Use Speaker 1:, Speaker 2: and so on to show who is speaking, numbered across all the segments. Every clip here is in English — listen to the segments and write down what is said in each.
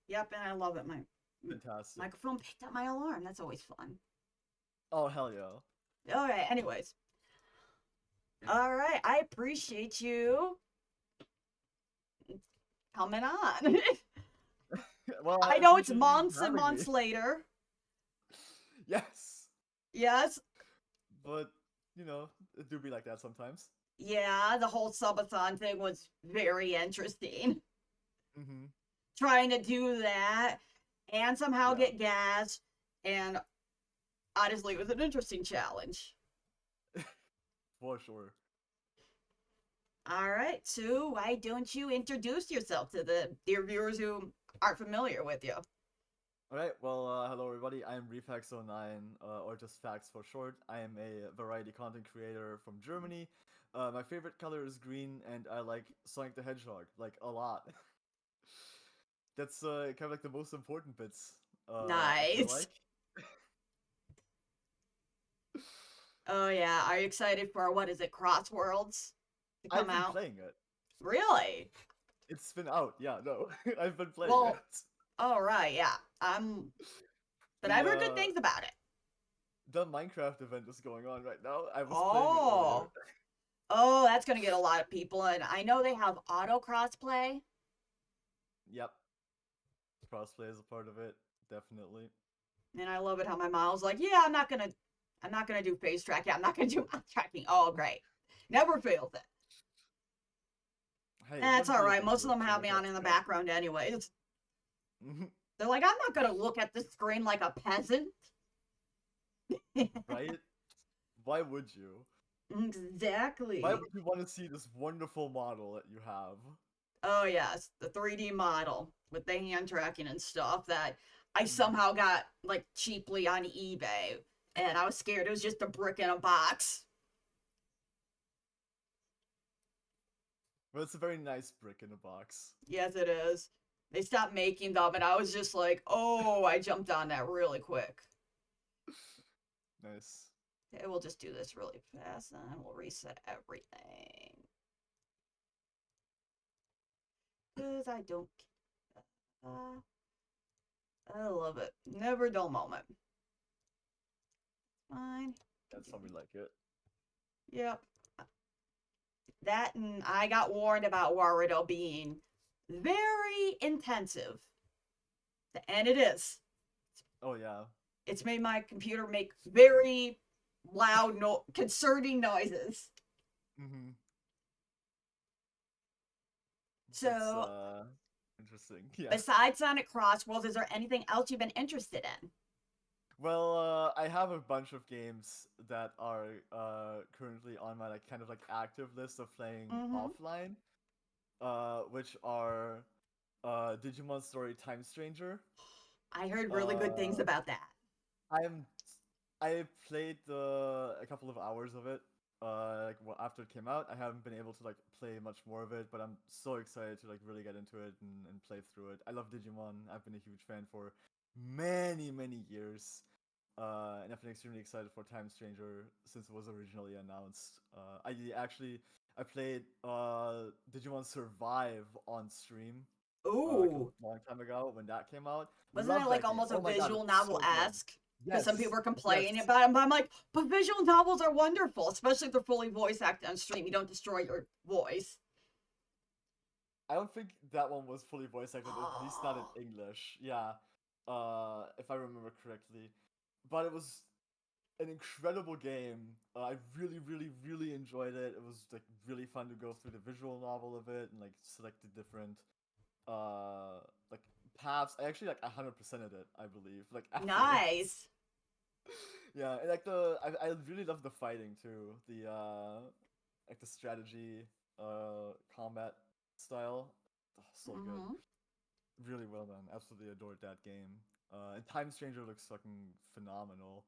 Speaker 1: Yep, and I love it. My
Speaker 2: Fantastic.
Speaker 1: microphone picked up my alarm. That's always fun.
Speaker 2: Oh, hell yeah.
Speaker 1: All right. Anyways, all right. I appreciate you coming on.
Speaker 2: Well, I
Speaker 1: I know it's
Speaker 2: appreciate you
Speaker 1: months and
Speaker 2: having me.
Speaker 1: months later.
Speaker 2: Yes.
Speaker 1: Yes.
Speaker 2: But, it do be like that sometimes.
Speaker 1: Yeah, the whole subathon thing was very interesting.
Speaker 2: Mm-hmm.
Speaker 1: Trying to do that and somehow
Speaker 2: Yeah,
Speaker 1: get gas, and honestly, it was an interesting challenge.
Speaker 2: for sure.
Speaker 1: All right, so why don't you introduce yourself to the dear viewers who aren't familiar with you?
Speaker 2: Alright, well, hello everybody. I am ReFax09, or just Fax for short. I am a variety content creator from Germany. My favorite color is green, and I like Sonic the Hedgehog, like, a lot. That's kind of like the most important bits, I feel
Speaker 1: Nice.
Speaker 2: like.
Speaker 1: Oh yeah, are you excited for what is it, Crossworlds to come
Speaker 2: I've been
Speaker 1: out?
Speaker 2: playing it.
Speaker 1: Really?
Speaker 2: It's been out, yeah, no. I've been playing it.
Speaker 1: Well, all right, yeah. But I've
Speaker 2: The,
Speaker 1: heard good things about it.
Speaker 2: the Minecraft event is going on right now. I was playing it earlier.
Speaker 1: Oh, oh, that's gonna get a lot of people, and I know they have auto crossplay.
Speaker 2: Yep, crossplay is a part of it, definitely.
Speaker 1: And I love it how my mom was like, "Yeah, I'm not gonna do face tracking. I'm not gonna do mouth tracking." Oh, great, never fails it.
Speaker 2: Hey,
Speaker 1: That's
Speaker 2: wouldn't
Speaker 1: all
Speaker 2: be a
Speaker 1: right. Most of
Speaker 2: VTuber
Speaker 1: them
Speaker 2: if you
Speaker 1: have
Speaker 2: weren't
Speaker 1: me on in the
Speaker 2: extra
Speaker 1: background anyways.
Speaker 2: careful.
Speaker 1: They're like, "I'm not gonna look at the screen like a peasant."
Speaker 2: Right? Why would you? Why
Speaker 1: Exactly.
Speaker 2: would you want to see this wonderful model that you have?
Speaker 1: Oh yes, the 3D model with the hand tracking and stuff that I
Speaker 2: Mhm.
Speaker 1: somehow got like cheaply on eBay, and I was scared it was just a brick in a box.
Speaker 2: But it's a very nice brick in a box.
Speaker 1: Yes, it is. They stopped making them, and I was just like, oh, I jumped on that really quick.
Speaker 2: Nice.
Speaker 1: Okay, we'll just do this really fast, and then we'll reset everything. Because I don't. Uh, I love it. Never dull moment. Fine.
Speaker 2: That's how we like it.
Speaker 1: Yep. That, and I got warned about Warudo being very intensive. And it is.
Speaker 2: Oh yeah.
Speaker 1: It's made my computer make very loud, concerning noises.
Speaker 2: Mm-hmm. That's
Speaker 1: So,
Speaker 2: interesting. Yeah.
Speaker 1: besides Sonic Crossworlds, is there anything else you've been interested in?
Speaker 2: Well, I have a bunch of games that are currently on my like kind of like active list of playing
Speaker 1: Mm-hmm.
Speaker 2: offline. Which are Digimon Story Time Stranger.
Speaker 1: I heard really good things
Speaker 2: Uh,
Speaker 1: about that.
Speaker 2: I'm I played a couple of hours of it. Like after it came out, I haven't been able to like play much more of it, but I'm so excited to like really get into it and play through it. I love Digimon. I've been a huge fan for many years. And I've been extremely excited for Time Stranger since it was originally announced. I played Digimon Survive on stream like
Speaker 1: Ooh.
Speaker 2: a long time ago when that came out.
Speaker 1: Wasn't it
Speaker 2: Love
Speaker 1: like
Speaker 2: that game.
Speaker 1: almost a
Speaker 2: Oh my god,
Speaker 1: visual
Speaker 2: it's
Speaker 1: novel
Speaker 2: so good.
Speaker 1: esque? Because some people
Speaker 2: Yes,
Speaker 1: are
Speaker 2: yes.
Speaker 1: complaining about it, but I'm like, but visual novels are wonderful, especially if they're fully voice acted on stream. You don't destroy your voice.
Speaker 2: I don't think that one was fully voice acted, at least not in English. Yeah, if I remember correctly. But it was an incredible game. I really enjoyed it. It was like really fun to go through the visual novel of it and like select the different like paths. I actually like 100%ed it, I believe, like afterwards.
Speaker 1: Nice.
Speaker 2: Yeah, and like I really love the fighting too. The like the strategy combat style. Oh, so good.
Speaker 1: Mm-hmm.
Speaker 2: Really well done. Absolutely adored that game. And Time Stranger looks fucking phenomenal.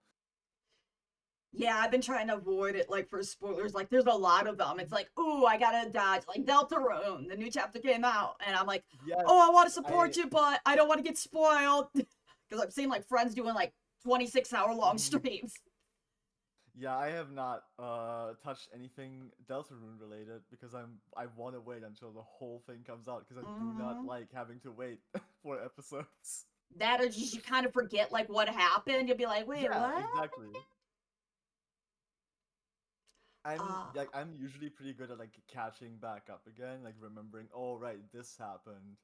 Speaker 1: Yeah, I've been trying to avoid it, like, for spoilers. Like, there's a lot of them. It's like, ooh, I gotta dodge. Like, Deltarune, the new chapter came out, and I'm like,
Speaker 2: Yes,
Speaker 1: oh, I want to support
Speaker 2: I
Speaker 1: you, but I don't want to get spoiled. Because I've seen, like, friends doing, like, 26-hour long
Speaker 2: mhm.
Speaker 1: streams.
Speaker 2: Yeah, I have not touched anything Deltarune related because I want to wait until the whole thing comes out because I do not
Speaker 1: Hmm.
Speaker 2: like having to wait for episodes.
Speaker 1: That or just you kind of forget like what happened. You'll be like, wait,
Speaker 2: Yeah,
Speaker 1: what?
Speaker 2: exactly.
Speaker 1: Uh,
Speaker 2: I'm usually pretty good at like catching back up again, like remembering, oh right, this happened.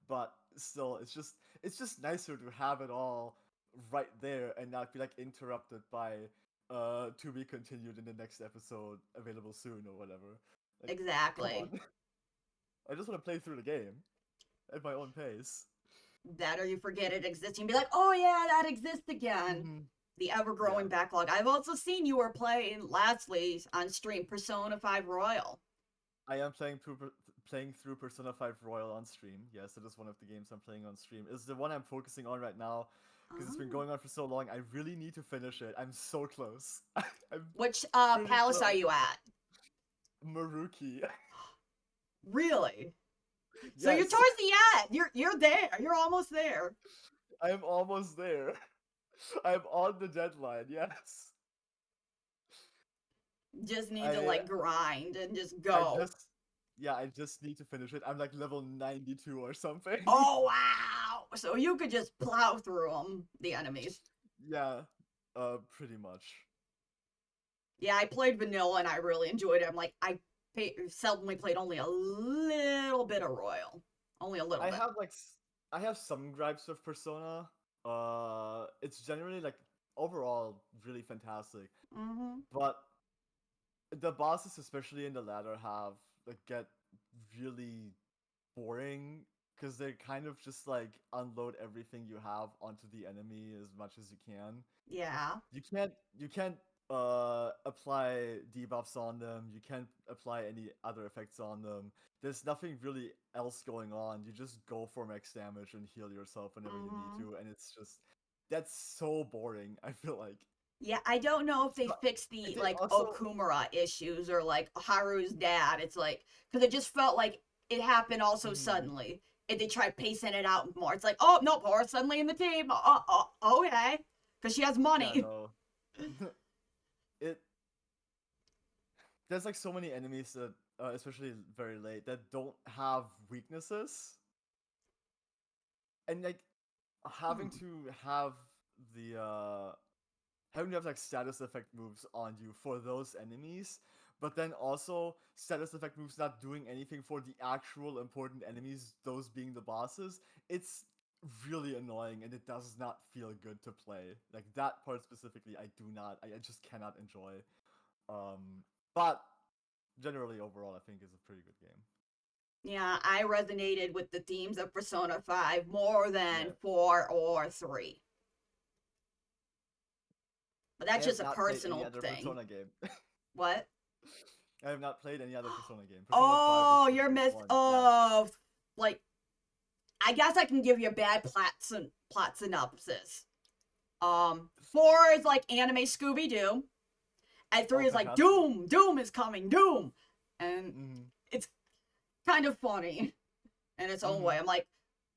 Speaker 2: But still, it's just nicer to have it all right there and not be like interrupted by to be continued in the next episode available soon or whatever. Like, come
Speaker 1: exactly.
Speaker 2: on. I just want to play through the game at my own pace.
Speaker 1: That or you forget it exists and be like, oh yeah, that exists again.
Speaker 2: Mm-hmm.
Speaker 1: The ever
Speaker 2: Yeah.
Speaker 1: growing backlog. I've also seen you were playing lastly on stream Persona 5 Royal.
Speaker 2: I am playing through Persona 5 Royal on stream. Yes, it is one of the games I'm playing on stream. It's the one I'm focusing on right now because it's been
Speaker 1: Oh.
Speaker 2: going on for so long. I really need to finish it. I'm so close. I'm
Speaker 1: Which
Speaker 2: pretty
Speaker 1: palace are
Speaker 2: close.
Speaker 1: you at?
Speaker 2: Maruki.
Speaker 1: Really? So you're
Speaker 2: Yes,
Speaker 1: towards the end. You're there. You're almost there.
Speaker 2: I am almost there. I'm on the deadline. Yes.
Speaker 1: Just need to
Speaker 2: I
Speaker 1: like grind and just
Speaker 2: I
Speaker 1: go.
Speaker 2: just yeah, I just need to finish it. I'm like level 92 or something.
Speaker 1: Oh wow! So you could just plow through them, the enemies.
Speaker 2: Yeah, pretty much.
Speaker 1: Yeah, I played vanilla and I really enjoyed it. I'm like, seldomly played only a little bit of Royal, only a little
Speaker 2: I
Speaker 1: bit.
Speaker 2: have like I have some gripes with Persona. It's generally like overall really fantastic,
Speaker 1: Mm-hmm.
Speaker 2: but the bosses, especially in the latter half, like get really boring because they kind of just like unload everything you have onto the enemy as much as you can.
Speaker 1: Yeah.
Speaker 2: You can't apply debuffs on them. You can't apply any other effects on them. There's nothing really else going on. You just go for max damage and heal yourself whenever you need
Speaker 1: Mm-hmm.
Speaker 2: to, and it's just that's so boring. I feel like.
Speaker 1: Yeah, I don't know if they
Speaker 2: But
Speaker 1: fixed the
Speaker 2: they
Speaker 1: like
Speaker 2: also.
Speaker 1: Okumura issues or like Haru's dad. It's like because it just felt like it happened all so
Speaker 2: Mhm.
Speaker 1: suddenly. And they tried pacing it out more. It's like, oh no, Laura's suddenly in the team. Okay, because she has
Speaker 2: Yeah,
Speaker 1: money.
Speaker 2: no. it there's like so many enemies that, especially very late, that don't have weaknesses, and like having
Speaker 1: Hmm.
Speaker 2: to have the having to have like status effect moves on you for those enemies, but then also status effect moves not doing anything for the actual important enemies, those being the bosses. It's really annoying and it does not feel good to play. Like that part specifically, I just cannot enjoy. But generally overall, I think is a pretty good game.
Speaker 1: Yeah, I resonated with the themes of Persona 5 more than
Speaker 2: Yeah,
Speaker 1: 4 or 3. But
Speaker 2: I
Speaker 1: that's
Speaker 2: have
Speaker 1: just a
Speaker 2: not played any
Speaker 1: personal
Speaker 2: other
Speaker 1: thing.
Speaker 2: Persona game.
Speaker 1: What?
Speaker 2: I have not played any other Persona game. Persona 5 was
Speaker 1: Oh,
Speaker 2: the
Speaker 1: you're
Speaker 2: first
Speaker 1: missed.
Speaker 2: one. Yeah.
Speaker 1: Oh, like I guess I can give you a bad plot synopsis. 4 is like anime Scooby Doo, and
Speaker 2: Oh,
Speaker 1: 3 is like
Speaker 2: fantastic.
Speaker 1: Doom is coming, Doom, and
Speaker 2: Mhm.
Speaker 1: it's kind of funny in its own way.
Speaker 2: Mhm.
Speaker 1: I'm like,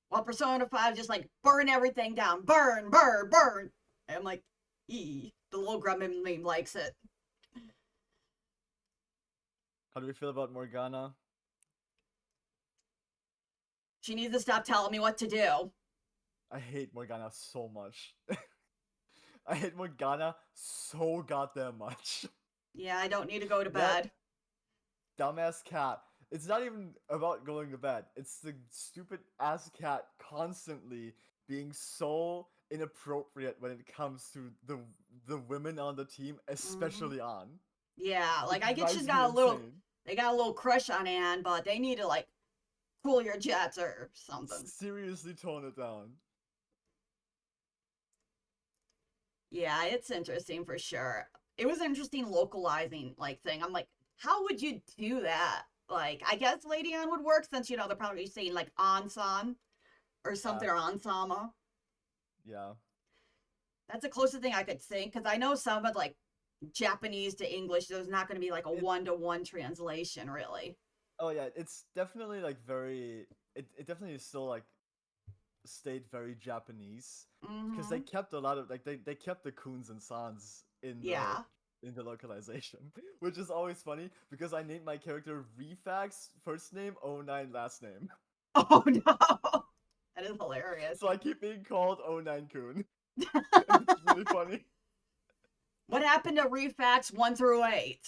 Speaker 1: well, Persona 5 just like burn everything down, burn, burn, burn. And I'm like, the little gremlin meme likes it.
Speaker 2: How do we feel about Morgana?
Speaker 1: She needs to stop telling me what to do.
Speaker 2: I hate Morgana so much. I hate Morgana so goddamn much.
Speaker 1: Yeah, I don't need to go to
Speaker 2: That
Speaker 1: bed.
Speaker 2: dumbass cat. It's not even about going to bed. It's the stupid ass cat constantly being so inappropriate when it comes to the women on the team,
Speaker 1: Hmm.
Speaker 2: especially on.
Speaker 1: Yeah,
Speaker 2: It
Speaker 1: like I get she's
Speaker 2: drives me
Speaker 1: got a little,
Speaker 2: insane.
Speaker 1: they got a little crush on Anne, but they need to like cool your jets or something.
Speaker 2: Seriously tone it down.
Speaker 1: Yeah, it's interesting for sure. It was interesting localizing like thing. I'm like, how would you do that? Like, I guess Lady Anne would work since they're probably saying like Ansan or
Speaker 2: Yeah,
Speaker 1: something or Ansama.
Speaker 2: yeah.
Speaker 1: That's the closest thing I could think because I know some of like Japanese to English. There's not going to be like a
Speaker 2: It
Speaker 1: one-to-one translation, really.
Speaker 2: oh yeah, it's definitely like very it definitely is still like stayed very Japanese because they
Speaker 1: Mm-hmm.
Speaker 2: kept a lot of like they kept the Kuns and Sans in the
Speaker 1: Yeah.
Speaker 2: in the localization, which is always funny because I named my character ReFax first name, '09 last name.
Speaker 1: Oh no. That is hilarious.
Speaker 2: So I keep being called '09 Kun. And it's really funny.
Speaker 1: What happened to ReFax 1 through 8?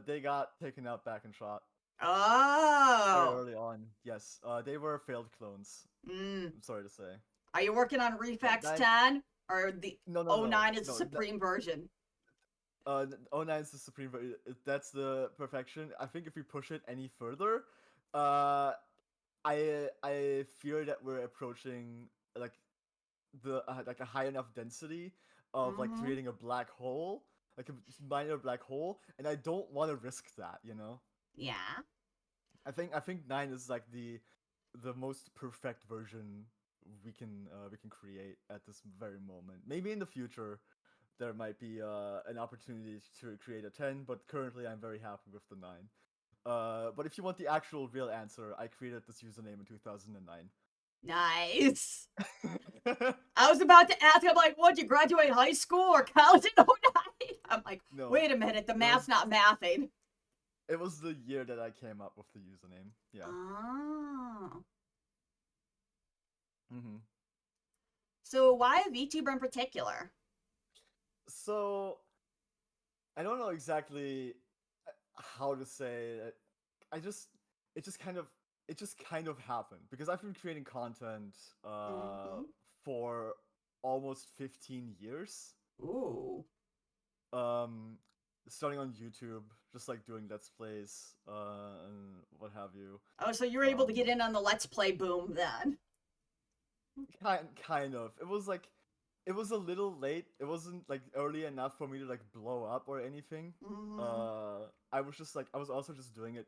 Speaker 2: They got taken out back and shot very
Speaker 1: Oh.
Speaker 2: early on. Yes, they were failed clones.
Speaker 1: Mm.
Speaker 2: I'm sorry to say.
Speaker 1: Are you working on
Speaker 2: But
Speaker 1: ReFax
Speaker 2: nine,
Speaker 1: 10? Or the
Speaker 2: no, no,
Speaker 1: oh
Speaker 2: no,
Speaker 1: 09 is the
Speaker 2: no.
Speaker 1: supreme version?
Speaker 2: '09 is the supreme. That's the perfection. I think if we push it any further, uh, I fear that we're approaching like the like a high enough density of like
Speaker 1: Mm-hmm.
Speaker 2: creating a black hole, like a minor black hole, and I don't want to risk that. You know,
Speaker 1: Yeah.
Speaker 2: I think nine is like the most perfect version we can create at this very moment. Maybe in the future there might be an opportunity to create a 10, but currently I'm very happy with the 9. But if you want the actual real answer, I created this username in 2009.
Speaker 1: Nice. I was about to ask, I'm like, what, you graduate high school or college in '09? I'm like,
Speaker 2: No,
Speaker 1: wait a minute, the
Speaker 2: it was
Speaker 1: math's not mathing.
Speaker 2: it was the year that I came up with the username. Yeah.
Speaker 1: Oh.
Speaker 2: hmm
Speaker 1: So why a VTuber in particular?
Speaker 2: So I don't know exactly how to say it. I just it just kind of it just kind of happened because I've been creating content
Speaker 1: Mm-hmm.
Speaker 2: for almost 15 years.
Speaker 1: Ooh.
Speaker 2: Um Starting on YouTube, just like doing let's plays and what have you.
Speaker 1: Oh, so you were able to get
Speaker 2: Um
Speaker 1: in on the Let's Play boom then.
Speaker 2: kind of. It was a little late. It wasn't like early enough for me to like blow up or anything.
Speaker 1: Mm-hmm.
Speaker 2: I was just like I was also just doing it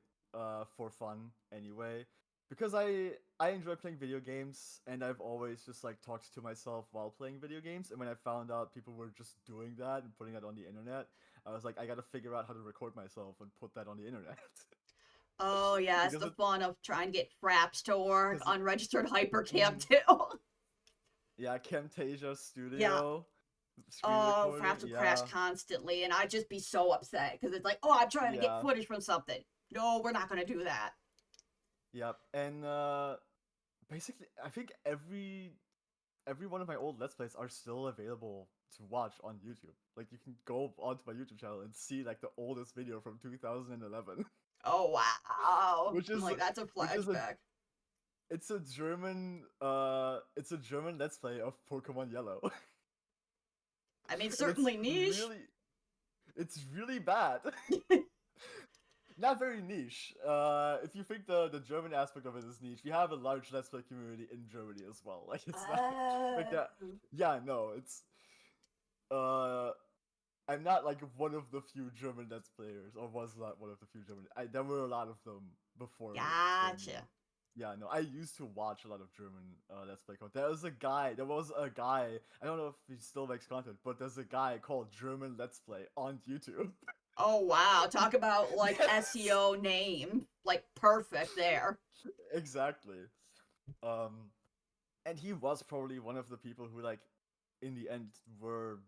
Speaker 2: for fun anyway because I enjoy playing video games and I've always just like talked to myself while playing video games, and when I found out people were just doing that and putting it on the internet, I was like I got to figure out how to record myself and put that on the internet.
Speaker 1: Oh, yeah, it's
Speaker 2: because
Speaker 1: the
Speaker 2: it
Speaker 1: fun of trying to get fraps to work,
Speaker 2: because
Speaker 1: unregistered hypercam
Speaker 2: mhm.
Speaker 1: too.
Speaker 2: Yeah, Camtasia
Speaker 1: Yeah.
Speaker 2: Studio screen
Speaker 1: Oh,
Speaker 2: recorder.
Speaker 1: fraps would crash
Speaker 2: Yeah.
Speaker 1: constantly, and I'd just be so upset because it's like, oh, I'm trying to get
Speaker 2: Yeah.
Speaker 1: footage from something. No, we're not going to do that.
Speaker 2: Yep. And basically I think every one of my old let's plays are still available to watch on YouTube. Like you can go onto my YouTube channel and see like the oldest video from 2011,
Speaker 1: Oh, wow.
Speaker 2: which
Speaker 1: I'm
Speaker 2: is
Speaker 1: like, that's a
Speaker 2: which is a
Speaker 1: flashback.
Speaker 2: it's a German let's play of Pokemon Yellow.
Speaker 1: I mean,
Speaker 2: And
Speaker 1: certainly niche.
Speaker 2: it's really bad. Not very niche. If you think the German aspect of it is niche, we have a large Let's Play community in Germany as well. Like it's not like that.
Speaker 1: Oh.
Speaker 2: Yeah, no, it's uh, I'm not like one of the few German Let's Players, or was not one of the few German. There were a lot of them before me.
Speaker 1: Gotcha.
Speaker 2: Yeah, no, I used to watch a lot of German Let's Play content. There was a guy. I don't know if he still makes content, but there's a guy called German Let's Play on YouTube.
Speaker 1: Oh, wow. Talk about like
Speaker 2: Yes.
Speaker 1: SEO name. Like, perfect there.
Speaker 2: Exactly. Um, and he was probably one of the people who, like, in the end, were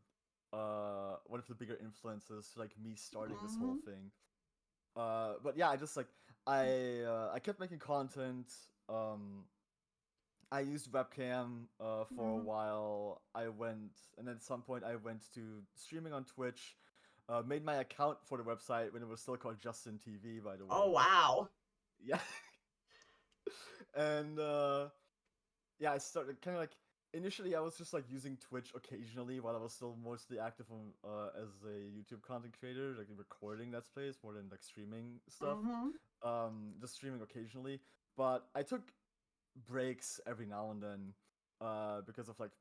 Speaker 2: one of the bigger influences to like me starting this whole
Speaker 1: Hmm.
Speaker 2: thing. But yeah, I just like I kept making content. Um, I used webcam for a
Speaker 1: Hmm.
Speaker 2: while. I went, and then at some point I went to streaming on Twitch. Made my account for the website when it was still called Justin TV, by the way.
Speaker 1: Oh, wow.
Speaker 2: Yeah. And yeah, I started kind of like initially I was just like using Twitch occasionally while I was still mostly active on as a YouTube content creator, like recording let's plays more than like streaming stuff.
Speaker 1: Hmm.
Speaker 2: Just streaming occasionally, but I took breaks every now and then because of like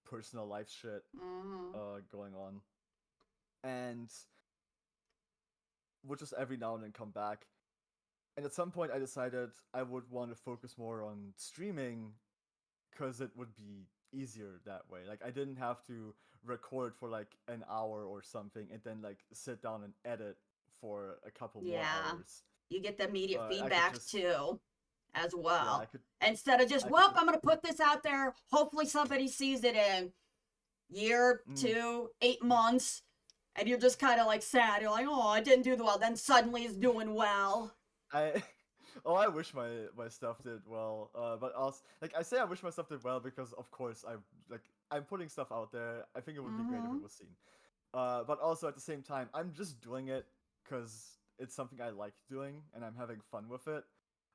Speaker 2: personal life shit
Speaker 1: Hmm.
Speaker 2: going on, and would just every now and then come back. And at some point, I decided I would want to focus more on streaming because it would be easier that way. Like I didn't have to record for like an hour or something and then like sit down and edit for a couple more
Speaker 1: Yeah.
Speaker 2: hours.
Speaker 1: You get the immediate
Speaker 2: I could
Speaker 1: feedback
Speaker 2: just
Speaker 1: too, as
Speaker 2: yeah,
Speaker 1: well. Instead of just,
Speaker 2: I could
Speaker 1: well,
Speaker 2: just
Speaker 1: I'm going to put this out there. Hopefully somebody sees it and year,
Speaker 2: Mm,
Speaker 1: 2, 8 months, and you're just kind of like sad. You're like, oh, I didn't do well. Then suddenly it's doing well.
Speaker 2: I oh, I wish my stuff did well. But also, like, I say I wish my stuff did well because of course I'm putting stuff out there. I think it would be great if
Speaker 1: Mm-hmm.
Speaker 2: it was seen. But also at the same time, I'm just doing it because it's something I like doing and I'm having fun with it.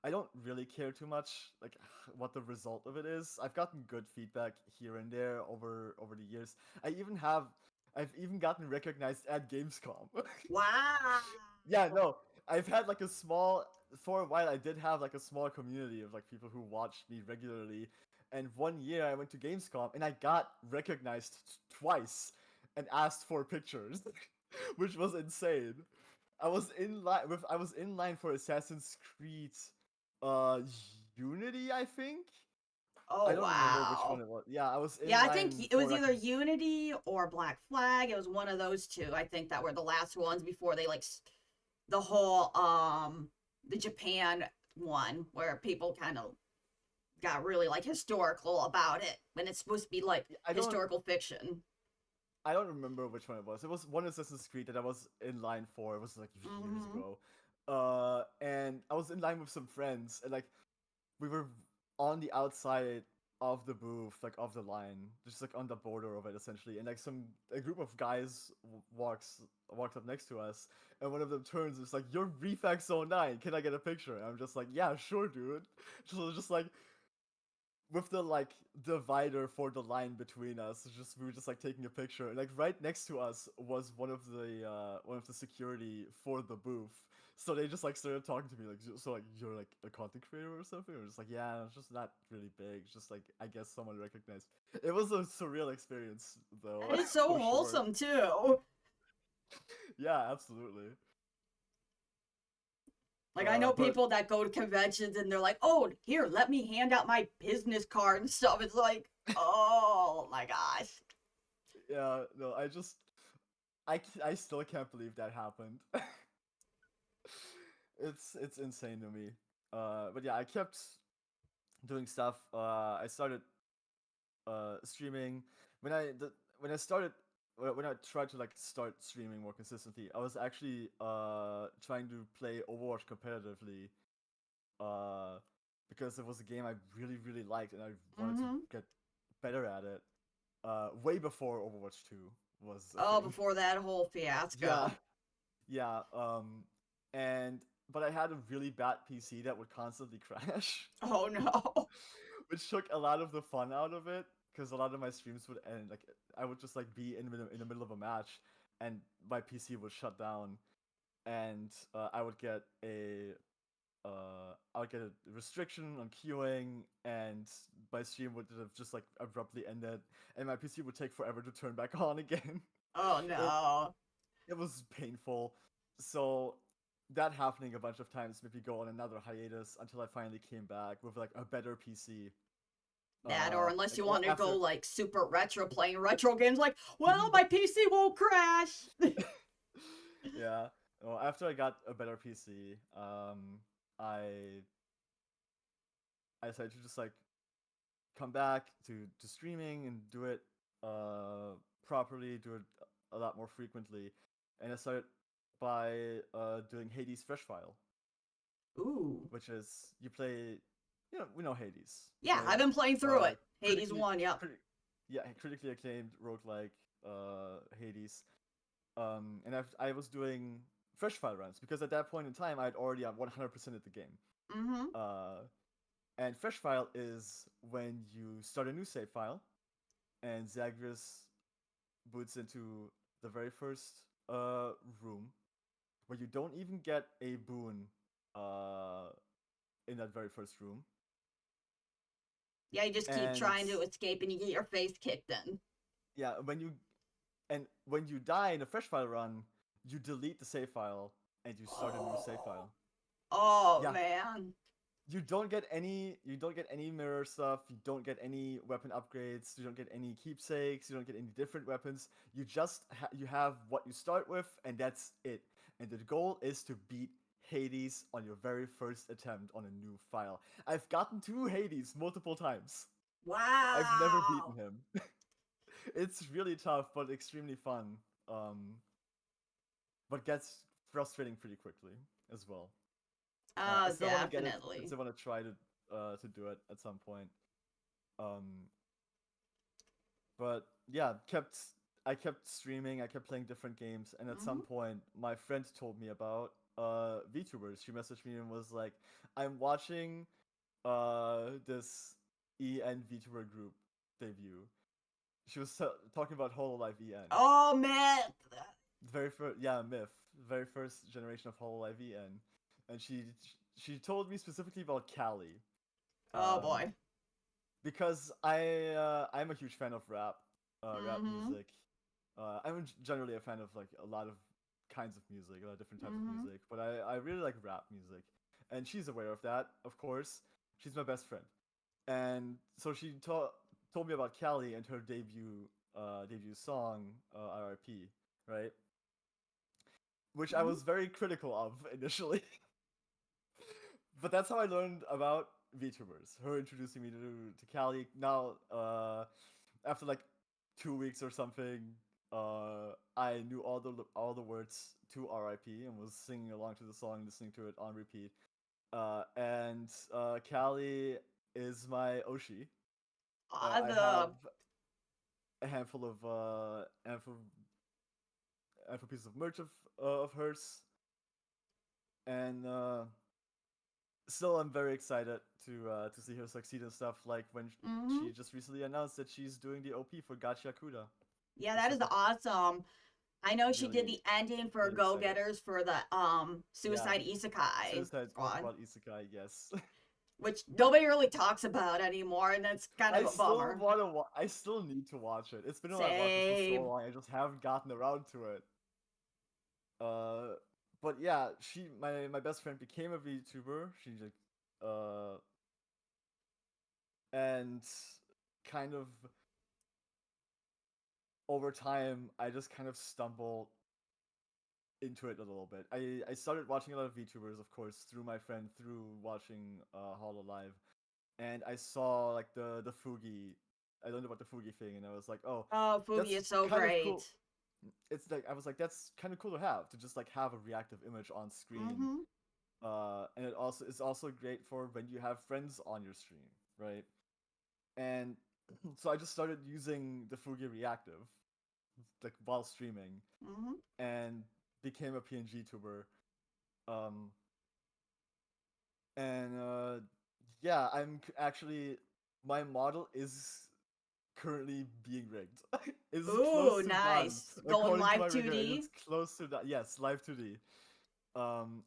Speaker 2: I don't really care too much like what the result of it is. I've gotten good feedback here and there over the years. I've even gotten recognized at Gamescom.
Speaker 1: Wow.
Speaker 2: Yeah, no, I've had like a small for a while. I did have like a small community of like people who watched me regularly, and one year I went to Gamescom and I got recognized twice and asked for pictures, which was insane. I was in line for Assassin's Creed, uh, Unity, I think. I
Speaker 1: Oh,
Speaker 2: don't remember which one
Speaker 1: wow.
Speaker 2: it was. Yeah, I was
Speaker 1: Yeah,
Speaker 2: in
Speaker 1: I think
Speaker 2: line
Speaker 1: it
Speaker 2: for
Speaker 1: was
Speaker 2: like
Speaker 1: either Unity or Black Flag. It was one of those two. I think that were the last ones before they like the whole the Japan one where people kind of got really like historical about it when it's supposed to be like
Speaker 2: I don't
Speaker 1: historical fiction.
Speaker 2: I don't remember which one it was. It was one Assassin's Creed that I was in line for. It was like years
Speaker 1: Mm-hmm.
Speaker 2: ago. And I was in line with some friends, and like we were on the outside of the booth, like of the line, just like on the border of it, essentially. And like a group of guys walks up next to us, and one of them turns and is like, "You're ReFax 09. Can I get a picture?" And I'm just like, "Yeah, sure, dude." So just like with the like divider for the line between us, just we were just like taking a picture, and like right next to us was one of the security for the booth. So they just like started talking to me like, so like you're like a content creator or something? Or just like, yeah, it's just not really big. It's just like I guess someone recognized. It was a surreal experience though,
Speaker 1: And it's so
Speaker 2: for sure.
Speaker 1: wholesome too.
Speaker 2: Yeah, absolutely.
Speaker 1: Like I know
Speaker 2: But
Speaker 1: people that go to conventions and they're like, "Oh, here, let me hand out my business card and stuff." It's like, "Oh my gosh."
Speaker 2: yeah, no, I still can't believe that happened. It's insane to me. But yeah, I kept doing stuff. I started streaming when I started when I tried to like start streaming more consistently. I was actually trying to play Overwatch competitively uh because it was a game I really liked and I wanted to
Speaker 1: Mm-hmm.
Speaker 2: get better at it. Way before Overwatch 2 was a
Speaker 1: Oh,
Speaker 2: thing.
Speaker 1: before that whole
Speaker 2: Yeah,
Speaker 1: fiasco.
Speaker 2: yeah. And but I had a really bad PC that would constantly crash,
Speaker 1: Oh no.
Speaker 2: which took a lot of the fun out of it because a lot of my streams would end like I would just like be in the middle of a match and my PC would shut down and I would get a restriction on queuing and my stream would have just like abruptly ended and my PC would take forever to turn back on again.
Speaker 1: Oh
Speaker 2: it
Speaker 1: no.
Speaker 2: it was painful. So that happening a bunch of times made me go on another hiatus until I finally came back with like a better PC.
Speaker 1: That or unless you
Speaker 2: Well,
Speaker 1: want to go
Speaker 2: after
Speaker 1: like super retro playing retro games like, well, my PC won't crash.
Speaker 2: yeah, well, after I got a better PC, I I decided to just like come back to streaming and do it properly, do it a lot more frequently, and I started by doing Hades Fresh File,
Speaker 1: Ooh.
Speaker 2: which is you play, we know Hades,
Speaker 1: Yeah,
Speaker 2: right?
Speaker 1: I've been playing through
Speaker 2: Uh,
Speaker 1: it. Hades
Speaker 2: critically,
Speaker 1: 1, yep.
Speaker 2: yeah, critically acclaimed roguelike Hades. And I was doing fresh file runs because at that point in time I'd already 100% of the game.
Speaker 1: Mm-hmm.
Speaker 2: Uh, and fresh file is when you start a new save file, and Zagreus boots into the very first room where you don't even get a boon uh, in that very first room.
Speaker 1: Yeah, you just keep
Speaker 2: And
Speaker 1: trying to escape and you get your face kicked in.
Speaker 2: yeah, when you die in a fresh file run, you delete the save file and you start a new save
Speaker 1: Oh.
Speaker 2: file.
Speaker 1: Oh
Speaker 2: Yeah,
Speaker 1: man.
Speaker 2: you don't get any mirror stuff, you don't get any weapon upgrades, you don't get any keepsakes, you don't get any different weapons. You have what you start with and that's it. And the goal is to beat Hades on your very first attempt on a new file. I've gotten to Hades multiple times. I've never beaten
Speaker 1: Wow.
Speaker 2: him. It's really tough, but extremely fun. Um, but gets frustrating pretty quickly as well. I
Speaker 1: Oh,
Speaker 2: still want to get it. I
Speaker 1: definitely.
Speaker 2: still want to try to do it at some point. Um, but yeah, kept I kept streaming. I kept playing different games, and at some
Speaker 1: Hmm.
Speaker 2: point, my friend told me about VTubers. She messaged me and was like, "I'm watching this EN VTuber group debut." She was talking about Hololive EN.
Speaker 1: Oh, man.
Speaker 2: Very first, yeah, Myth, very first generation of Hololive EN, and she told me specifically about Callie,
Speaker 1: Oh,
Speaker 2: um,
Speaker 1: boy.
Speaker 2: because I'm a huge fan of rap
Speaker 1: Hmm.
Speaker 2: music. I'm generally a fan of like a lot of kinds of music, a lot of different types of
Speaker 1: Hmm.
Speaker 2: music, but I really like rap music, and she's aware of that, of course. She's my best friend, and so she told me about Callie and her debut song, RRP, right? Which I
Speaker 1: Hmm.
Speaker 2: was very critical of initially. But that's how I learned about VTubers. Her introducing me to Callie. Now, after like 2 weeks or something, I knew all the words to RIP and was singing along to the song, listening to it on repeat. And Callie is my Oshi. I have
Speaker 1: Awesome.
Speaker 2: a handful pieces of merch of hers, and still I'm very excited to see her succeed and stuff. Like when
Speaker 1: Hmm.
Speaker 2: she just recently announced that she's doing the OP for Gacha Kuda
Speaker 1: Yeah,
Speaker 2: and
Speaker 1: that is
Speaker 2: stuff like that.
Speaker 1: awesome. I know she did
Speaker 2: Really,
Speaker 1: the ending for
Speaker 2: really
Speaker 1: Go
Speaker 2: excited.
Speaker 1: Getters for the
Speaker 2: Yeah,
Speaker 1: Suicide Isekai
Speaker 2: Suicide
Speaker 1: Squad,
Speaker 2: Squad Isekai. Yes,
Speaker 1: which nobody really talks about anymore, and that's kind of
Speaker 2: I
Speaker 1: a
Speaker 2: still
Speaker 1: bummer.
Speaker 2: want to. I still need to watch it. It's been on my watch list for so
Speaker 1: Same.
Speaker 2: long. I just haven't gotten around to it. Uh, but yeah, my best friend became a VTuber. She like uh and kind of over time I just kind of stumbled into it a little bit. I started watching a lot of VTubers, of course, through my friend, through watching Hololive, and I saw like the Fugi. I learned about the Fugi thing, and I was like, oh,
Speaker 1: Oh, Fugi
Speaker 2: that's
Speaker 1: is so
Speaker 2: kind of
Speaker 1: great.
Speaker 2: cool. It's like I was like, that's kind of cool to have just like have a reactive image on screen.
Speaker 1: Hmm.
Speaker 2: And it's also great for when you have friends on your stream, right? And so I just started using the Fugi reactive like while streaming,
Speaker 1: Hmm.
Speaker 2: and became a PNG tuber. Um, and yeah, actually my model is currently being rigged. Is close
Speaker 1: Ooh,
Speaker 2: to done
Speaker 1: nice. Going
Speaker 2: according to
Speaker 1: live
Speaker 2: my rigger. It
Speaker 1: 2D.
Speaker 2: is close to done. Yes, live 2D. Um,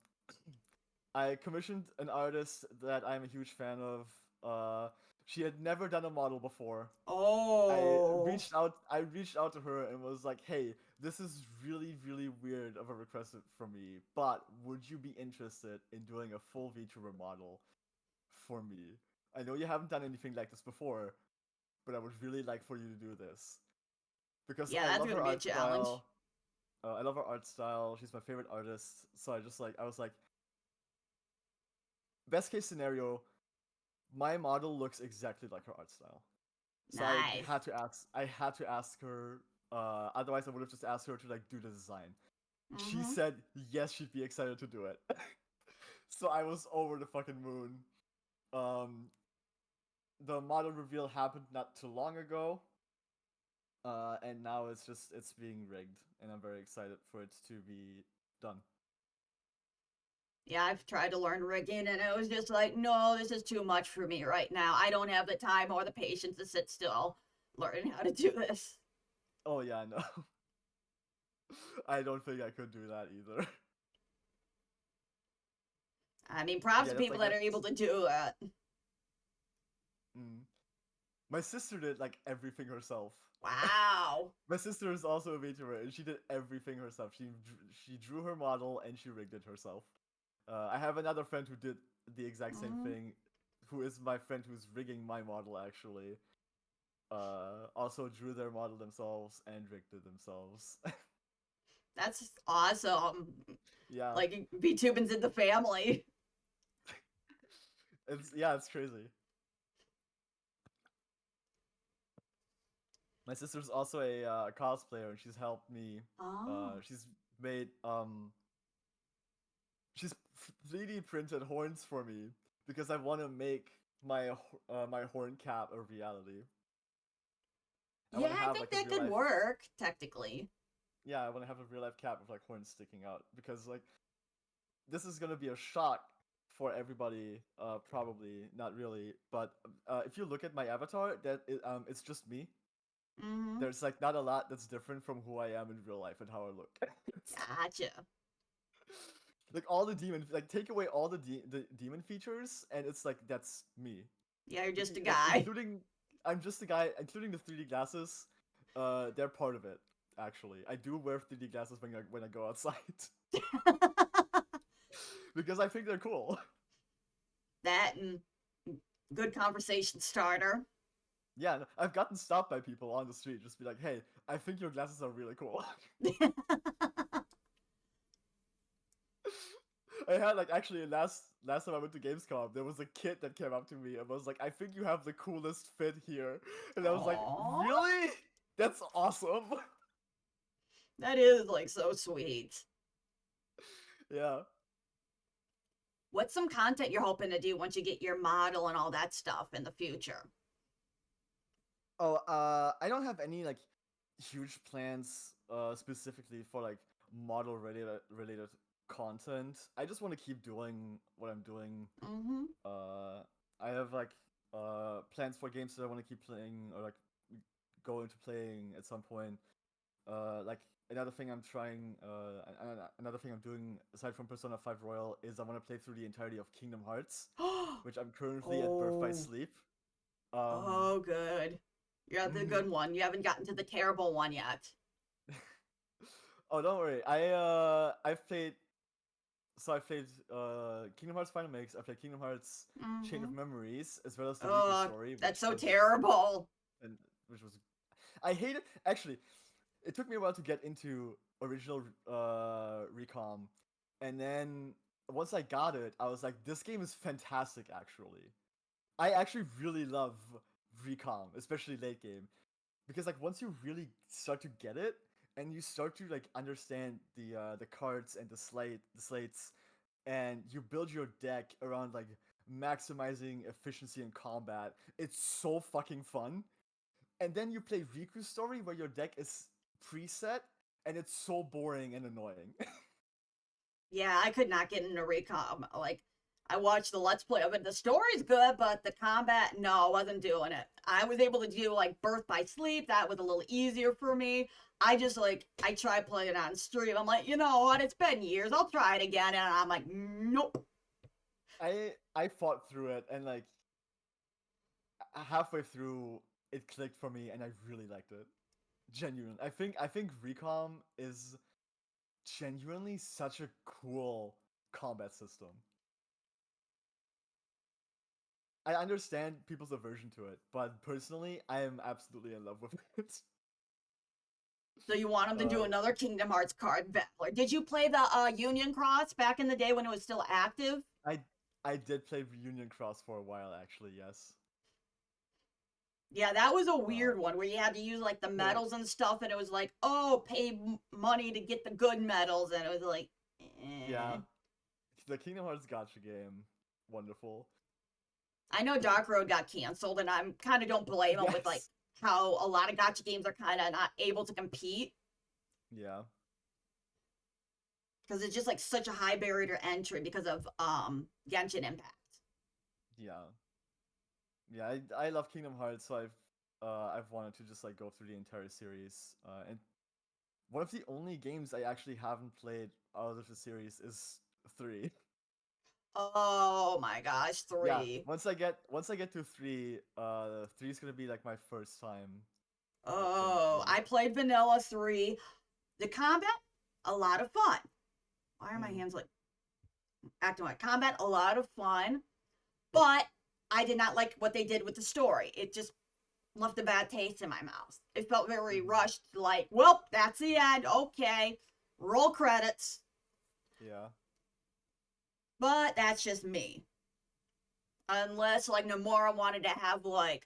Speaker 2: I commissioned an artist that I'm a huge fan of. She had never done a model before.
Speaker 1: Oh,
Speaker 2: I reached out to her and was like, "Hey, this is really really weird of a request from me, but would you be interested in doing a full VTuber model for me? I know you haven't done anything like this before, but I would really like for you to do this because
Speaker 1: yeah,
Speaker 2: I
Speaker 1: that's
Speaker 2: love
Speaker 1: gonna
Speaker 2: her
Speaker 1: be a
Speaker 2: art
Speaker 1: challenge.
Speaker 2: style. I love her art style. She's my favorite artist. So I was like, best case scenario, my model looks exactly like her art style. So
Speaker 1: Nice.
Speaker 2: I had to ask her. Otherwise, I would have just asked her to like do the design. She
Speaker 1: Hmm.
Speaker 2: said yes, she'd be excited to do it. So I was over the fucking moon. Um, the model reveal happened not too long ago, and now it's being rigged, and I'm very excited for it to be done.
Speaker 1: Yeah, I've tried to learn rigging, and it was just like, no, this is too much for me right now. I don't have the time or the patience to sit still learning how to do this.
Speaker 2: Oh yeah, I know. I don't think I could do that either.
Speaker 1: I mean, props
Speaker 2: Yeah,
Speaker 1: to
Speaker 2: that's
Speaker 1: people
Speaker 2: like
Speaker 1: that are
Speaker 2: that's.
Speaker 1: able to do it.
Speaker 2: Mm. My sister did like everything herself.
Speaker 1: Wow.
Speaker 2: My sister is also a VTuber, and she did everything herself. She drew her model and she rigged it herself. I have another friend who did the exact same
Speaker 1: Hmm.
Speaker 2: thing, who is my friend who's rigging my model actually. Also drew their model themselves and rigged it themselves.
Speaker 1: That's awesome.
Speaker 2: Yeah,
Speaker 1: Like, VTubing's in the family.
Speaker 2: it's crazy. My sister's also a cosplayer, and she's helped me.
Speaker 1: Oh.
Speaker 2: She's made she's 3D printed horns for me because I want to make my horn cap a reality. I
Speaker 1: Yeah,
Speaker 2: want to
Speaker 1: I
Speaker 2: have
Speaker 1: think
Speaker 2: like a
Speaker 1: that
Speaker 2: real
Speaker 1: could
Speaker 2: life.
Speaker 1: work, technically.
Speaker 2: Yeah, I want to have a real life cap with like horns sticking out because like this is gonna be a shock for everybody. Probably not really, but if you look at my avatar, it's just me.
Speaker 1: Mm-hmm.
Speaker 2: There's like not a lot that's different from who I am in real life and how I look.
Speaker 1: Gotcha.
Speaker 2: Like all the demon, like take away all the demon features, and it's like that's me.
Speaker 1: Yeah, you're just a
Speaker 2: Like
Speaker 1: guy.
Speaker 2: including, I'm just a guy, including the 3D glasses. They're part of it. Actually, I do wear 3D glasses when I go outside because I think they're cool.
Speaker 1: That and good conversation starter.
Speaker 2: Yeah, I've gotten stopped by people on the street, just be like, "Hey, I think your glasses are really cool." I had like actually last time I went to Gamescom, there was a kid that came up to me and was like, "I think you have the coolest fit here," and I was like,
Speaker 1: Aww.
Speaker 2: "Really? That's awesome."
Speaker 1: That is like so sweet.
Speaker 2: Yeah.
Speaker 1: What's some content you're hoping to do once you get your model and all that stuff in the future?
Speaker 2: Oh, I don't have any like huge plans specifically for like model related content. I just want to keep doing what I'm doing.
Speaker 1: Mm-hmm.
Speaker 2: I have like plans for games that I want to keep playing or like go into playing at some point. Like another thing I'm trying, another thing I'm doing aside from Persona 5 Royal is I want to play through the entirety of Kingdom Hearts, which I'm currently at Birth by
Speaker 1: Oh,
Speaker 2: Sleep. Um,
Speaker 1: oh, good. You're at the
Speaker 2: mhm.
Speaker 1: good one. You haven't gotten to the terrible one yet.
Speaker 2: Oh, don't worry. I played Kingdom Hearts Final Mix. I played Kingdom Hearts Chain of
Speaker 1: Mm-hmm.
Speaker 2: Memories as well as the Riku
Speaker 1: Oh,
Speaker 2: story,
Speaker 1: that's
Speaker 2: which
Speaker 1: so
Speaker 2: was
Speaker 1: terrible.
Speaker 2: and which was I hate it. Actually, it took me a while to get into original Recom, and then once I got it, I was like, this game is fantastic. Actually, I actually really love Recom, especially late game, because like once you really start to get it and you start to like understand the cards and the slates, and you build your deck around like maximizing efficiency in combat, it's so fucking fun. And then you play Riku's story where your deck is preset and it's so boring and annoying.
Speaker 1: Yeah, I could not get into Recom. Like, I watched the Let's Play of it. The story's good, but the combat, no, I wasn't doing it. I was able to do like Birth by Sleep. That was a little easier for me. I just like I tried playing it on stream. I'm like, you know what? It's been years. I'll try it again, and I'm like, nope.
Speaker 2: I fought through it and like halfway through it clicked for me and I really liked it. Genuine. I think Recom is genuinely such a cool combat system. I understand people's aversion to it, but personally, I am absolutely in love with it.
Speaker 1: So you want them to do
Speaker 2: Uh,
Speaker 1: another Kingdom Hearts card battler? Did you play the Union Cross back in the day when it was still active?
Speaker 2: I I did play Union Cross for a while, actually. Yes.
Speaker 1: Yeah, that was a
Speaker 2: Uh,
Speaker 1: weird one where you had to use like the medals and stuff, and it was like, oh, pay money to get the good medals, and it was like,
Speaker 2: yeah,
Speaker 1: eh.
Speaker 2: the Kingdom Hearts Gacha game, wonderful.
Speaker 1: I know Dark Road got canceled, and I'm kind of don't blame them with like
Speaker 2: Yes.
Speaker 1: how a lot of gotcha games are kind of not able to compete
Speaker 2: Yeah.
Speaker 1: because it's just like such a high barrier to entry because of Genshin Impact.
Speaker 2: Yeah. Yeah. I love Kingdom Hearts, so I've wanted to just like go through the entire series. And one of the only games I actually haven't played out of the series is three.
Speaker 1: Oh my gosh,
Speaker 2: Yeah.
Speaker 1: three.
Speaker 2: Once I get to three, three is gonna be like my first time playing
Speaker 1: Oh,
Speaker 2: three.
Speaker 1: I played Vanilla 3. The combat, a lot of fun. Why are my
Speaker 2: Mm.
Speaker 1: hands like acting like combat? A lot of fun. But I did not like what they did with the story. It just left a bad taste in my mouth. It felt very
Speaker 2: Hmm.
Speaker 1: rushed, like, well, that's the end. Okay. Roll credits.
Speaker 2: Yeah.
Speaker 1: But that's just me. Unless like Nomura wanted to have like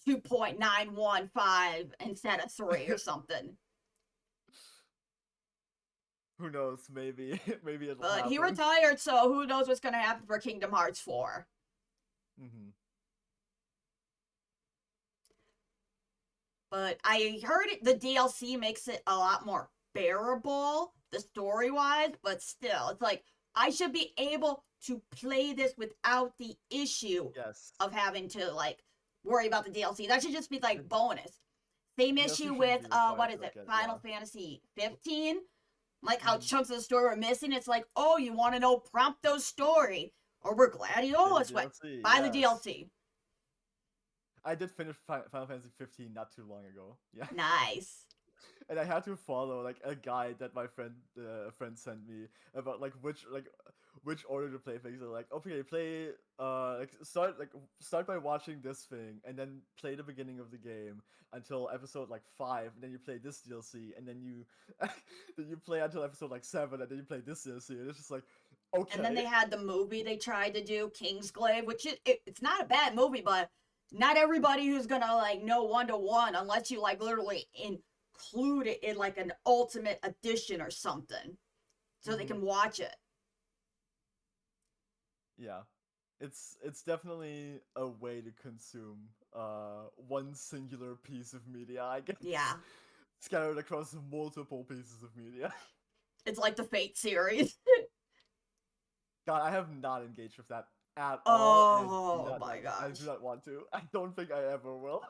Speaker 1: 2.915 instead of 3 or something.
Speaker 2: Who knows? Maybe maybe it'll
Speaker 1: But he
Speaker 2: happen.
Speaker 1: retired, so who knows what's going to happen for Kingdom Hearts 4.
Speaker 2: Hmm.
Speaker 1: But I heard the DLC makes it a lot more bearable, the story wise, but still, it's like I should be able to play this without the issue
Speaker 2: Yes.
Speaker 1: of having to like worry about the DLC. That should just be
Speaker 2: The
Speaker 1: like bonus. Same
Speaker 2: DLC
Speaker 1: issue
Speaker 2: shouldn't
Speaker 1: with
Speaker 2: be required
Speaker 1: what is
Speaker 2: to like
Speaker 1: it?
Speaker 2: get,
Speaker 1: Final
Speaker 2: yeah.
Speaker 1: Fantasy 15. Like how
Speaker 2: Hmm.
Speaker 1: chunks of the story were missing. It's like, oh, you want to know Prompto's story, or we're
Speaker 2: Play the
Speaker 1: Gladiolus? What?
Speaker 2: DLC,
Speaker 1: Buy the
Speaker 2: yes.
Speaker 1: DLC.
Speaker 2: I did finish Final Fantasy 15 not too long ago. Yeah.
Speaker 1: Nice.
Speaker 2: And I had to follow like a guide that my friend sent me about like which order to play things. They're like, okay, play like start by watching this thing and then play the beginning of the game until episode like 5, and then you play this DLC, and then you then you play until episode like 7, and then you play this DLC, and it's just like,
Speaker 1: And then
Speaker 2: okay.
Speaker 1: they had the movie they tried to do, Kingsglaive, which it's not a bad movie, but not everybody who's gonna like know 1-to-1 unless you like literally include it in like an ultimate edition or something, so they
Speaker 2: Hmm.
Speaker 1: can watch it.
Speaker 2: Yeah. It's definitely a way to consume one singular piece of media, I guess,
Speaker 1: Yeah,
Speaker 2: scattered across multiple pieces of media.
Speaker 1: it's like the Fate series.
Speaker 2: God, I have not engaged with that at all, and
Speaker 1: Oh my
Speaker 2: I do
Speaker 1: gosh.
Speaker 2: not want to. I don't think I ever will.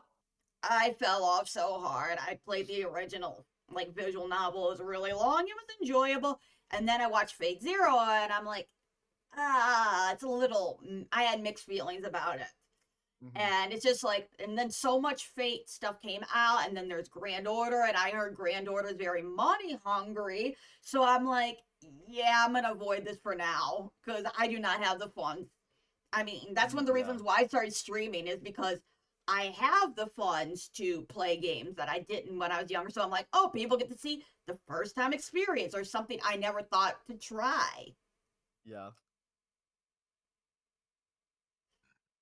Speaker 1: I fell off so hard. I played the original like visual novel. It was really long. It was enjoyable. And then I watched Fate Zero and I'm like, it's a little I had mixed feelings about it.
Speaker 2: Hmm.
Speaker 1: And it's just like, and then so much Fate stuff came out, and then there's Grand Order, and I heard Grand Order is very money hungry. So I'm like, yeah, I'm gonna avoid this for now because I do not have the funds. I mean, that's one of the
Speaker 2: Yeah.
Speaker 1: reasons why I started streaming is because I have the funds to play games that I didn't when I was younger. So I'm like, oh, people get to see the first time experience or something I never thought to try.
Speaker 2: Yeah.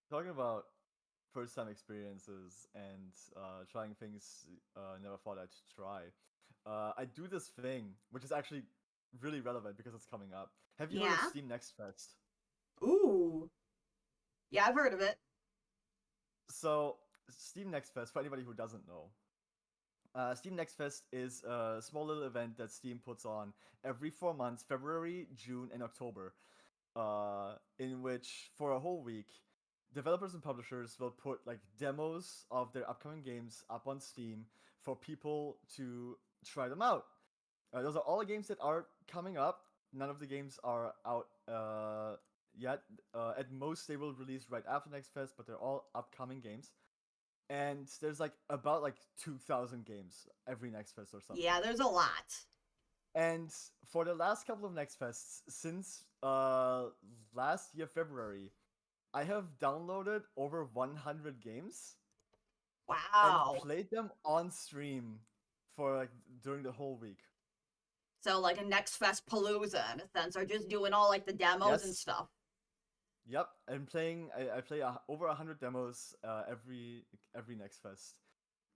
Speaker 2: Talking about first time experiences and trying things never thought I'd try. I do this thing, which is actually really relevant because it's coming up. Have you heard of
Speaker 1: Yeah.
Speaker 2: Steam Next Fest?
Speaker 1: Ooh. Yeah, I've heard of it.
Speaker 2: So, Steam Next Fest, for anybody who doesn't know, Steam Next Fest is a small little event that Steam puts on every 4 months, February, June, and October, in which for a whole week, developers and publishers will put like demos of their upcoming games up on Steam for people to try them out. Those are all the games that are coming up. None of the games are out yet. At most, they will release right after Next Fest, but they're all upcoming games. And there's like about like 2,000 games every Next Fest or something.
Speaker 1: Yeah, there's a lot.
Speaker 2: And for the last couple of Next Fests since last year February, I have downloaded over 100 games and
Speaker 1: Wow.
Speaker 2: played them on stream for like during the whole week.
Speaker 1: So like a Next Fest Palooza in a sense, or just doing all like the demos and
Speaker 2: Yes.
Speaker 1: stuff.
Speaker 2: Yep. And playing, I play over 100 demos every Next Fest.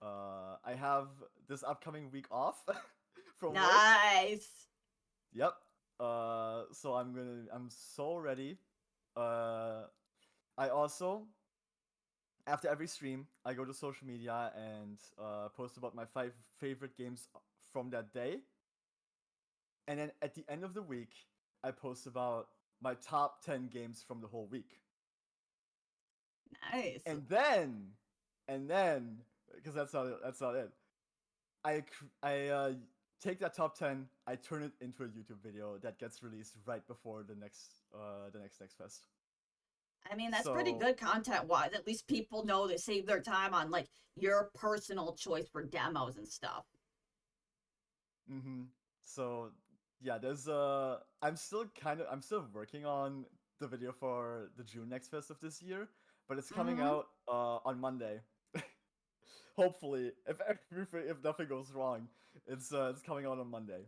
Speaker 2: I have this upcoming week off from work.
Speaker 1: Nice.
Speaker 2: Yep. So I'm so ready. Uh, I also, after every stream, I go to social media and post about my 5 favorite games from that day. And then at the end of the week, I post about my top 10 games from the whole week.
Speaker 1: Nice.
Speaker 2: And then, because that's not it. I take that top 10, I turn it into a YouTube video that gets released right before the next Fest.
Speaker 1: I mean, that's pretty
Speaker 2: So,
Speaker 1: good content wise. At least people know they save their time on like your personal choice for demos and stuff.
Speaker 2: mm-hmm. So yeah, I'm still working on the video for the June Next Fest of this year, but it's coming
Speaker 1: Mm-hmm.
Speaker 2: out on Monday. Hopefully, if nothing goes wrong, it's coming out on Monday.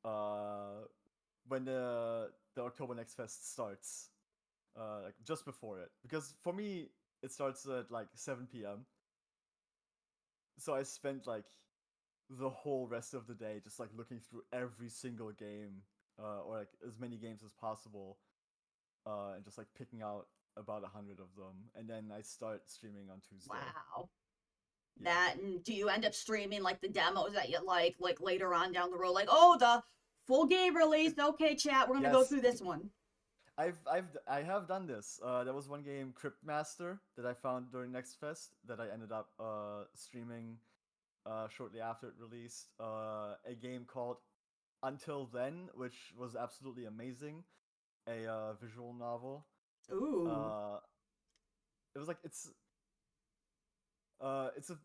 Speaker 2: Uh, when the October Next Fest starts, like just before it, because for me it starts at like 7 p.m. so I spent like the whole rest of the day just like looking through every single game, or like as many games as possible, and just like picking out about 100 of them, and then I start streaming on Tuesday.
Speaker 1: Wow.
Speaker 2: Yeah,
Speaker 1: That, and do you end up streaming like the demos that you like later on down the road? Like, oh, the full game release. Okay, chat, we're gonna go
Speaker 2: yes,
Speaker 1: through this one.
Speaker 2: I have done this. There was one game, Cryptmaster, that I found during Next Fest that I ended up streaming shortly after it released. A game called Until Then, which was absolutely amazing. A visual novel.
Speaker 1: Ooh.
Speaker 2: Uh, it was like it's a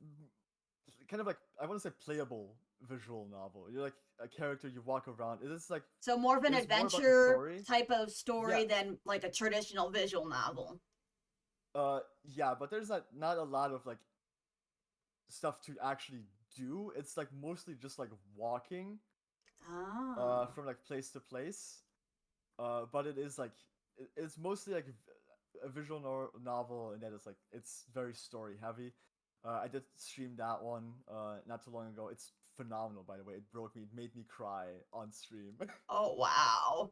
Speaker 2: kind of like, I want to say, playable visual novel. You're like a character, you walk around. It is like,
Speaker 1: So more of an
Speaker 2: it is more about the
Speaker 1: adventure
Speaker 2: story.
Speaker 1: type of
Speaker 2: Yeah,
Speaker 1: story than like a traditional visual novel.
Speaker 2: yeah, but there's not a lot of like stuff to actually do. It's like mostly just like walking
Speaker 1: Ah.
Speaker 2: from like place to place. But it is like it's mostly like a visual novel, and that is like it's very story heavy. I did stream that one not too long ago. It's phenomenal, by the way. It broke me. It made me cry on stream.
Speaker 1: Oh wow.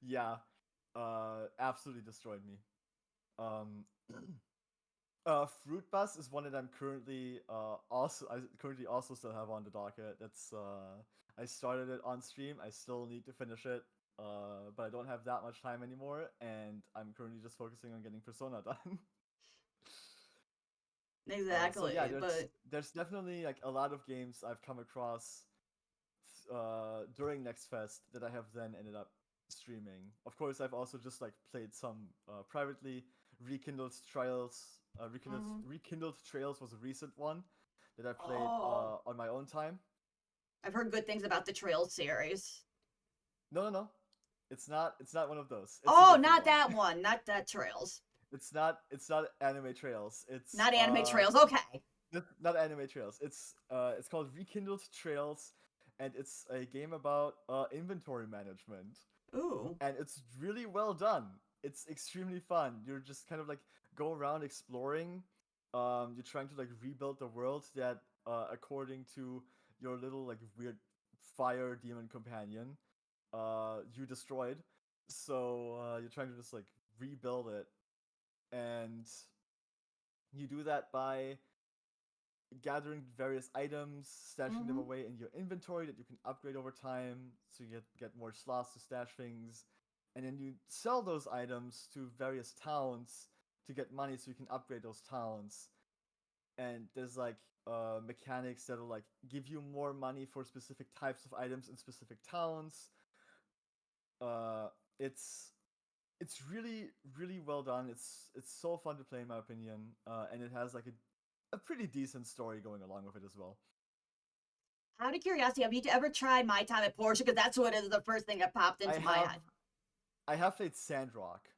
Speaker 2: Yeah, absolutely destroyed me. Um, Fruit Bus is one that I'm currently I currently also still have on the docket. That's I started it on stream. I still need to finish it, but I don't have that much time anymore, and I'm currently just focusing on getting Persona done. So yeah,
Speaker 1: Exactly. But
Speaker 2: there's definitely like a lot of games I've come across during Next Fest that I have then ended up streaming. Of course, I've also just like played some privately. Rekindled Trails,
Speaker 1: mhm.
Speaker 2: Rekindled Trails was a recent one that I played
Speaker 1: Oh,
Speaker 2: on my own time.
Speaker 1: I've heard good things about the Trails series.
Speaker 2: No, no, no, it's not one of those. It's a
Speaker 1: Oh,
Speaker 2: different
Speaker 1: not
Speaker 2: one.
Speaker 1: that one. Not that Trails.
Speaker 2: It's not Anime Trails.
Speaker 1: Not Anime Trails. Okay.
Speaker 2: Not Anime Trails. It's called Rekindled Trails, and it's a game about inventory management.
Speaker 1: Ooh.
Speaker 2: And it's really well done. It's extremely fun. You're just kind of like go around exploring. You're trying to like rebuild the world that, according to your little like weird fire demon companion, you destroyed. So you're trying to just like rebuild it, and you do that by gathering various items, stashing them
Speaker 1: Hmm.
Speaker 2: away in your inventory that you can upgrade over time, so you get more slots to stash things, and then you sell those items to various towns to get money so you can upgrade those towns. And there's like mechanics that'll like give you more money for specific types of items in specific towns. Uh, it's it's really well done. It's so fun to play in my opinion, and it has like a pretty decent story going along with it as well.
Speaker 1: Out of curiosity, have you ever tried My Time at Porsche? Because that's what is the first thing that popped
Speaker 2: I
Speaker 1: into my
Speaker 2: have
Speaker 1: head.
Speaker 2: I have played Sandrock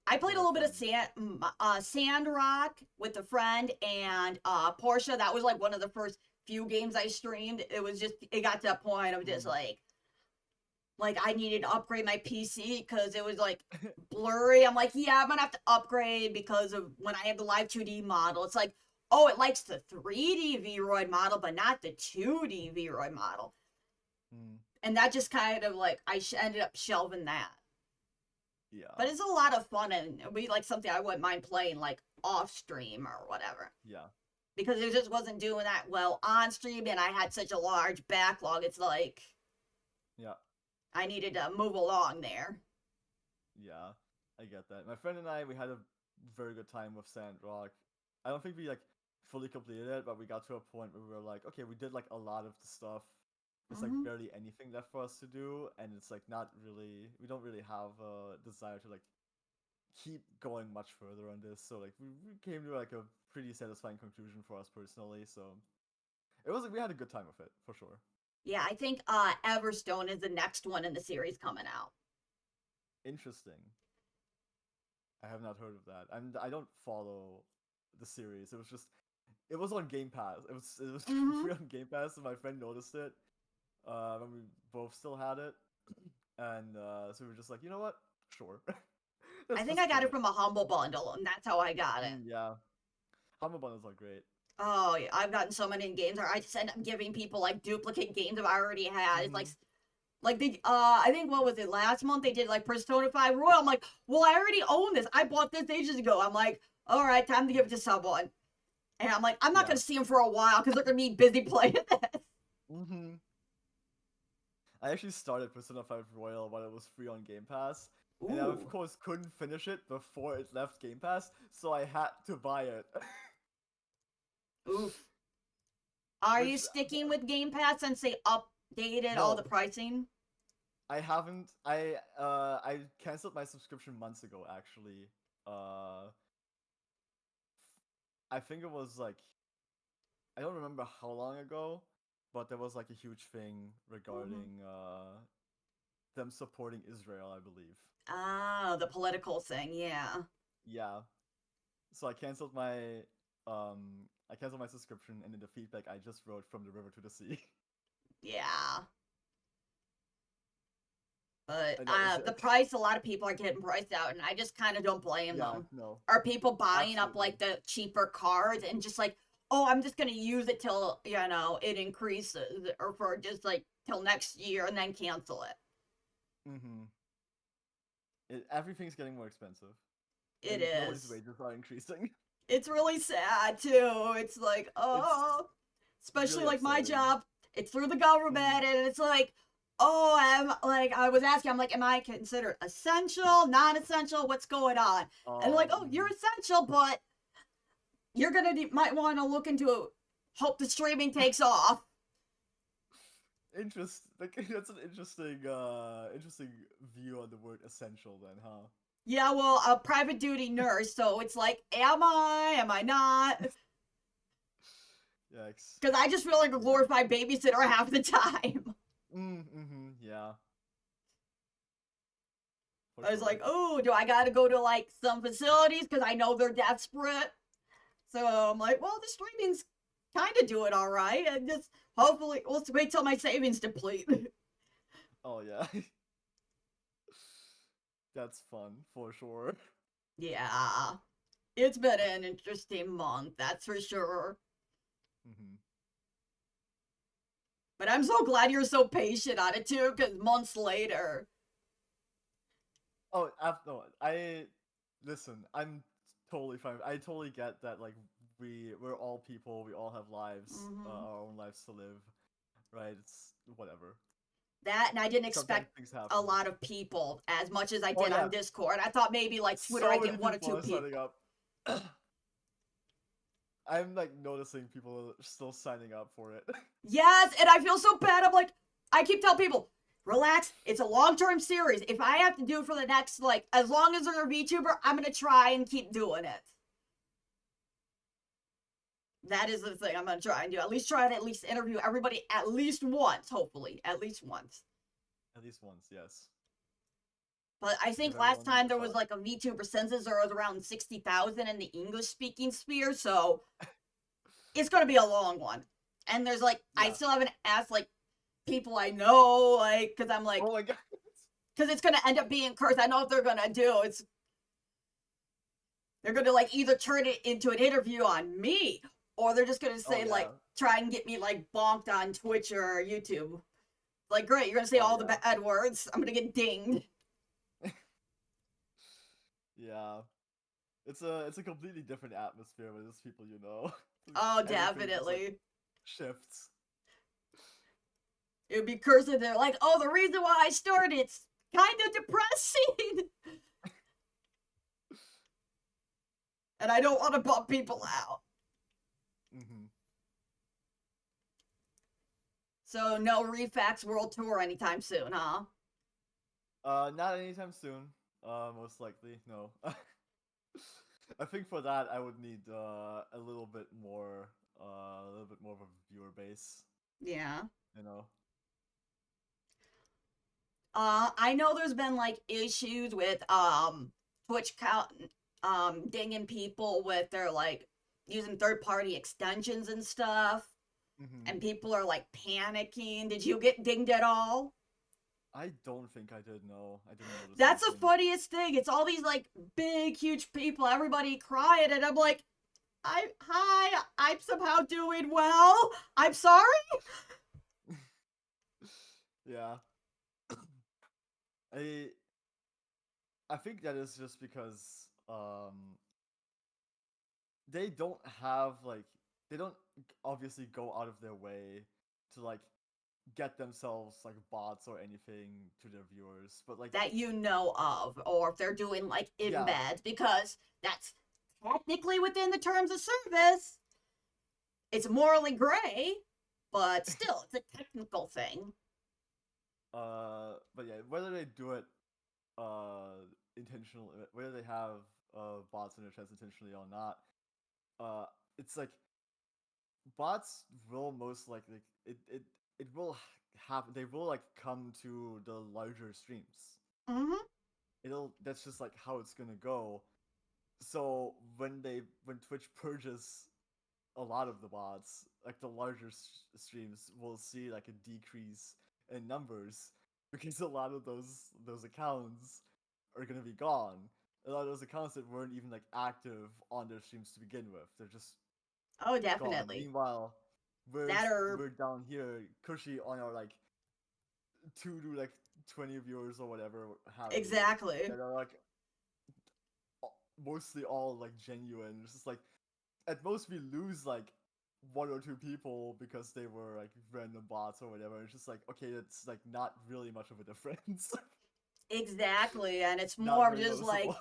Speaker 1: I played
Speaker 2: with
Speaker 1: a
Speaker 2: a
Speaker 1: little bit of
Speaker 2: friend.
Speaker 1: Sandrock with a friend and Porsche. That was like one of the first few games I streamed. It was just it got to a point of just
Speaker 2: Mm.
Speaker 1: like I needed to upgrade my PC because it was like blurry. I'm like, yeah, I'm gonna have to upgrade because of when I have the live 2D model. It's like, oh, it likes the 3D Vroid model, but not the 2D Vroid model.
Speaker 2: Mm.
Speaker 1: And that just kind of like ended up shelving that.
Speaker 2: Yeah,
Speaker 1: But it's a lot of fun and it'd be like something I wouldn't mind playing like off stream or whatever.
Speaker 2: yeah,
Speaker 1: Because it just wasn't doing that well on stream and I had such a large backlog. It's like
Speaker 2: yeah,
Speaker 1: I needed to move along there.
Speaker 2: yeah. I get that. My friend and I, we had a very good time with Sandrock. I don't think we like fully completed it, but we got to a point where we were like, okay, we did like a lot of the stuff. There's like
Speaker 1: Mm-hmm.
Speaker 2: barely anything left for us to do, and it's like not really. We don't really have a desire to like keep going much further on this. So like we came to like a pretty satisfying conclusion for us personally. So it was like we had a good time with it for sure.
Speaker 1: Yeah, I think Everstone is the next one in the series coming out.
Speaker 2: Interesting. I have not heard of that. I don't follow the series. It was on Game Pass. It was
Speaker 1: Mm-hmm.
Speaker 2: free on Game Pass, and my friend noticed it when we both still had it, and so we were just like, you know what? Sure,
Speaker 1: I
Speaker 2: let's
Speaker 1: think I
Speaker 2: just
Speaker 1: got
Speaker 2: play
Speaker 1: it
Speaker 2: it.
Speaker 1: from a humble bundle, and that's how I got it.
Speaker 2: Yeah, Humble bundles are great.
Speaker 1: Oh, yeah, I've gotten so many games where I just end up giving people like duplicate games that I already had. It's
Speaker 2: Mm-hmm.
Speaker 1: like they I think what was it last month they did like Persona 5 Royal. I'm like, well, I already own this. I bought this ages ago. I'm like, all right, time to give it to someone. And I'm like, I'm not
Speaker 2: Yeah.
Speaker 1: gonna see them for a while because they're gonna be busy playing this.
Speaker 2: Mm-hmm. I actually started Persona 5 Royal while it was free on Game Pass, and I of
Speaker 1: Ooh,
Speaker 2: course couldn't finish it before it left Game Pass, so I had to buy it.
Speaker 1: oof. Are you
Speaker 2: Which
Speaker 1: sticking with Game Pass since they updated all the
Speaker 2: no,
Speaker 1: pricing?
Speaker 2: I haven't. I canceled my subscription months ago actually. Uh I think it was like I don't remember how long ago, but there was like a huge thing
Speaker 1: Mm-hmm.
Speaker 2: regarding them supporting Israel, I believe.
Speaker 1: Ah, the political thing, yeah.
Speaker 2: Yeah. So I canceled my subscription, and in the feedback I just wrote from the river to the sea.
Speaker 1: Yeah. But
Speaker 2: And that was
Speaker 1: the
Speaker 2: it.
Speaker 1: price, a lot of people are getting priced out, and I just kind of don't blame
Speaker 2: Yeah,
Speaker 1: them.
Speaker 2: no.
Speaker 1: Are people buying up
Speaker 2: Absolutely.
Speaker 1: like the cheaper cards and just like, oh, I'm just gonna use it till it increases, or for just like till next year and then cancel it.
Speaker 2: Mm-hmm. Everything's getting more expensive.
Speaker 1: It
Speaker 2: And nobody's
Speaker 1: is.
Speaker 2: wages are increasing.
Speaker 1: It's really sad too. It's like,
Speaker 2: It's
Speaker 1: oh, especially
Speaker 2: really
Speaker 1: like my
Speaker 2: upsetting.
Speaker 1: job, it's through the
Speaker 2: Mm.
Speaker 1: government, and it's like, oh, I was asking, I'm like, am I considered essential, non-essential? What's going on? And like, oh, you're
Speaker 2: Mhm.
Speaker 1: essential, but you're gonna might want to look into hope the streaming takes off.
Speaker 2: Like that's an interesting view on the word essential then, huh?
Speaker 1: Yeah, well, a private duty nurse, so it's like, am I? Am I not?
Speaker 2: Yikes.
Speaker 1: Because I just feel like a
Speaker 2: Yeah.
Speaker 1: glorified babysitter half the time.
Speaker 2: Mm-hmm. Yeah, for
Speaker 1: I was
Speaker 2: sure.
Speaker 1: like, oh, do I got to go to like some facilities because I know they're desperate? So I'm like, well, the streaming's kind of doing all right, and just hopefully we'll wait till my savings deplete.
Speaker 2: Oh yeah. That's fun for sure.
Speaker 1: Yeah, it's been an interesting month, that's for sure.
Speaker 2: Mm-hmm.
Speaker 1: But I'm so glad you're so patient on it too, because months later.
Speaker 2: Oh, no, I listen. I'm totally fine. I totally get that. Like we're all people. We all have lives,
Speaker 1: Mm-hmm.
Speaker 2: our own lives to live. Right? It's whatever.
Speaker 1: That, and I didn't
Speaker 2: Sometimes
Speaker 1: expect
Speaker 2: things
Speaker 1: a
Speaker 2: happen.
Speaker 1: lot of people as much as I
Speaker 2: Oh
Speaker 1: did
Speaker 2: yeah,
Speaker 1: on Discord. I thought maybe like Twitter
Speaker 2: so
Speaker 1: I'd
Speaker 2: many
Speaker 1: get one or
Speaker 2: people
Speaker 1: two
Speaker 2: are signing
Speaker 1: people.
Speaker 2: up. I'm like noticing people are still signing up for it.
Speaker 1: Yes, and I feel so bad. I'm like, I keep telling people, relax. It's a long-term series. If I have to do it for the next, like, as long as they're a VTuber, I'm gonna try and keep doing it. That is the thing I'm gonna try and do. At least try to at least interview everybody at least once, hopefully. At least once.
Speaker 2: At least once, yes.
Speaker 1: But I
Speaker 2: Give
Speaker 1: think last
Speaker 2: everyone
Speaker 1: time
Speaker 2: a
Speaker 1: there was
Speaker 2: shot.
Speaker 1: like a VTuber census, there was around 60,000 in the English speaking sphere, so it's gonna be a long one. And there's like, I
Speaker 2: Yeah.
Speaker 1: still haven't asked like people I know, like, because I'm like,
Speaker 2: Oh my god.
Speaker 1: because it's gonna end up being cursed. I know what they're gonna do. It's they're gonna like either turn it into an interview on me, or they're just gonna
Speaker 2: Oh
Speaker 1: say
Speaker 2: yeah.
Speaker 1: like try and get me like bonked on Twitch or YouTube. Like, great, you're gonna say
Speaker 2: Oh
Speaker 1: all the
Speaker 2: yeah.
Speaker 1: bad words. I'm gonna get dinged.
Speaker 2: Yeah. It's a completely different atmosphere with those people you know.
Speaker 1: Oh,
Speaker 2: Everything just like
Speaker 1: definitely.
Speaker 2: shifts.
Speaker 1: It would be cursed if they're like, oh, the reason why I started it's kind of depressing, and I don't want to bump people out.
Speaker 2: Mm-hmm.
Speaker 1: So no ReFax World Tour anytime soon, huh?
Speaker 2: Not anytime soon. Most likely, no. I think for that I would need a little bit more of a viewer base.
Speaker 1: Yeah.
Speaker 2: You know.
Speaker 1: I know there's been like issues with Twitch count dinging people with their like using third party extensions and stuff,
Speaker 2: Mm-hmm.
Speaker 1: and people are like panicking. Did you get dinged at all?
Speaker 2: I don't think I did. No, I didn't notice
Speaker 1: That's the
Speaker 2: anything.
Speaker 1: funniest thing. It's all these like big huge people, everybody crying, and I'm like, I'm somehow doing well. I'm sorry.
Speaker 2: Yeah. I I think that is just because they don't have like they don't obviously go out of their way to like get themselves like bots or anything to their viewers, but like
Speaker 1: That you know of, or if they're doing like
Speaker 2: yeah,
Speaker 1: embeds, because that's technically within the terms of service. It's morally gray, but still, it's a technical thing.
Speaker 2: but yeah, whether they do it intentional, whether they have bots in their chest intentionally or not, uh, it's like bots will most likely it will have they will like come to the larger streams.
Speaker 1: Mm-hmm.
Speaker 2: It'll That's just like how it's gonna go. So when Twitch purges a lot of the bots, like the larger streams will see like a decrease in numbers because a lot of those accounts are gonna be gone. A lot of those accounts that weren't even like active on their streams to begin with, they're just
Speaker 1: Oh,
Speaker 2: gone.
Speaker 1: definitely.
Speaker 2: Meanwhile,
Speaker 1: That are
Speaker 2: we're down here, cushy on our like 2 to 20 viewers or whatever have you
Speaker 1: exactly.
Speaker 2: that are like mostly all like genuine. It's just like at most we lose like 1 or 2 people because they were like random bots or whatever. It's just like okay, it's like not really much of a difference.
Speaker 1: Exactly. And it's
Speaker 2: Not
Speaker 1: more
Speaker 2: very
Speaker 1: just
Speaker 2: noticeable.
Speaker 1: like,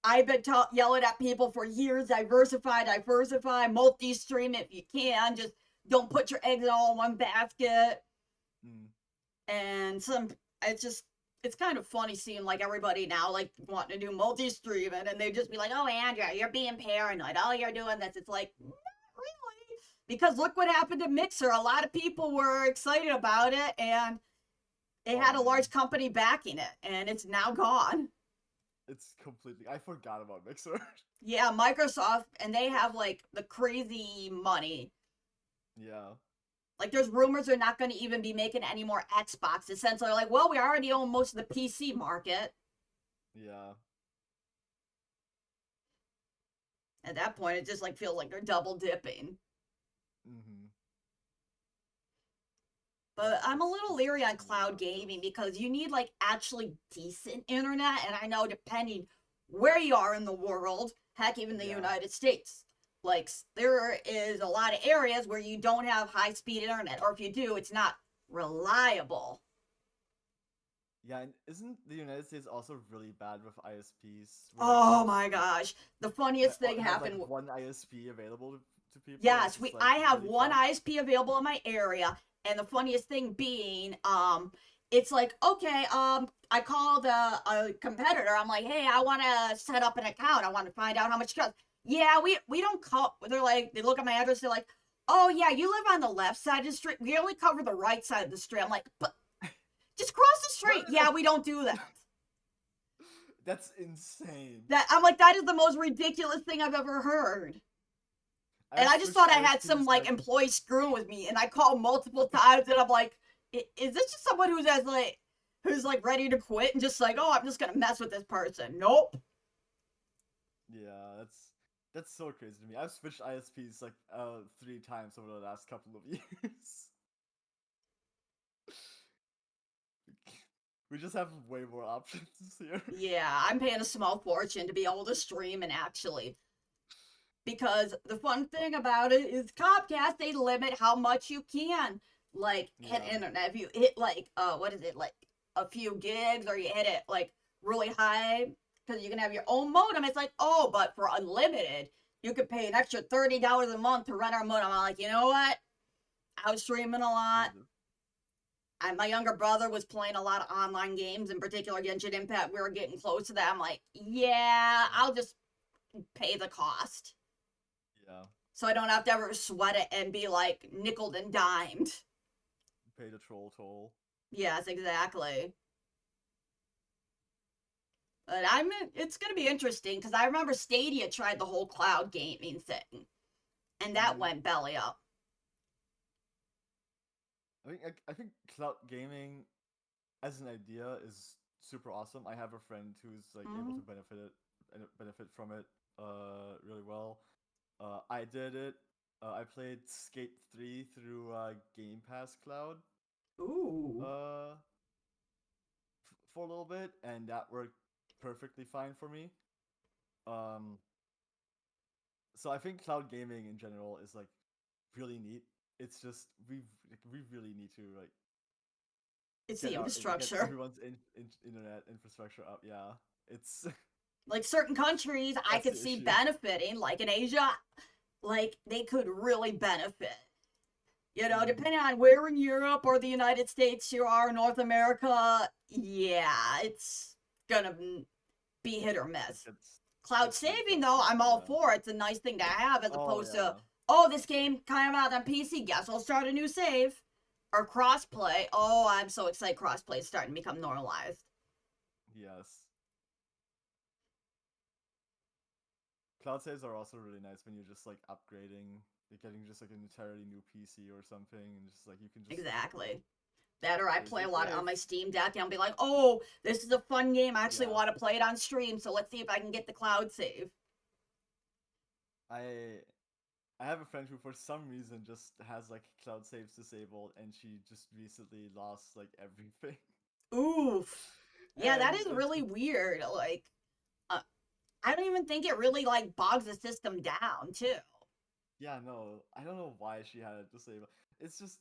Speaker 1: I've been yelling at people for years, diversify, multi-stream if you can. Just don't put your eggs all in one basket.
Speaker 2: Mm.
Speaker 1: And it's just, it's kind of funny seeing like everybody now like wanting to do multi-streaming, and they just be like, oh, Andrea, you're being paranoid. Oh, you're doing this. It's like, not really. Because look what happened to Mixer. A lot of people were excited about it, and it
Speaker 2: Oh
Speaker 1: had a
Speaker 2: man,
Speaker 1: large company backing it, and it's now gone.
Speaker 2: it's completely. I forgot about Mixer.
Speaker 1: Yeah, Microsoft, and they have like the crazy money.
Speaker 2: Yeah,
Speaker 1: Like, there's rumors they're not going to even be making any more Xboxes, since they're like, well, we already own most of the PC market.
Speaker 2: yeah.
Speaker 1: At that point, it just like feels like they're double dipping.
Speaker 2: Mm-hmm.
Speaker 1: But I'm a little
Speaker 2: It's
Speaker 1: leery on
Speaker 2: really
Speaker 1: cloud
Speaker 2: how it feels.
Speaker 1: gaming because you need like actually decent internet, and I know depending where you are in the world, heck, even the
Speaker 2: Yeah,
Speaker 1: United States, like there is a lot of areas where you don't have high speed internet, or if you do, it's not reliable.
Speaker 2: yeah. And isn't the United States also really bad with ISPs? Where like
Speaker 1: Oh
Speaker 2: most
Speaker 1: my gosh. The funniest thing
Speaker 2: have like
Speaker 1: happened.
Speaker 2: one ISP available to people, and it's
Speaker 1: Yes,
Speaker 2: just like
Speaker 1: I have
Speaker 2: really
Speaker 1: one
Speaker 2: fucked.
Speaker 1: ISP available in my area, and the funniest thing being, it's like, okay, I called a competitor. I'm like, hey, I want to set up an account. I want to find out how much it costs. Yeah, we don't call. They're like, they look at my address. They're like, oh yeah, you live on the left side of the street. We only cover the right side of the street. I'm like, but just cross the
Speaker 2: No,
Speaker 1: street.
Speaker 2: no,
Speaker 1: Yeah, we don't do that.
Speaker 2: no. That's insane.
Speaker 1: That I'm like, that is the most ridiculous thing I've ever heard. And
Speaker 2: I've
Speaker 1: I just
Speaker 2: switched
Speaker 1: thought I had some
Speaker 2: ISPs
Speaker 1: like
Speaker 2: like
Speaker 1: employee screwing with me, and I called multiple times, and I'm like, is this just someone who's like ready to quit and just like, oh, I'm just gonna mess with this person? Nope.
Speaker 2: yeah, that's so crazy to me. I've switched ISPs like 3 times over the last couple of years. We just have way more options here.
Speaker 1: Yeah, I'm paying a small fortune to be able to stream, and actually, because the fun thing about it is Comcast, they limit how much you can like hit
Speaker 2: Yeah.
Speaker 1: internet. If you hit like what is it, like a few gigs, or you hit it like really high, because you can have your own modem, it's like, oh, but for unlimited you could pay an extra $30 a month to rent our modem. I'm like, you know what, I was streaming a lot.
Speaker 2: Jesus.
Speaker 1: My younger brother was playing a lot of online games, in particular Genshin Impact. We were getting close to that. I'm like, yeah, I'll just pay the cost,
Speaker 2: Yeah.
Speaker 1: so I don't have to ever sweat it and be like nickled and dimed.
Speaker 2: Pay the troll toll.
Speaker 1: Yes, exactly. But it's gonna be interesting because I remember Stadia tried the whole cloud gaming thing, and that
Speaker 2: Mm.
Speaker 1: went belly up.
Speaker 2: I think cloud gaming as an idea is super awesome. I have a friend who's like able
Speaker 1: Mm-hmm.
Speaker 2: to benefit from it really well. I did it I played Skate 3 through Game Pass Cloud
Speaker 1: Ooh.
Speaker 2: uh, for a little bit, and that worked perfectly fine for me. Um, so I think cloud gaming in general is like really neat. It's just we really need to like
Speaker 1: It's the
Speaker 2: get
Speaker 1: infrastructure.
Speaker 2: everyone's internet infrastructure up. Yeah, it's
Speaker 1: Like certain countries I
Speaker 2: that's
Speaker 1: could
Speaker 2: the
Speaker 1: see
Speaker 2: issue.
Speaker 1: benefiting, like in Asia, like they could really benefit. You know,
Speaker 2: Mm,
Speaker 1: depending on where in Europe or the United States you are, North America, yeah, it's gonna be hit or
Speaker 2: it
Speaker 1: miss. Cloud
Speaker 2: gets really
Speaker 1: saving
Speaker 2: tough.
Speaker 1: though, I'm all
Speaker 2: Yeah.
Speaker 1: for it. It's a nice thing to have as
Speaker 2: Oh
Speaker 1: opposed to,
Speaker 2: yeah.
Speaker 1: oh, this game came out on PC, guess I'll start a new save. Or crossplay. Oh, I'm so excited crossplay is starting to become normalized.
Speaker 2: Yes. Cloud saves are also really nice when you're just like upgrading, you're getting just like an entirely new PC or something, and just like you can just
Speaker 1: Exactly. That or I
Speaker 2: here's
Speaker 1: play
Speaker 2: your
Speaker 1: a lot
Speaker 2: save.
Speaker 1: on my Steam Deck and I'll be like, oh, this is a fun game. I actually
Speaker 2: Yeah.
Speaker 1: want to play it on stream, so let's see if I can get the cloud save.
Speaker 2: I I have a friend who for some reason just has like cloud saves disabled, and she just recently lost like everything.
Speaker 1: Oof. Yeah, that
Speaker 2: And
Speaker 1: is really weird. Like, uh, I don't even think it really like bogs the system down, too.
Speaker 2: yeah, no, I don't know why she had it disabled. It's just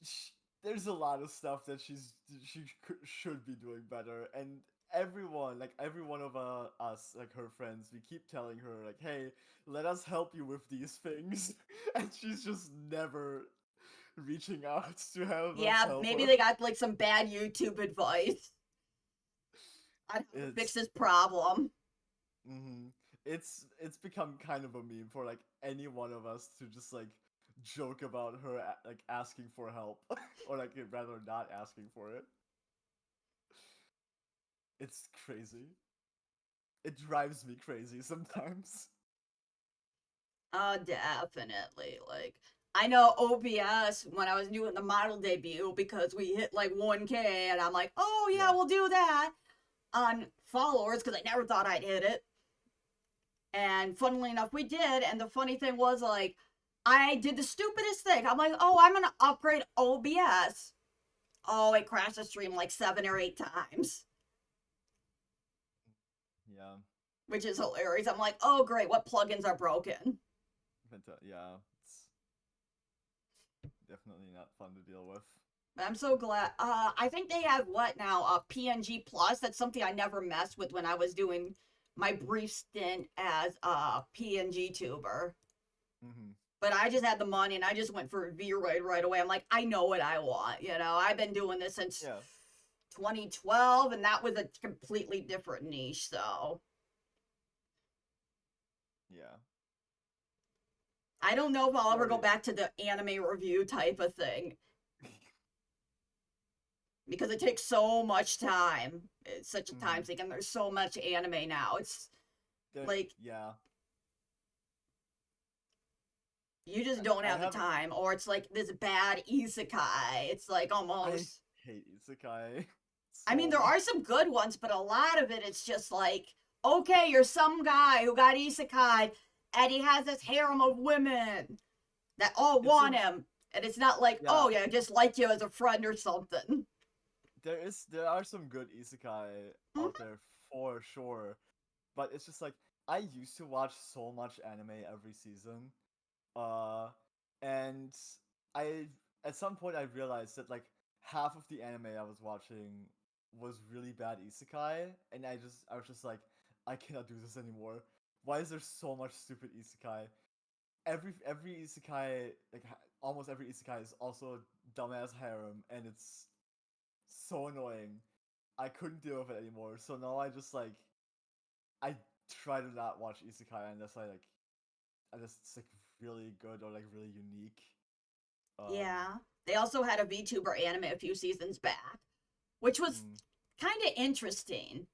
Speaker 2: sh there's a lot of stuff that should be doing better, and everyone, like every one of us, like her friends, we keep telling her like, "Hey, let us help you with these things," and she's just never reaching out to have us
Speaker 1: Yeah,
Speaker 2: help
Speaker 1: maybe
Speaker 2: her.
Speaker 1: they got like some bad YouTube advice on how to fix
Speaker 2: It's
Speaker 1: this problem.
Speaker 2: hmm it's become kind of a meme for like any one of us to just like joke about her like asking for help or like rather not asking for it. It's crazy. It drives me crazy sometimes.
Speaker 1: Definitely. Like, I know OBS when I was doing the model debut because we hit like 1K, and I'm like, oh yeah,
Speaker 2: Yeah.
Speaker 1: we'll do that on followers because I never thought I'd hit it. And funnily enough, we did. And the funny thing was, like, I did the stupidest thing. I'm like, oh, I'm gonna upgrade OBS. Oh, it crashed the stream like 7 or 8 times,
Speaker 2: Yeah.
Speaker 1: which is hilarious. I'm like, oh, great, what plugins are broken?
Speaker 2: But yeah, it's definitely not fun to deal with.
Speaker 1: I'm so glad. I think they have what now? PNG Plus. That's something I never messed with when I was doing my brief stint as a PNG tuber.
Speaker 2: Hmm
Speaker 1: But I just had the money and I just went for V-Raid right away. I'm like, I know what I want. You know, I've been doing this since
Speaker 2: Yeah.
Speaker 1: 2012, and that was a completely different niche. So
Speaker 2: Yeah.
Speaker 1: I don't know if I'll ever go
Speaker 2: Sorry.
Speaker 1: back to the anime review type of thing because it takes so much time. It's such a time
Speaker 2: hmm
Speaker 1: sink, and there's so much anime now. It's
Speaker 2: There.
Speaker 1: like
Speaker 2: Yeah.
Speaker 1: you just don't
Speaker 2: I
Speaker 1: have the
Speaker 2: have.
Speaker 1: time, or it's like this bad isekai. It's like
Speaker 2: I
Speaker 1: almost.
Speaker 2: hate isekai
Speaker 1: I mean,
Speaker 2: so
Speaker 1: there
Speaker 2: much.
Speaker 1: are some good ones, but a lot of it, it's just like, okay, you're some guy who got isekai, and he has this harem of women that all
Speaker 2: It
Speaker 1: want
Speaker 2: seems.
Speaker 1: him, and it's not like,
Speaker 2: Yeah.
Speaker 1: oh yeah, I just like you as a friend or something.
Speaker 2: There are some good isekai
Speaker 1: Mhm.
Speaker 2: out there for sure, but it's just like I used to watch so much anime every season, uh, and I at some point I realized that like half of the anime I was watching was really bad isekai, and I was just like I cannot do this anymore. Why is there so much stupid isekai? Every isekai almost every isekai is also a dumbass harem, and it's so annoying. I couldn't deal with it anymore. So now I try to not watch isekai unless it's like really good or like really unique. Um,
Speaker 1: Yeah. They also had a VTuber anime a few seasons back, which was
Speaker 2: mm,
Speaker 1: kind of interesting.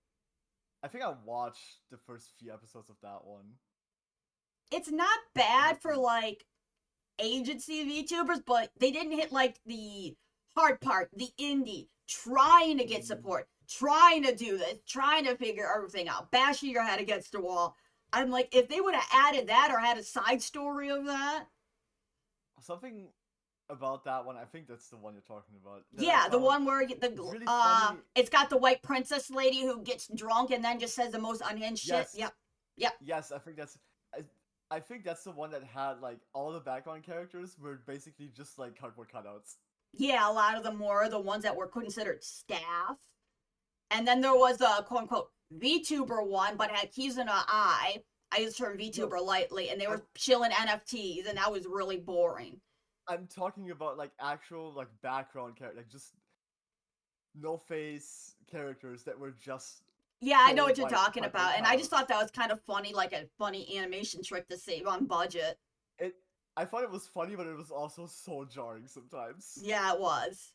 Speaker 2: I think I watched the first few episodes of that one.
Speaker 1: It's not
Speaker 2: I
Speaker 1: bad
Speaker 2: had
Speaker 1: for
Speaker 2: some.
Speaker 1: like agency VTubers, but they didn't hit like the hard part, the indie, trying to get
Speaker 2: Mm,
Speaker 1: support, trying to do this, trying to figure everything out, bashing your head against the wall. I'm like, if they would have added that or had a side story of that,
Speaker 2: something about that one. I think that's the one you're talking about. That I
Speaker 1: Yeah, the
Speaker 2: found
Speaker 1: one where the
Speaker 2: really funny.
Speaker 1: it's got the white princess lady who gets drunk and then just says the most unhinged shit.
Speaker 2: Yes,
Speaker 1: Yep. Yep.
Speaker 2: yes. I, I think that's the one that had like all the background characters were basically just like cardboard cutouts.
Speaker 1: Yeah, a lot of them were the ones that were considered staff. And then there was a quote unquote VTuber one, but had keys in an eye. I use the term
Speaker 2: No,
Speaker 1: VTuber lightly, and they
Speaker 2: I'm
Speaker 1: were shilling NFTs, and that was really boring.
Speaker 2: I'm talking about like actual like background character, like just no face characters that were just
Speaker 1: Yeah, I know
Speaker 2: full
Speaker 1: what you're
Speaker 2: white
Speaker 1: talking
Speaker 2: cardboard
Speaker 1: about, and I just
Speaker 2: cutouts.
Speaker 1: thought that was kind of funny, like a funny animation trick to save on budget.
Speaker 2: It I thought it was funny, but it was also so jarring sometimes.
Speaker 1: Yeah, it was.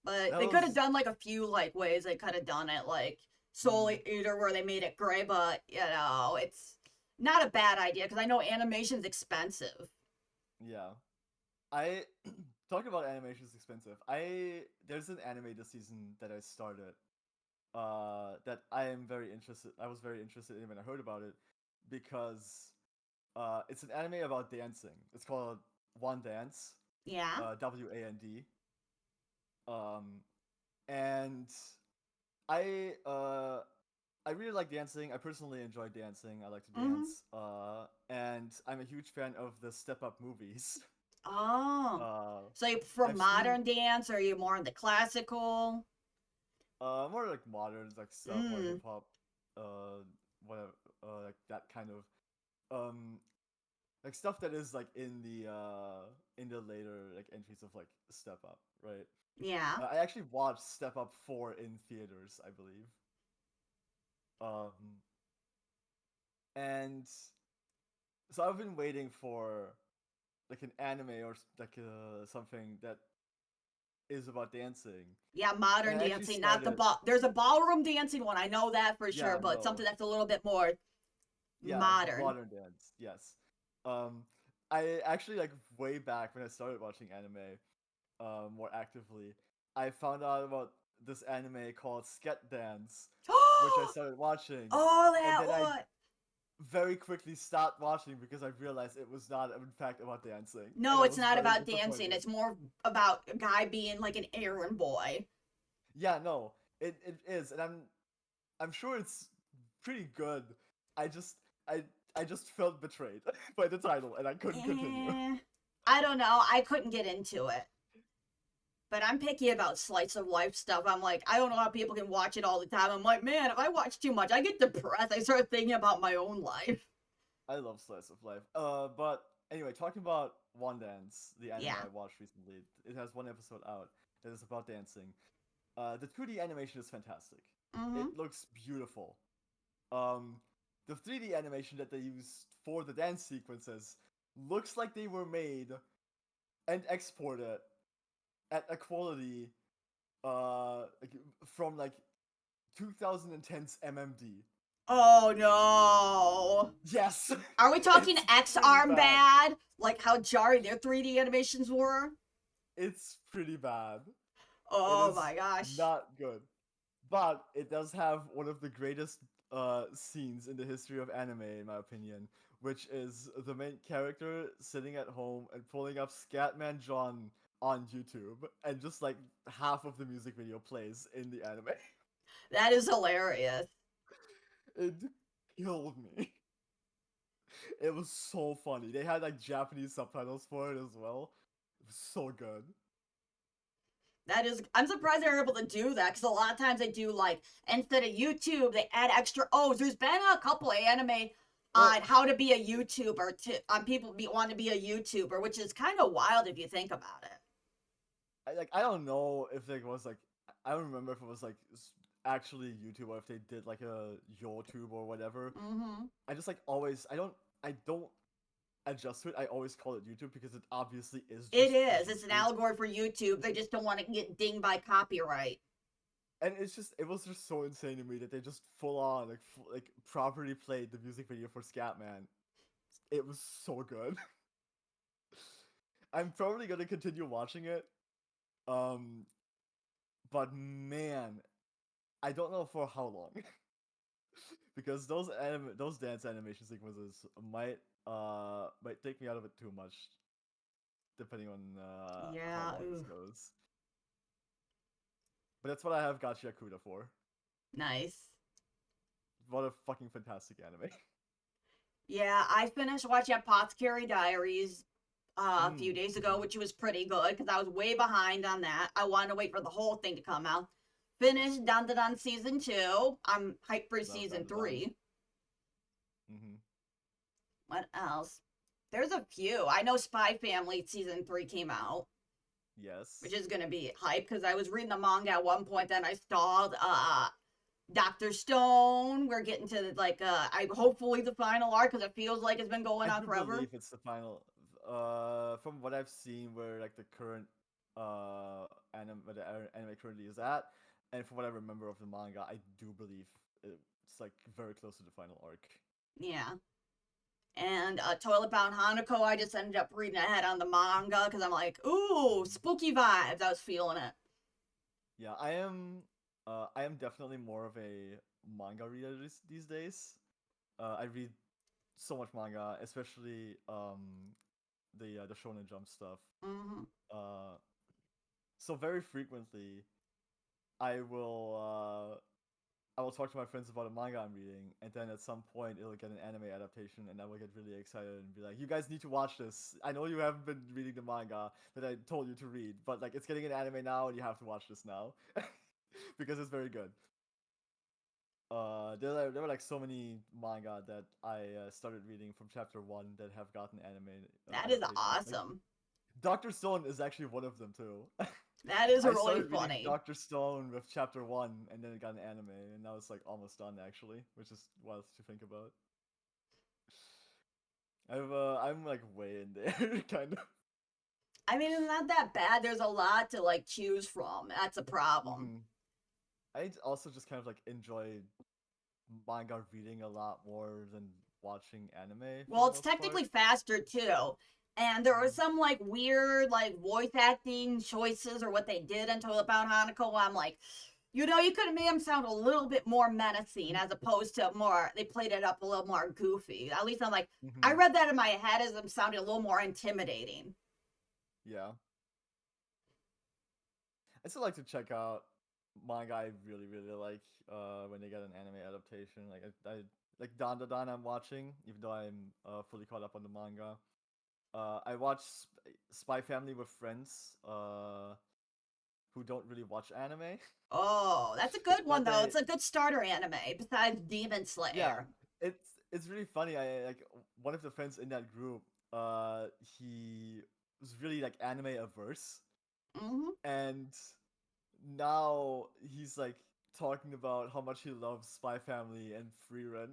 Speaker 1: But
Speaker 2: That
Speaker 1: they could have
Speaker 2: was
Speaker 1: done like a few like ways they could have done it, like Soul
Speaker 2: mm,
Speaker 1: Eater where they made it gray, but you know, it's not a bad idea because I know animation's expensive.
Speaker 2: yeah. I talking about animation is expensive. There's an anime this season that I started that I am very interested I was very interested in when I heard about it because it's an anime about dancing. It's called One Dance,
Speaker 1: Yeah.
Speaker 2: WAND. Um and I uh I really like dancing. I personally enjoy dancing. I like to
Speaker 1: Mm-hmm.
Speaker 2: dance. And I'm a huge fan of the Step Up movies.
Speaker 1: Oh.
Speaker 2: Uh
Speaker 1: So you prefer
Speaker 2: I've seen
Speaker 1: modern dance or are you more into classical?
Speaker 2: more like modern like stuff, more hip
Speaker 1: Mm.
Speaker 2: hop, uh whatever, like that kind of um like stuff that is like in the later like entries of like Step Up, right?
Speaker 1: Yeah.
Speaker 2: I actually watched Step Up 4 in theaters, I believe. Um and so I've been waiting for like an anime or like something that is about dancing.
Speaker 1: Yeah,
Speaker 2: And
Speaker 1: modern
Speaker 2: I actually
Speaker 1: dancing, not the
Speaker 2: started,
Speaker 1: ball. There's a ballroom dancing one. I know that for sure,
Speaker 2: yeah,
Speaker 1: but something
Speaker 2: no.
Speaker 1: that's a little bit more
Speaker 2: Yeah,
Speaker 1: modern.
Speaker 2: modern dance. Yes. Um I actually like way back when I started watching anime more actively, I found out about this anime called Sket Dance, which I started watching,
Speaker 1: Oh,
Speaker 2: and
Speaker 1: that
Speaker 2: then I
Speaker 1: one.
Speaker 2: very quickly stopped watching because I realized it was not in fact about dancing, and
Speaker 1: No,
Speaker 2: I
Speaker 1: it's
Speaker 2: was
Speaker 1: not
Speaker 2: very
Speaker 1: about dancing.
Speaker 2: disappointed.
Speaker 1: It's more about a guy being like an errand boy.
Speaker 2: Yeah, no, it is, and I'm sure it's pretty good. I just I I just felt betrayed by the title, and I couldn't continue.
Speaker 1: Eh, I don't know. I couldn't get into it. But I'm picky about slice of life stuff. I'm like, I don't know how people can watch it all the time. I'm like, man, if I watch too much, I get depressed. I start thinking about my own life.
Speaker 2: I love slice of life. But anyway, talking about One Dance, the anime
Speaker 1: Yeah.
Speaker 2: I watched recently, it has one episode out that is about dancing. The 2D animation is fantastic. It
Speaker 1: Mm-hmm.
Speaker 2: looks beautiful. Um, the 3D animation that they use for the dance sequences looks like they were made and exported at a quality like, from like 2010's MMD.
Speaker 1: Oh no.
Speaker 2: Yes,
Speaker 1: Are we talking
Speaker 2: it's
Speaker 1: X
Speaker 2: pretty
Speaker 1: Arm
Speaker 2: bad.
Speaker 1: bad? Like how jarring their 3D animations were?
Speaker 2: It's pretty bad. It
Speaker 1: Oh
Speaker 2: is
Speaker 1: my gosh.
Speaker 2: not good. But it does have one of the greatest scenes in the history of anime, in my opinion, which is the main character sitting at home and pulling up Scatman John on YouTube, and just like half of the music video plays in the anime.
Speaker 1: That is hilarious.
Speaker 2: It killed me. It was so funny. They had like Japanese subtitles for it as well. It was so good.
Speaker 1: That is, I'm surprised they're able to do that because a lot of times they do like instead of YouTube, they add extra O's. There's been a couple of anime
Speaker 2: Well,
Speaker 1: on how to be a YouTuber to on people want to be a YouTuber, which is kind of wild if you think about it.
Speaker 2: I don't know if it was like, I don't remember if it was like actually YouTube or if they did like a YouTube or whatever.
Speaker 1: Mm-hmm.
Speaker 2: I just like always I don't adjust to it. I always call it YouTube because it obviously is
Speaker 1: It
Speaker 2: just a
Speaker 1: is. It's an
Speaker 2: YouTube.
Speaker 1: allegory for YouTube. They just don't want to get dinged by copyright.
Speaker 2: And it was just so insane to me that they just full on like properly played the music video for Scatman. It was so good. I'm probably gonna continue watching it. Um, but man, I don't know for how long. because those dance animation sequences might take me out of it too much, depending on how
Speaker 1: Yeah,
Speaker 2: long this
Speaker 1: ooh,
Speaker 2: goes. But that's what I have Gachi Yakuda for.
Speaker 1: nice.
Speaker 2: What a fucking fantastic anime.
Speaker 1: Yeah, I finished watching Apothecary Diaries a few
Speaker 2: Mm,
Speaker 1: days ago,
Speaker 2: mhm.
Speaker 1: which was pretty good because I was way behind on that. I wanted to wait for the whole thing to come out. Finished Dandadan season 2. I'm hyped for
Speaker 2: Love
Speaker 1: season
Speaker 2: Dandadan.
Speaker 1: 3.
Speaker 2: Mm-hmm.
Speaker 1: What else? There's a few. I know Spy Family season 3 came out, which
Speaker 2: Yes.
Speaker 1: is gonna be hype because I was reading the manga at one point, then I stalled. Dr. Stone. We're getting to like I hopefully the final arc because it feels like it's been going
Speaker 2: I
Speaker 1: on
Speaker 2: do
Speaker 1: forever.
Speaker 2: believe it's the final. From what I've seen, where like the current where the anime currently is at, and from what I remember of the manga, I do believe it's like very close to the final arc.
Speaker 1: Yeah. And Toilet Bound Hanako, I just ended up reading ahead on the manga because I'm like, ooh,
Speaker 2: Mhm.
Speaker 1: spooky vibes. I was feeling it.
Speaker 2: Yeah, I am definitely more of a manga reader these days. I read so much manga, especially the Shonen Jump stuff.
Speaker 1: Mm-hmm.
Speaker 2: Uh, so very frequently, I will uh, I will talk to my friends about a manga I'm reading, and then at some point it'll get an anime adaptation, and I will get really excited and be like, "You guys need to watch this. I know you haven't been reading the manga that I told you to read, but like it's getting an anime now, and you have to watch this now because it's very good." There were like so many manga that I started reading from chapter one that have gotten anime
Speaker 1: That is
Speaker 2: adaptations. Like
Speaker 1: awesome.
Speaker 2: Doctor Stone is actually one of them too.
Speaker 1: That is
Speaker 2: I
Speaker 1: really
Speaker 2: started reading
Speaker 1: funny.
Speaker 2: Doctor Stone with chapter one, and then it got an anime, and now it's like almost done actually, which is wild to think about. I'm like way in there, kind of.
Speaker 1: I mean, it's not that bad. There's a lot to like choose from. That's a problem.
Speaker 2: Hmm. I also just kind of like enjoy manga reading a lot more than watching anime for
Speaker 1: Well,
Speaker 2: the
Speaker 1: it's
Speaker 2: most part.
Speaker 1: technically faster too. And there was
Speaker 2: Hmm.
Speaker 1: some like weird like voice acting choices or what they did in Toilet Bound Hanako. I'm like, you could have made him sound a little bit more menacing as opposed to more. They played it up a little more goofy. At least I'm like, I
Speaker 2: Hmm.
Speaker 1: read that in my head as them sounding a little more intimidating.
Speaker 2: Yeah, I still like to check out manga I really really like when they get an anime adaptation. Like I like Dan Da Dan I'm watching, even though I'm fully caught up on the manga. I watch Spy Family with friends who don't really watch anime,
Speaker 1: Oh, that's a good one
Speaker 2: but
Speaker 1: though.
Speaker 2: they
Speaker 1: It's a good starter anime besides Demon
Speaker 2: yeah,
Speaker 1: Slayer.
Speaker 2: it's really funny. I like one of the friends in that group. He was really like anime averse,
Speaker 1: Hmm.
Speaker 2: and now he's like talking about how much he loves Spy Family and Free Run.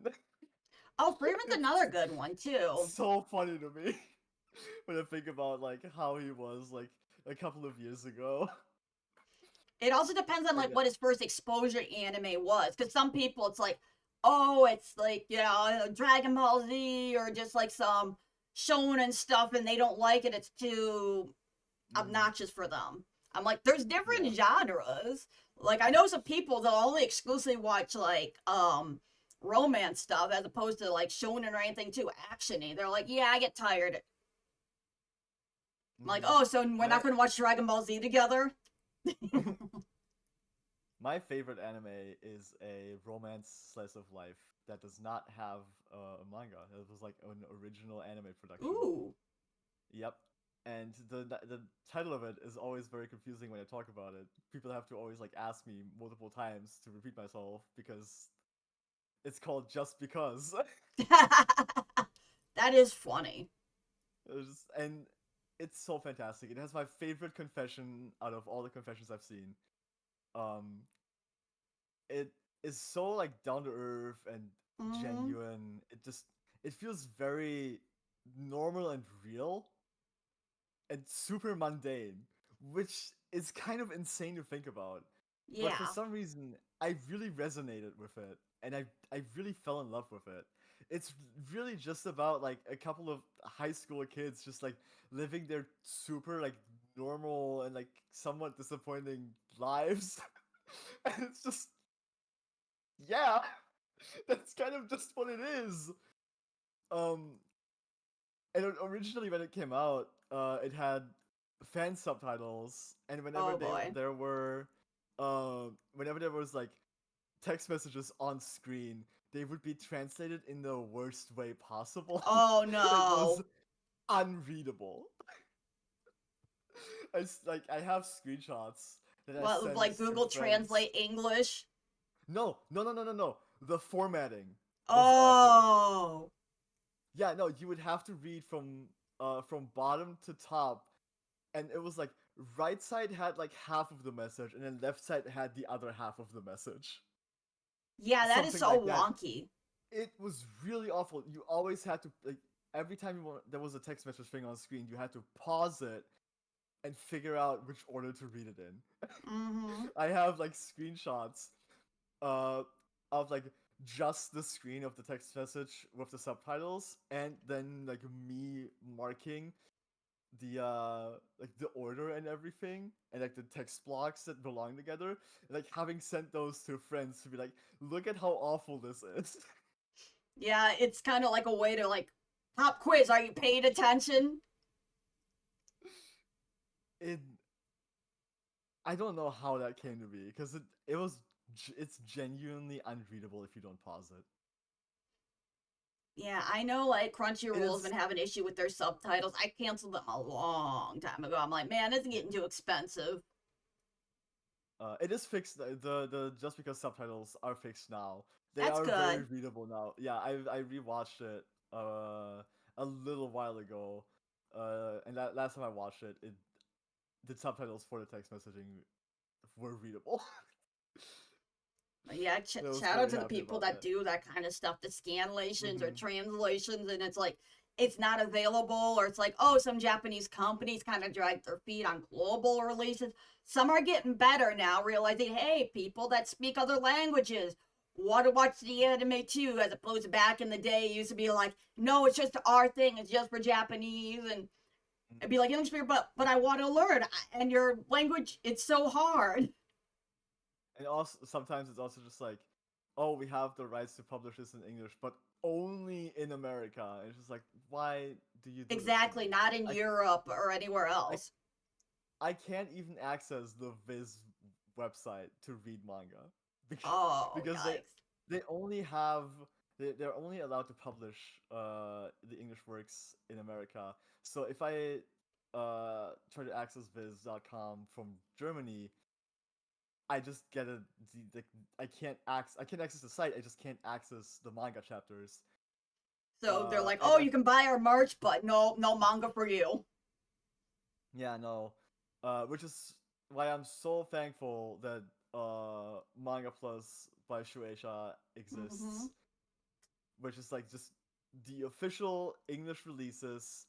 Speaker 1: Oh, Freeman's
Speaker 2: It's
Speaker 1: another good one too.
Speaker 2: so funny to me when I think about like how he was like a couple of years ago.
Speaker 1: It also depends on
Speaker 2: And
Speaker 1: like what his first exposure to anime was, because some people it's like, oh, it's like Dragon Ball Z or just like some shonen stuff, and they don't like it. It's too
Speaker 2: mhm,
Speaker 1: obnoxious for them. I'm like, there's
Speaker 2: yeah.
Speaker 1: different genres. Like I know some people that only exclusively watch like romance stuff as opposed to like shonen or anything too actiony. They're like, yeah, I get tired. I'm like,
Speaker 2: Hmm.
Speaker 1: oh, so we're not
Speaker 2: My
Speaker 1: going to watch Dragon Ball Z together?
Speaker 2: my favorite anime is a romance slice of life that does not have a manga. It was like an original anime production.
Speaker 1: Ooh.
Speaker 2: Yep. And the title of it is always very confusing when I talk about it. People have to always like ask me multiple times to repeat myself because it's called Just Because.
Speaker 1: That is funny.
Speaker 2: And it's so fantastic. It has my favorite confession out of all the confessions I've seen. Um, it is so like down to earth and
Speaker 1: Mm,
Speaker 2: genuine. It feels very normal and real and super mundane, which is kind of insane to think about. But for
Speaker 1: yeah.
Speaker 2: some reason, I really resonated with it, and I really fell in love with it. It's really just about like a couple of high school kids just like living their super like normal and like somewhat disappointing lives. And it's just yeah. That's kind of just what it is. Um, and originally when it came out, it had fan subtitles, and
Speaker 1: Oh boy.
Speaker 2: whenever there was like text messages on screen, they would be translated in the worst way possible.
Speaker 1: Oh
Speaker 2: It was
Speaker 1: no.
Speaker 2: unreadable. I have screenshots that I
Speaker 1: What,
Speaker 2: sent
Speaker 1: like
Speaker 2: to
Speaker 1: Google
Speaker 2: friends.
Speaker 1: Translate English?
Speaker 2: No. The formatting was awful.
Speaker 1: Oh.
Speaker 2: Yeah, no, you would have to read from bottom to top, and it was like right side had like half of the message, and then left side had the other half of the message.
Speaker 1: Yeah, that is
Speaker 2: Something
Speaker 1: so
Speaker 2: like that.
Speaker 1: wonky.
Speaker 2: It was really awful. You always had to like every time there was a text message thing on screen, you had to pause it and figure out which order to read it in.
Speaker 1: Mm-hmm.
Speaker 2: I have like screenshots uh of like just the screen of the text message with the subtitles, and then like me marking the order and everything, and like the text blocks that belong together, and like having sent those to friends to be like, look at how awful this is.
Speaker 1: Yeah, it's kind of like a way to like pop quiz. Are you paying attention?
Speaker 2: it I don't know how that came to be, because it's genuinely unreadable if you don't pause it.
Speaker 1: Yeah, I know like
Speaker 2: It
Speaker 1: Crunchyroll's
Speaker 2: is
Speaker 1: been having an issue with their subtitles. I canceled them a long time ago. I'm like, man, it's getting too expensive.
Speaker 2: it is fixed. The just because subtitles are fixed now, they
Speaker 1: That's
Speaker 2: are very
Speaker 1: good.
Speaker 2: readable now. Yeah, I rewatched it a little while ago, and that last time I watched it, the subtitles for the text messaging were readable.
Speaker 1: Yeah,
Speaker 2: And I was
Speaker 1: shout out
Speaker 2: very
Speaker 1: to the
Speaker 2: happy
Speaker 1: people
Speaker 2: about
Speaker 1: that
Speaker 2: that.
Speaker 1: do that kind of stuff, the scanlations or
Speaker 2: Hmm.
Speaker 1: translations, and it's like it's not available, or it's like, oh, some Japanese companies kind of drag their feet on global releases. Some are getting better now, realizing, hey, people that speak other languages want to watch the anime too, as opposed to back in the day, it used to be like, no, it's just our thing, it's just for Japanese, and it'd be like, English speaker, but I want to learn, and your language, it's so hard.
Speaker 2: And also sometimes it's also just like, oh, we have the rights to publish this in English, but only in America. And it's just like, why do you do this to
Speaker 1: Exactly,
Speaker 2: me?
Speaker 1: not in
Speaker 2: I
Speaker 1: Europe or anywhere
Speaker 2: I
Speaker 1: else.
Speaker 2: I can't even access the Viz website to read manga because,
Speaker 1: Oh,
Speaker 2: because
Speaker 1: yikes.
Speaker 2: they only have they're only allowed to publish the English works in America. So if I try to access viz.com from Germany, I just get I can't access the site. I just can't access the manga chapters.
Speaker 1: So they're like,
Speaker 2: And
Speaker 1: oh, you can buy our merch, but no, no manga for you.
Speaker 2: yeah, no. Which is why I'm so thankful that Manga Plus by Shueisha
Speaker 1: Mm-hmm.
Speaker 2: exists, which is like just the official English releases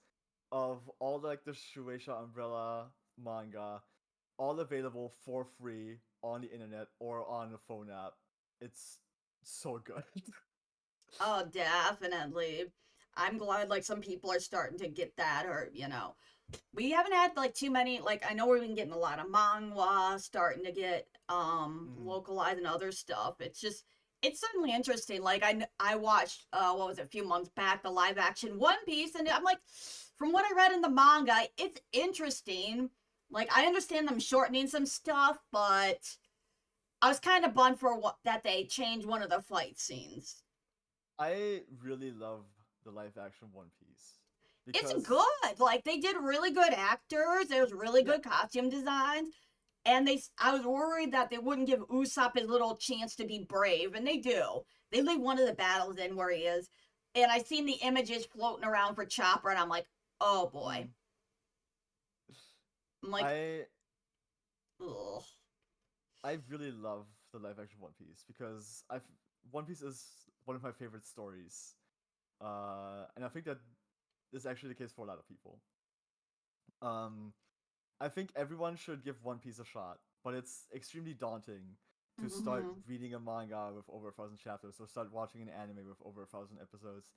Speaker 2: of all like the Shueisha umbrella manga, all available for free on the internet or on a phone app. It's so good.
Speaker 1: Oh, definitely. I'm glad like some people are starting to get that, or we haven't had like too many. Like I know we've been getting a lot of manga starting to get
Speaker 2: Mhm.
Speaker 1: localized and other stuff. It's certainly interesting. Like I watched what was it, a few months back, the live action One Piece, and I'm like, from what I read in the manga, it's interesting. Like I understand them shortening some stuff, but I was kind of bummed for what that they changed one of the fight scenes.
Speaker 2: I really love the live action One Piece
Speaker 1: It's
Speaker 2: because
Speaker 1: good. Like they did really good actors. There was really
Speaker 2: yeah,
Speaker 1: good costume designs. And I was worried that they wouldn't give Usopp his little chance to be brave, and they do. They leave one of the battles in where he is, and I seen the images floating around for Chopper, and I'm like, oh boy.
Speaker 2: mm,
Speaker 1: I'm like,
Speaker 2: I
Speaker 1: ugh.
Speaker 2: I really love the live action One Piece because I've One Piece is one of my favorite stories, and I think that is actually the case for a lot of people. Um, I think everyone should give One Piece a shot, but it's extremely daunting to start
Speaker 1: Mm-hmm.
Speaker 2: reading a manga with over 1,000 chapters or start watching an anime with over 1,000 episodes.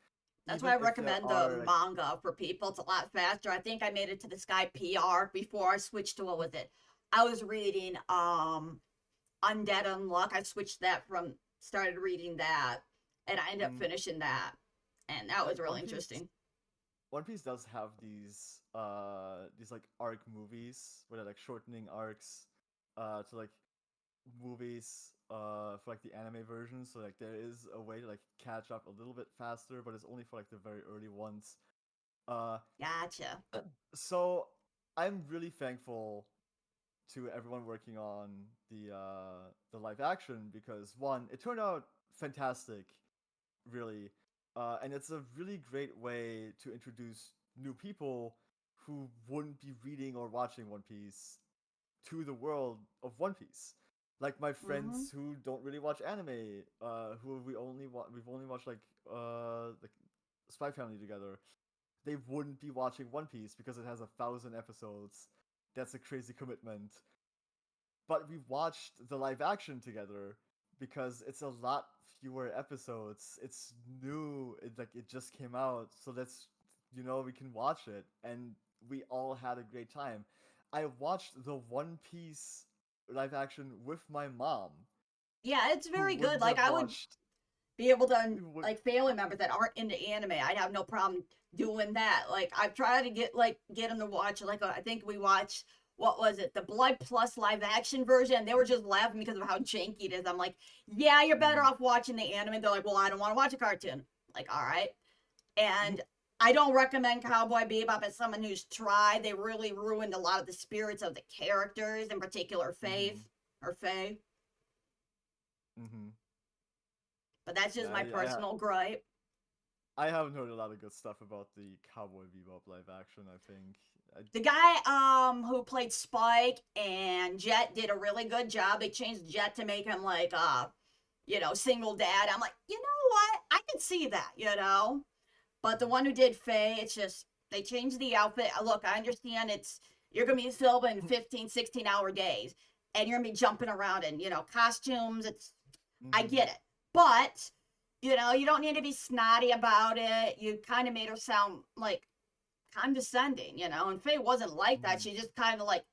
Speaker 1: That's why
Speaker 2: Even
Speaker 1: I
Speaker 2: if there
Speaker 1: recommend the
Speaker 2: are like,
Speaker 1: manga for people. It's a lot faster. I think I made it to the Sky PR before I switched to what was it? I was reading Undead Unluck. I switched that from started reading that. and I ended up
Speaker 2: Mm,
Speaker 1: finishing that, and that was
Speaker 2: like
Speaker 1: really interesting.
Speaker 2: One Piece does have these like arc movies where they're like shortening arcs to like movies for like the anime version, so like there is a way to like catch up a little bit faster, but it's only for like the very early ones. Uh
Speaker 1: Gotcha.
Speaker 2: so I'm really thankful to everyone working on the live action because one, it turned out fantastic, really, and it's a really great way to introduce new people who wouldn't be reading or watching One Piece to the world of One Piece. Like my
Speaker 1: Hmm.
Speaker 2: friends who don't really watch anime, who we've only watched like Spy Family together. They wouldn't be watching One Piece because it has 1,000 episodes. That's a crazy commitment. But we watched the live action together because it's a lot fewer episodes. It's new. It just came out, so that's we can watch it, and we all had a great time. I watched the One Piece live action with my mom,
Speaker 1: Yeah, it's
Speaker 2: who
Speaker 1: very good.
Speaker 2: wouldn't
Speaker 1: Like
Speaker 2: have
Speaker 1: I would
Speaker 2: watched.
Speaker 1: be able to
Speaker 2: Who would,
Speaker 1: like family members that aren't into anime. I'd have no problem doing that. Like I've tried to get them to watch. Like I think we watched what was it, the Blood Plus live action version. They were just laughing because of how janky it is. I'm like, yeah, you're better
Speaker 2: mm,
Speaker 1: off watching the anime. They're like, well, I don't want to watch a cartoon. Like, all right, and I don't recommend Cowboy Bebop as someone who's tried. They really ruined a lot of the spirits of the characters, in particular
Speaker 2: mm-hmm,
Speaker 1: Faith or Faye.
Speaker 2: mm-hmm.
Speaker 1: But that's just
Speaker 2: Yeah,
Speaker 1: my personal gripe.
Speaker 2: I haven't heard a lot of good stuff about the Cowboy Bebop live action. I think
Speaker 1: The guy who played Spike and Jet did a really good job. They changed Jet to make him like single dad. I'm like, you know what? I can see that, But the one who did Faye, it's just they changed the outfit. Look, I understand you're gonna be filming 15, 16-hour days and you're gonna be jumping around in, costumes. I
Speaker 2: mm-hmm,
Speaker 1: get it. But you don't need to be snotty about it. You kind of made her sound like condescending, and Faye wasn't like that.
Speaker 2: mm-hmm,
Speaker 1: She just kind of like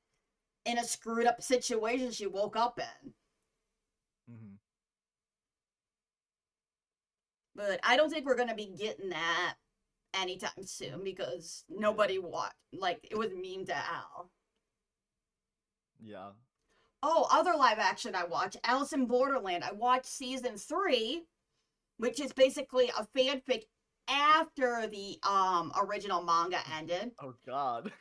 Speaker 1: in a screwed up situation she woke up in.
Speaker 2: mm-hmm.
Speaker 1: But I don't think we're gonna be getting that anytime soon because
Speaker 2: Yeah,
Speaker 1: nobody watched. Like it was memed to Al.
Speaker 2: yeah.
Speaker 1: Oh, other live action I watched, Alice in Borderland. I watched season 3, which is basically a fanfic after the original manga ended.
Speaker 2: Oh God.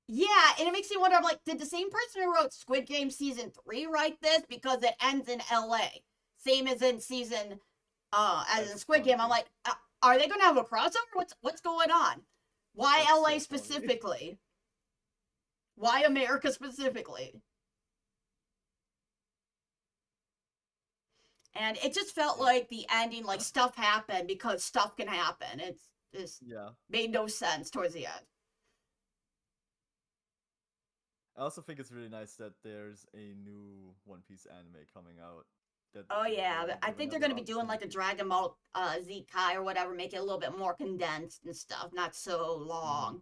Speaker 1: Yeah, and it makes me wonder. I'm like, did the same person who wrote Squid Game season 3 write this because it ends in L.A. Same as in season as in
Speaker 2: That's
Speaker 1: Squid Game. I'm
Speaker 2: funny.
Speaker 1: like, are they gonna have a crossover? What's going on? Why
Speaker 2: That's
Speaker 1: L.A.
Speaker 2: so funny.
Speaker 1: specifically? Why America specifically? And it just felt
Speaker 2: Yeah.
Speaker 1: like the ending, like stuff happened because stuff can happen. It's just
Speaker 2: Yeah.
Speaker 1: made no sense towards the end.
Speaker 2: I also think it's really nice that there's a new One Piece anime coming out. That
Speaker 1: Oh yeah,
Speaker 2: we'll
Speaker 1: I
Speaker 2: give
Speaker 1: think they're
Speaker 2: another
Speaker 1: gonna be doing like a
Speaker 2: opportunity.
Speaker 1: Dragon Ball Z Kai or whatever, make it a little bit more condensed and stuff, not so
Speaker 2: Mm-hmm.
Speaker 1: long.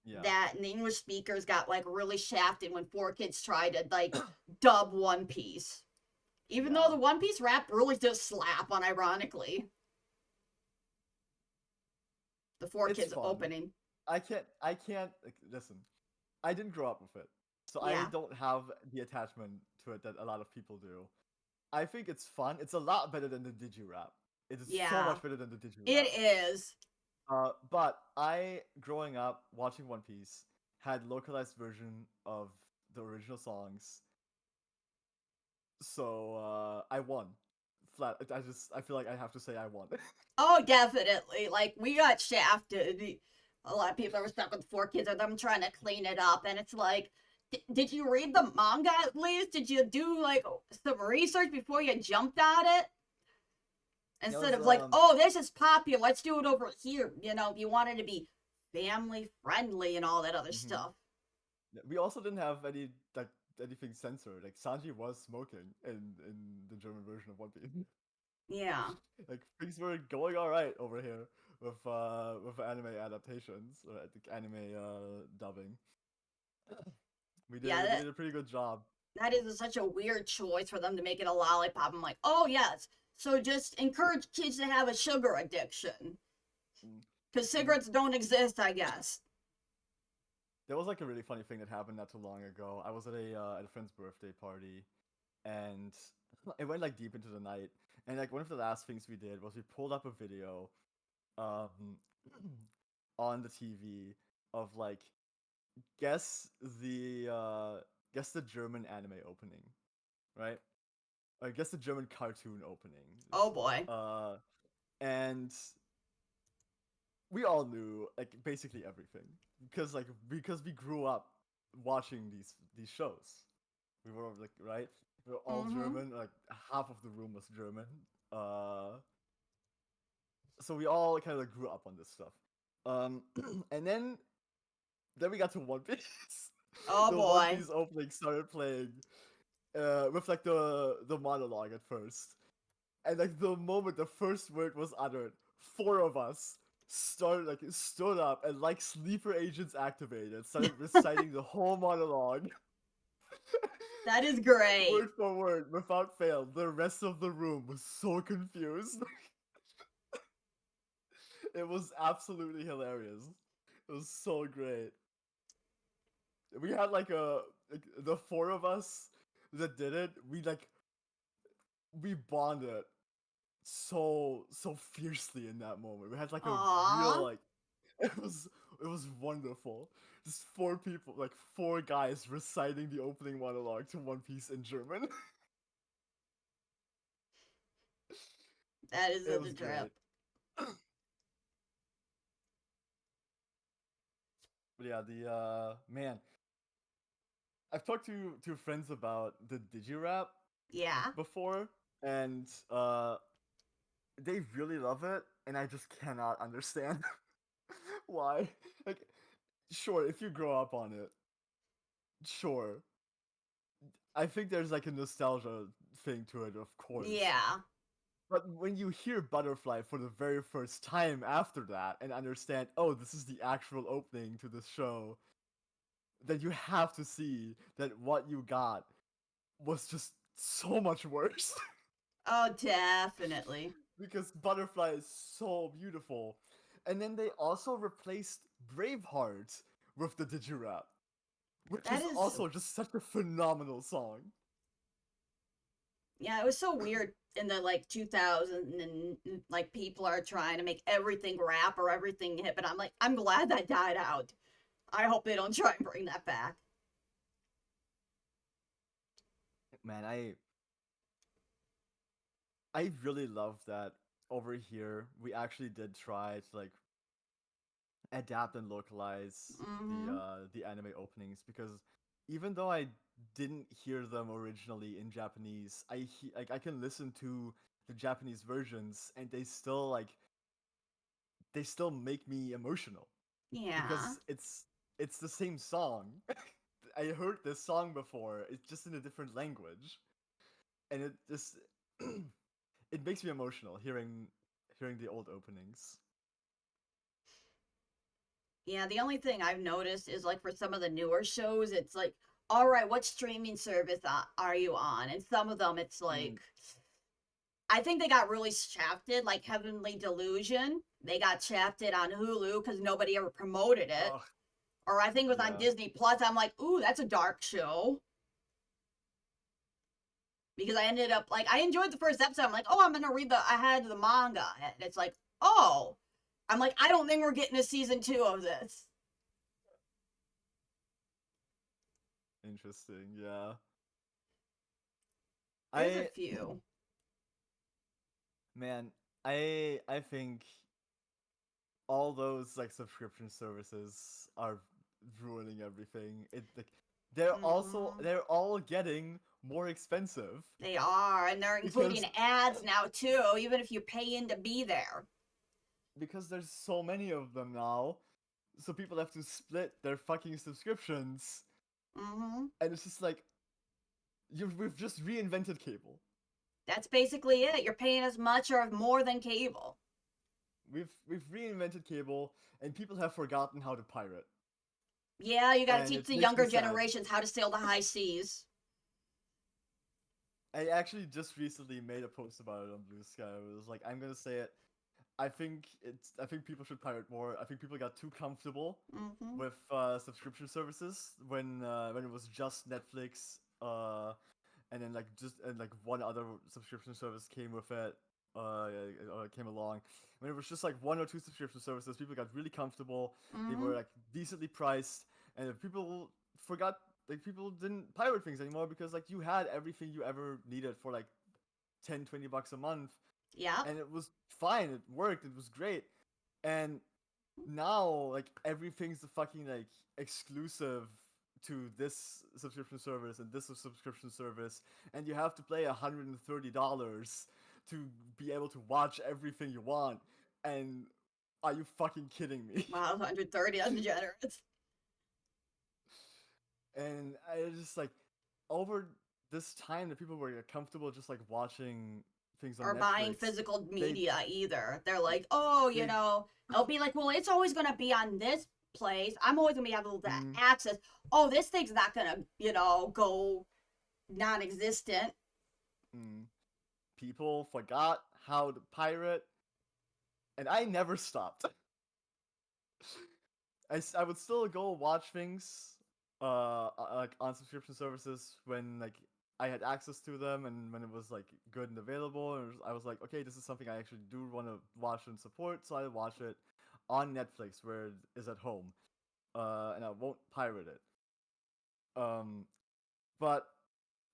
Speaker 2: Yeah.
Speaker 1: That and the English speakers got like really shafted when 4 Kids tried to like dub One Piece, even though
Speaker 2: Yeah.
Speaker 1: the One Piece rap really does slap. Unironically, the Four
Speaker 2: It's
Speaker 1: Kids
Speaker 2: fun.
Speaker 1: opening,
Speaker 2: I can't like, listen. I didn't grow up with it. So I
Speaker 1: yeah,
Speaker 2: don't have the attachment to it that a lot of people do. I think it's fun. It's a lot better than the Digi rap. It is so
Speaker 1: yeah,
Speaker 2: much better than the Digi
Speaker 1: it
Speaker 2: rap.
Speaker 1: is.
Speaker 2: But I, growing up watching One Piece, had localized version of the original songs, so I won. Flat. I feel like I have to say I won.
Speaker 1: Oh, definitely. Like we got shafted. A lot of people are stuck with 4 Kids or them trying to clean it up, and it's like, did you read the manga at least? Did you do like some research before you jumped at it?
Speaker 2: That
Speaker 1: Instead
Speaker 2: was
Speaker 1: of like, oh, this is popular, let's do it over here. If you wanted to be family friendly and all that other
Speaker 2: mhm.
Speaker 1: stuff.
Speaker 2: We also didn't have anything censored. Like Sanji was smoking in the German version of One Piece.
Speaker 1: Yeah.
Speaker 2: Like things were going all right over here with anime adaptations or the anime dubbing.
Speaker 1: Yeah,
Speaker 2: We did a pretty good job.
Speaker 1: that is such a weird choice for them to make it a lollipop. I'm like, oh yes, So just encourage kids to have a sugar addiction.
Speaker 2: Mm.
Speaker 1: Because
Speaker 2: And
Speaker 1: cigarettes don't exist, I guess.
Speaker 2: there was like a really funny thing that happened not too long ago. I was at a friend's birthday party, and it went like deep into the night. And like one of the last things we did was we pulled up a video, um, on the TV of like guess guess the German anime opening, right? Or guess the German cartoon opening.
Speaker 1: Oh boy.
Speaker 2: Uh, and we all knew like basically everything because we grew up watching these shows. We were like right. We were all
Speaker 1: Mm-hmm.
Speaker 2: German. Like half of the room was German. Uh, so we all kind of like grew up on this stuff. Um, and then we got to One Piece.
Speaker 1: Oh
Speaker 2: The One
Speaker 1: boy.
Speaker 2: Piece opening started playing with like the monologue at first, and like the moment the first word was uttered, four of us stood up and like sleeper agents activated, started reciting the whole monologue
Speaker 1: That is great.
Speaker 2: word for word without fail. The rest of the room was so confused. It was absolutely hilarious. It was so great. We had like the four of us that did it. We bonded so fiercely in that moment. We had like a real
Speaker 1: Aww.
Speaker 2: like it was it was wonderful. Just four people, like four guys reciting the opening monologue to One Piece in German.
Speaker 1: That is
Speaker 2: It
Speaker 1: such
Speaker 2: was
Speaker 1: a trip.
Speaker 2: great. But yeah, the man, I've talked to friends about the digirap
Speaker 1: Yeah.
Speaker 2: before, and they really love it, and I just cannot understand why. Like, sure, if you grow up on it, sure. I think there's like a nostalgia thing to it, of course.
Speaker 1: Yeah.
Speaker 2: But when you hear Butterfly for the very first time after that and understand, oh, this is the actual opening to this show, then you have to see that what you got was just so much worse.
Speaker 1: Oh, definitely.
Speaker 2: Because Butterfly is so beautiful. And then they also replaced Braveheart with the Digirap, which
Speaker 1: That
Speaker 2: is
Speaker 1: is,
Speaker 2: also just such a phenomenal song.
Speaker 1: yeah, it was so weird in the like 2000 and like people are trying to make everything rap or everything hip, but I'm like, I'm glad that died out. I hope they don't try and bring that back.
Speaker 2: Man, I really love that over here we actually did try to like adapt and localize
Speaker 1: Mm-hmm.
Speaker 2: the anime openings because even though I didn't hear them originally in Japanese, like I can listen to the Japanese versions and they still make me emotional
Speaker 1: Yeah.
Speaker 2: because it's the same song. I heard this song before. It's just in a different language, and it just it makes me emotional hearing the old openings.
Speaker 1: Yeah, the only thing I've noticed is like for some of the newer shows, it's like, all right, what streaming service are you on? And some of them, it's
Speaker 2: Mm,
Speaker 1: like, I think they got really shafted, like Heavenly Delusion. They got shafted on Hulu because nobody ever promoted it.
Speaker 2: oh
Speaker 1: Or I think it was on
Speaker 2: yeah,
Speaker 1: Disney Plus. I'm like, ooh, that's a dark show. Because I ended up like I enjoyed the first episode. I'm like, oh, I'm gonna read the I had the manga. And it's like, oh. I'm like, I don't think we're getting a season 2 of this.
Speaker 2: interesting. Yeah,
Speaker 1: There's a
Speaker 2: I
Speaker 1: few.
Speaker 2: man, I think all those like subscription services are ruining everything. It like
Speaker 1: Mm-hmm.
Speaker 2: they're all getting more expensive
Speaker 1: They are, and they're including
Speaker 2: because
Speaker 1: ads now too, even if you pay in to be there.
Speaker 2: there's so many of them now. So people have to split their fucking subscriptions,
Speaker 1: Mm-hmm.
Speaker 2: and it's just like we've just reinvented cable.
Speaker 1: That's basically it. You're paying as much or more than cable.
Speaker 2: We've reinvented cable, and people have forgotten how to pirate,
Speaker 1: Yeah, you got to
Speaker 2: and
Speaker 1: teach
Speaker 2: it
Speaker 1: the
Speaker 2: makes me
Speaker 1: younger
Speaker 2: sad.
Speaker 1: generations how to sail the high seas.
Speaker 2: I actually just recently made a post about it on Blue Sky. It was like, I'm gonna say it. I think people should pirate more. I think people got too comfortable
Speaker 1: Mm-hmm.
Speaker 2: with subscription services when it was just Netflix, and then like one other subscription service came with it, came along. When it was just like one or two subscription services, people got really comfortable. They
Speaker 1: Mm-hmm.
Speaker 2: were like decently priced, and people forgot, like, people didn't pirate things anymore because like you had everything you ever needed for like 10-20 bucks a month,
Speaker 1: Yep.
Speaker 2: and it was fine. It worked. It was great. And now like everything's the fucking like exclusive to this subscription service and this subscription service, and you have to pay $130 to be able to watch everything you want. And are you fucking kidding me?
Speaker 1: Wow, 130, that's generous.
Speaker 2: And I just like, over this time that people were comfortable just like watching things on
Speaker 1: Or buying
Speaker 2: Netflix,
Speaker 1: physical
Speaker 2: they
Speaker 1: media either. They're like, oh,
Speaker 2: they
Speaker 1: it'll be like, well, it's always gonna be on this place. I'm always gonna be able to
Speaker 2: mm,
Speaker 1: access. Oh, this thing's not gonna, go non-existent.
Speaker 2: mm, people forgot how to pirate, and I never stopped. I would still go watch things like on subscription services when like I had access to them and when it was like good and available, and I was like, okay, this is something I actually do want to watch and support, so I watch it on Netflix where it is at home, and I won't pirate it. Um, but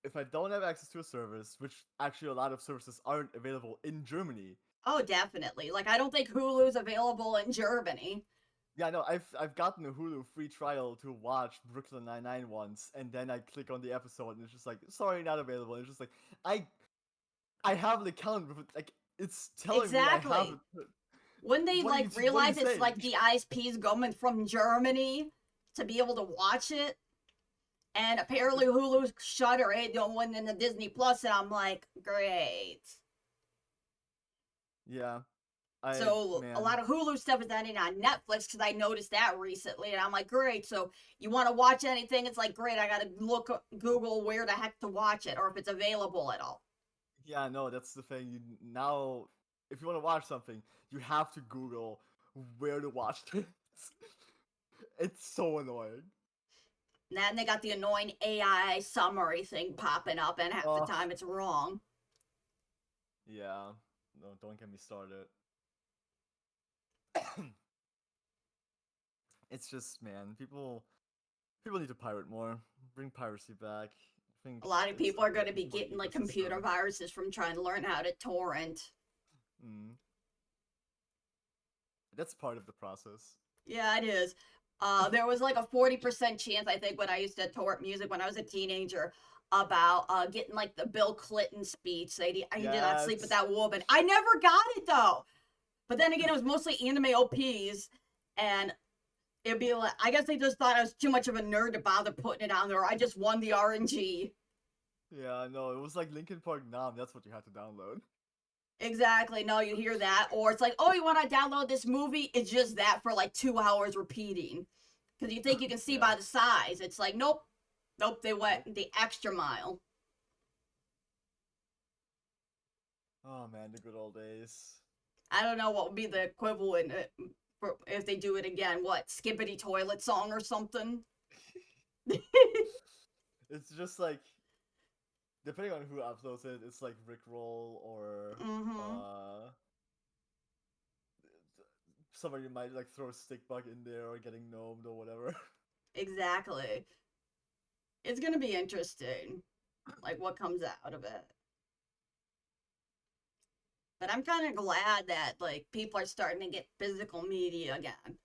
Speaker 2: if I don't have access to a service, which actually a lot of services aren't available in Germany.
Speaker 1: Oh, definitely. Like, I don't think Hulu's available in Germany.
Speaker 2: Yeah, no, I've gotten a Hulu free trial to watch Brooklyn Nine-Nine once, and then I click on the episode, and it's just like, sorry, not available. And it's just like, I I have an account with it, like, it's telling me I have
Speaker 1: Exactly.
Speaker 2: it.
Speaker 1: When they
Speaker 2: What are you
Speaker 1: realize it's
Speaker 2: saying?
Speaker 1: like the ISPs coming from Germany to be able to watch it, and apparently Hulu's Shutter ain't going into Disney Plus, and I'm like, great.
Speaker 2: Yeah, I
Speaker 1: So a
Speaker 2: man,
Speaker 1: lot of Hulu stuff is ending on Netflix because I noticed that recently, and I'm like, great. So you want to watch anything? It's like, great. I gotta look Google where the heck to watch it or if it's available at all.
Speaker 2: yeah, no, that's the thing. You now, if you want to watch something, you have to Google where to watch it. It's so annoying.
Speaker 1: And then they got the annoying AI summary thing popping up, and half the
Speaker 2: Oh,
Speaker 1: time it's wrong.
Speaker 2: yeah. No, don't get me started. It's just, man, people need to pirate more. Bring piracy back. I think
Speaker 1: A lot of
Speaker 2: it's
Speaker 1: people
Speaker 2: like
Speaker 1: are
Speaker 2: an
Speaker 1: going to be
Speaker 2: important
Speaker 1: getting like computer
Speaker 2: ecosystem.
Speaker 1: viruses from trying to learn how to torrent.
Speaker 2: Mm. That's part of the process.
Speaker 1: Yeah, it is. There was like a 40% chance, I think, when I used to torrent music when I was a teenager about getting like the Bill Clinton speech. He did not sleep with
Speaker 2: Yes.
Speaker 1: that woman. I never got it though. But then again, it was mostly anime OPs, and it'd be like, I guess they just thought I was too much of a nerd to bother putting it on there. I just won the RNG.
Speaker 2: Yeah, no, it was like Linkin Park Nam. That's what you had to download.
Speaker 1: Exactly. No, you hear that. Or it's like, oh, you want to download this movie? It's just that for like 2 hours repeating. Because you think you can see
Speaker 2: Yeah.
Speaker 1: by the size. It's like, nope. Nope, they
Speaker 2: Nope.
Speaker 1: went the extra mile.
Speaker 2: Oh man, the good old days.
Speaker 1: I don't know what would be the equivalent for if they do it again. What, Skippity Toilet Song or something?
Speaker 2: It's just like, depending on who uploads it, it's like Rickroll or
Speaker 1: Mm-hmm.
Speaker 2: uh somebody might like throw a stick bug in there or getting gnomed or whatever.
Speaker 1: Exactly. It's going to be interesting, like what comes out of it. But I'm kind of glad that like people are starting to get physical media again.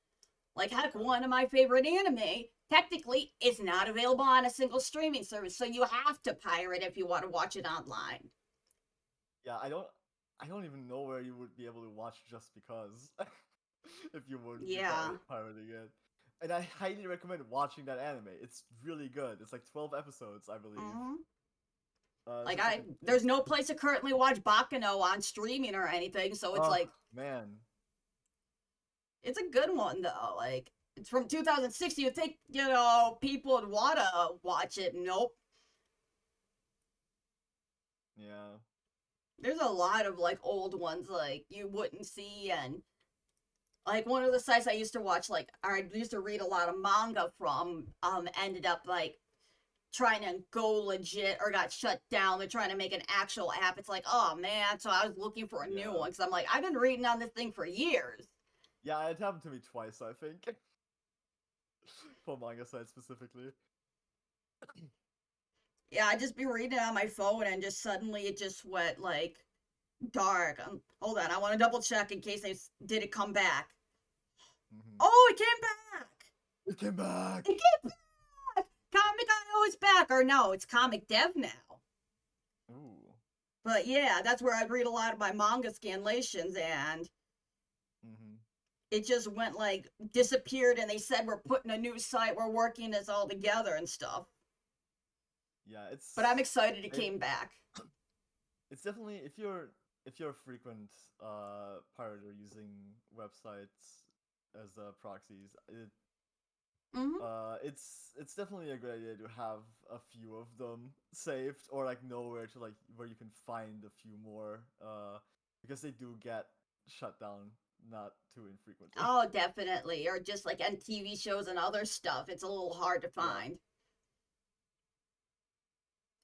Speaker 1: Like heck,
Speaker 2: Yeah.
Speaker 1: one of my favorite anime technically is not available on a single streaming service, so you have to pirate if you want to watch it online.
Speaker 2: Yeah, I don't even know where you would be able to watch just because if you wouldn't be
Speaker 1: Yeah.
Speaker 2: pirating it. And I highly recommend watching that anime. It's really good. It's like 12 episodes, I believe.
Speaker 1: Mm-hmm.
Speaker 2: So
Speaker 1: Like
Speaker 2: it's like
Speaker 1: there's no place to currently watch Bakano on streaming or anything, so it's
Speaker 2: oh
Speaker 1: like
Speaker 2: man.
Speaker 1: it's a good one though. Like it's from 2006. You'd think people would wanna watch it. Nope.
Speaker 2: Yeah.
Speaker 1: There's a lot of like old ones like you wouldn't see, and like one of the sites I used to watch, like I used to read a lot of manga from, ended up like trying to go legit or got shut down. They're trying to make an actual app. It's like, oh man. So I was looking for a new
Speaker 2: Yeah.
Speaker 1: one because I'm like, I've been reading on this thing for years.
Speaker 2: Yeah, it happened to me twice, I think. For manga sites specifically.
Speaker 1: Yeah, I just be reading it on my phone and just suddenly it just went like dark. Hold on, I want to double check in case they did it come back.
Speaker 2: Hmm.
Speaker 1: Oh, it came back.
Speaker 2: It came back!
Speaker 1: It came back. Comic IO is back, or no, it's Comic Dev now.
Speaker 2: Ooh.
Speaker 1: But yeah, that's where I'd read a lot of my manga scanlations, and
Speaker 2: Hmm.
Speaker 1: it just went like disappeared. And they said we're putting a new site, we're working this all together and stuff.
Speaker 2: Yeah,
Speaker 1: But I'm excited it
Speaker 2: it,
Speaker 1: came back.
Speaker 2: it's definitely if you're a frequent pirater using websites as proxies,
Speaker 1: Mm-hmm.
Speaker 2: it's definitely a good idea to have a few of them saved or like know where to like where you can find a few more because they do get shut down not too infrequently.
Speaker 1: Oh, definitely. Or just like on TV shows and other stuff, it's a little hard to
Speaker 2: Yeah.
Speaker 1: find.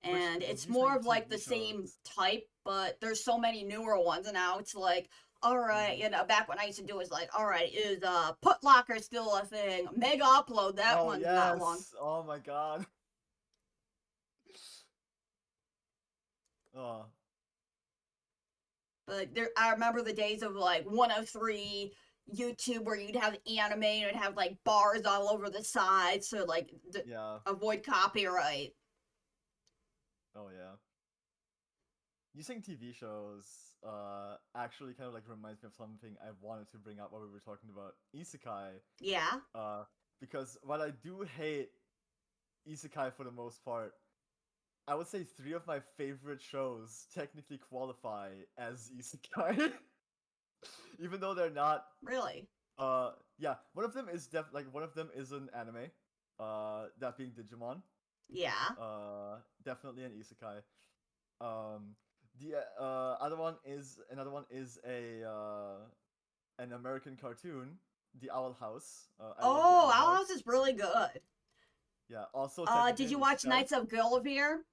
Speaker 2: Which
Speaker 1: And it's
Speaker 2: you
Speaker 1: more
Speaker 2: saying
Speaker 1: of like the
Speaker 2: TV
Speaker 1: same
Speaker 2: shows?
Speaker 1: type, but there's so many newer ones, and now it's like, all right,
Speaker 2: Hmm.
Speaker 1: you know, back when I used to do it, was like, all right, is Put Locker still a thing? Mega Upload, that
Speaker 2: Oh
Speaker 1: one's not one.
Speaker 2: yes! Oh my god! Oh
Speaker 1: But there, I remember the days of like 103 YouTube where you'd have anime and it'd have like bars all over the side, so like
Speaker 2: yeah.
Speaker 1: avoid copyright.
Speaker 2: Oh yeah. Using TV shows actually kind of like reminds me of something I wanted to bring up while we were talking about isekai.
Speaker 1: Yeah.
Speaker 2: Uh, because while I do hate isekai for the most part, I would say three of my favorite shows technically qualify as isekai, even though they're not.
Speaker 1: Really?
Speaker 2: Yeah, one of them is one of them is an anime. That being Digimon.
Speaker 1: Yeah.
Speaker 2: Definitely an isekai. Um, the another one is a an American cartoon, The Owl House. I love The
Speaker 1: Oh,
Speaker 2: Owl
Speaker 1: Owl House
Speaker 2: House.
Speaker 1: is really good.
Speaker 2: Yeah, also technically
Speaker 1: Did
Speaker 2: an
Speaker 1: you watch
Speaker 2: isekai.
Speaker 1: Knights of Gulliver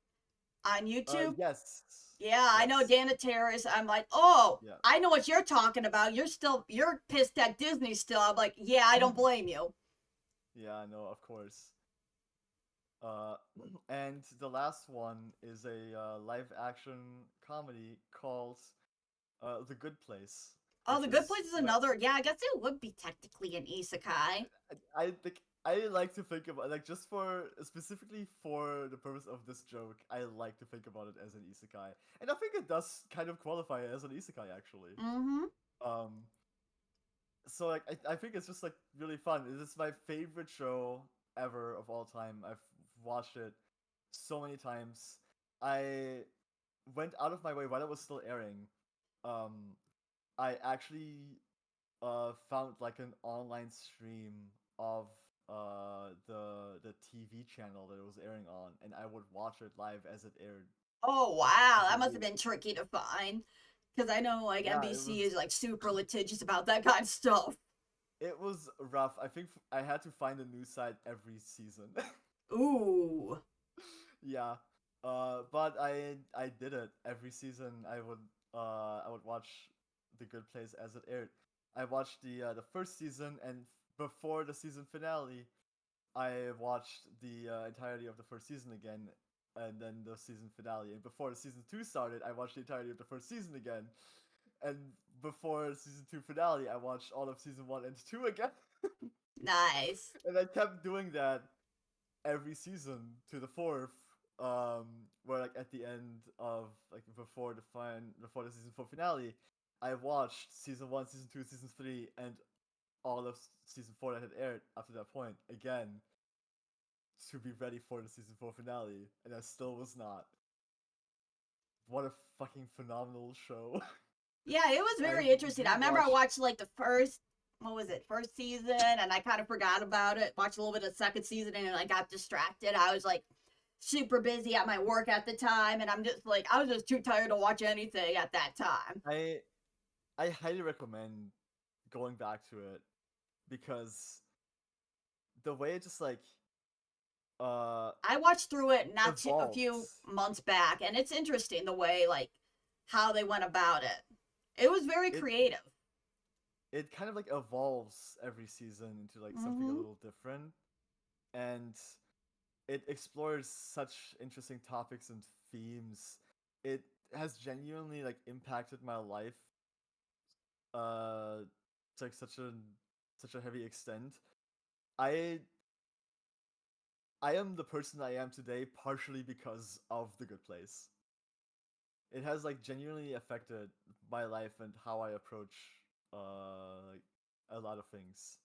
Speaker 1: on YouTube?
Speaker 2: Yes,
Speaker 1: Yeah, I know
Speaker 2: yes,
Speaker 1: Dana Terrace. I'm like, oh,
Speaker 2: yeah,
Speaker 1: I know what you're talking about. You're pissed at Disney still. I'm like, yeah, I don't blame you.
Speaker 2: yeah. No, of course. Uh, and the last one is a live action comedy called The Good Place,
Speaker 1: Oh,
Speaker 2: which
Speaker 1: The Good
Speaker 2: is
Speaker 1: Place is
Speaker 2: my
Speaker 1: another. Yeah, I guess it would be technically an isekai.
Speaker 2: I think I like to think about like just for specifically for the purpose of this joke, I like to think about it as an isekai, and I think it does kind of qualify as an isekai actually.
Speaker 1: Mm-hmm.
Speaker 2: Um, so like I think it's just like really fun. It is my favorite show ever of all time. I've watched it so many times. I went out of my way while it was still airing. Um, I actually found like an online stream of the TV channel that it was airing on, and I would watch it live as it aired
Speaker 1: Oh wow, that
Speaker 2: every
Speaker 1: must have
Speaker 2: week.
Speaker 1: been tricky to find. Because I know like
Speaker 2: Yeah,
Speaker 1: NBC is like super litigious about that kind of stuff.
Speaker 2: it was rough. I think I had to find a new site every season.
Speaker 1: Ooh.
Speaker 2: Yeah, but I did it every season. I would watch The Good Place as it aired. I watched the first season, and before the season finale, I watched the entirety of the first season again, and then the season finale. And before the season two started, I watched the entirety of the first season again, and before season two finale, I watched all of season one and two again.
Speaker 1: Nice.
Speaker 2: And I kept doing that every season to the fourth. Where like at the end of like before the season four finale, I watched season one, season two, season three, and all of season four that had aired after that point again to be ready for the season four finale, and I still was not. What a fucking phenomenal show!
Speaker 1: Yeah, it was
Speaker 2: I
Speaker 1: very interesting. I remember I
Speaker 2: rewatched.
Speaker 1: watched like the first, what was it, first season, and I kind of forgot about it. Watched a little bit of the second season, and then I got distracted. I was like, super busy at my work at the time, and I'm just like, I was just too tired to watch anything at that time.
Speaker 2: I I highly recommend going back to it because the way it just like uh
Speaker 1: I watched through it a few
Speaker 2: evolves.
Speaker 1: months back, and it's interesting the way like how they went about it. It was very
Speaker 2: It
Speaker 1: creative.
Speaker 2: it kind of like evolves every season into like something a
Speaker 1: Mm-hmm.
Speaker 2: little different, and it explores such interesting topics and themes. It has genuinely like impacted my life uh to like such a heavy extent. I I am the person I am today partially because of The Good Place. It has like genuinely affected my life and how I approach like a lot of things.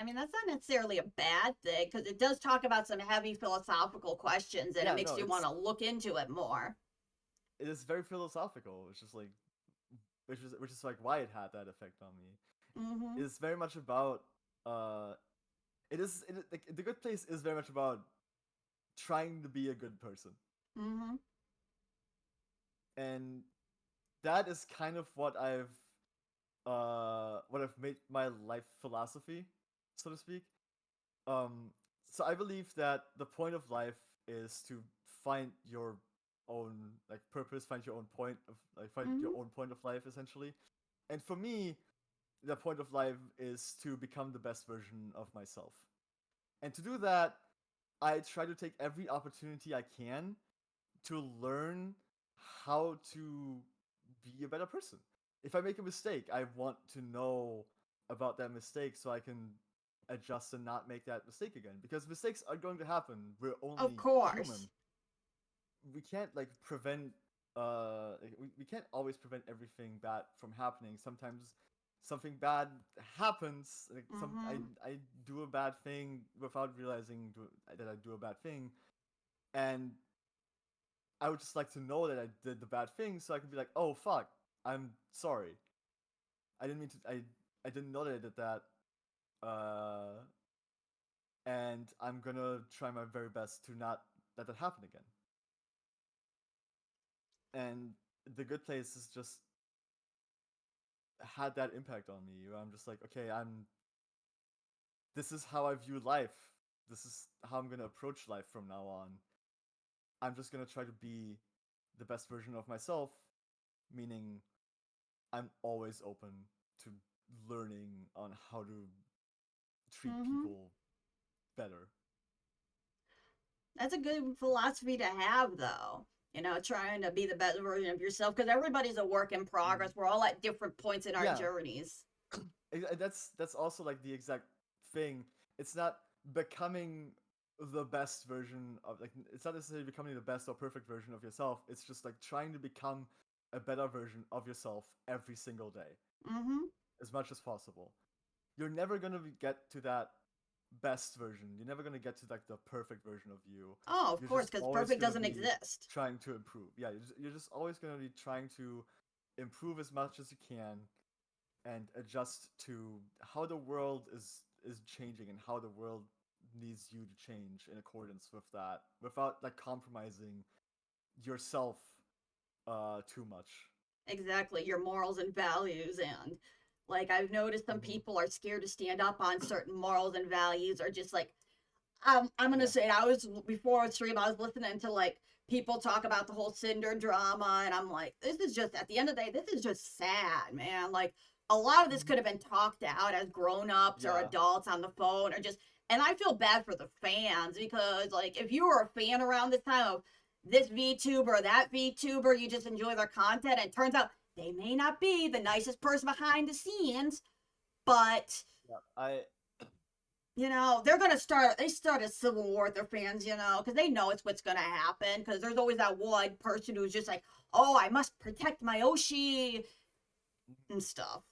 Speaker 1: I mean, that's not necessarily a bad thing because it does talk about some heavy philosophical questions and it
Speaker 2: Yeah,
Speaker 1: makes
Speaker 2: no,
Speaker 1: you want to look into it more.
Speaker 2: it is very philosophical. It's just like which is like why it had that effect on me.
Speaker 1: Mm-hmm.
Speaker 2: It's very much about uh like, The Good Place is very much about trying to be a good person.
Speaker 1: Mm-hmm.
Speaker 2: And that is kind of what I've made my life philosophy, so to speak. Um, so I believe that the point of life is to find your own like purpose, find your own point of like find your
Speaker 1: Mm-hmm.
Speaker 2: own point of life essentially. And for me, the point of life is to become the best version of myself. And to do that, I try to take every opportunity I can to learn how to be a better person. If I make a mistake, I want to know about that mistake so I can adjust and not make that mistake again. Because mistakes are going to happen. We're
Speaker 1: Of
Speaker 2: only human.
Speaker 1: course.
Speaker 2: We can't like prevent we can't always prevent everything bad from happening. Sometimes something bad happens. Like
Speaker 1: Mm-hmm.
Speaker 2: I do a bad thing without realizing that I do a bad thing, and I would just like to know that I did the bad thing so I can be like, oh fuck, I'm sorry. I didn't mean to. I didn't know that I did that. Uh, and I'm gonna try my very best to not let that happen again. And The Good Place has just had that impact on me. Where I'm just like, okay, I'm. This is how I view life. This is how I'm gonna approach life from now on. I'm just gonna try to be the best version of myself, meaning I'm always open to learning on how to treat
Speaker 1: Mm-hmm.
Speaker 2: people better.
Speaker 1: That's a good philosophy to have, though. You know, trying to be the best version of yourself because everybody's a work in
Speaker 2: Mhm.
Speaker 1: progress. We're all at different points in our
Speaker 2: Yeah,
Speaker 1: journeys.
Speaker 2: that's also like the exact thing. It's not becoming the best version of like it's not necessarily becoming the best or perfect version of yourself. It's just like trying to become a better version of yourself every single day
Speaker 1: Mm-hmm.
Speaker 2: as much as possible. You're never gonna get to that best version. You're never gonna get to like the perfect version of you.
Speaker 1: Oh, of
Speaker 2: You're
Speaker 1: course,
Speaker 2: just
Speaker 1: because
Speaker 2: always
Speaker 1: perfect
Speaker 2: gonna
Speaker 1: doesn't
Speaker 2: be
Speaker 1: exist.
Speaker 2: trying to improve. Yeah, you're just always gonna be trying to improve as much as you can and adjust to how the world is changing and how the world needs you to change in accordance with that without like compromising yourself too much.
Speaker 1: Exactly, your morals and values. And like, I've noticed some
Speaker 2: Mm-hmm.
Speaker 1: people are scared to stand up on certain morals and values, or just like, I'm gonna
Speaker 2: Yeah.
Speaker 1: say, I was before stream, I was listening to like people talk about the whole Cinder drama, and I'm like, this is just, at the end of the day, this is just sad, man. Like, a lot of this
Speaker 2: Mm-hmm.
Speaker 1: could have been talked out as grown-ups or
Speaker 2: Yeah.
Speaker 1: adults on the phone, or just, and I feel bad for the fans because like if you were a fan around this time of this VTuber or that VTuber, you just enjoy their content, and it turns out they may not be the nicest person behind the scenes, but
Speaker 2: Yeah. I
Speaker 1: you know, they start a civil war with their fans, you know, because they know it's what's going to happen. Because there's always that one person who's just like, oh, I must protect my Oshi and stuff.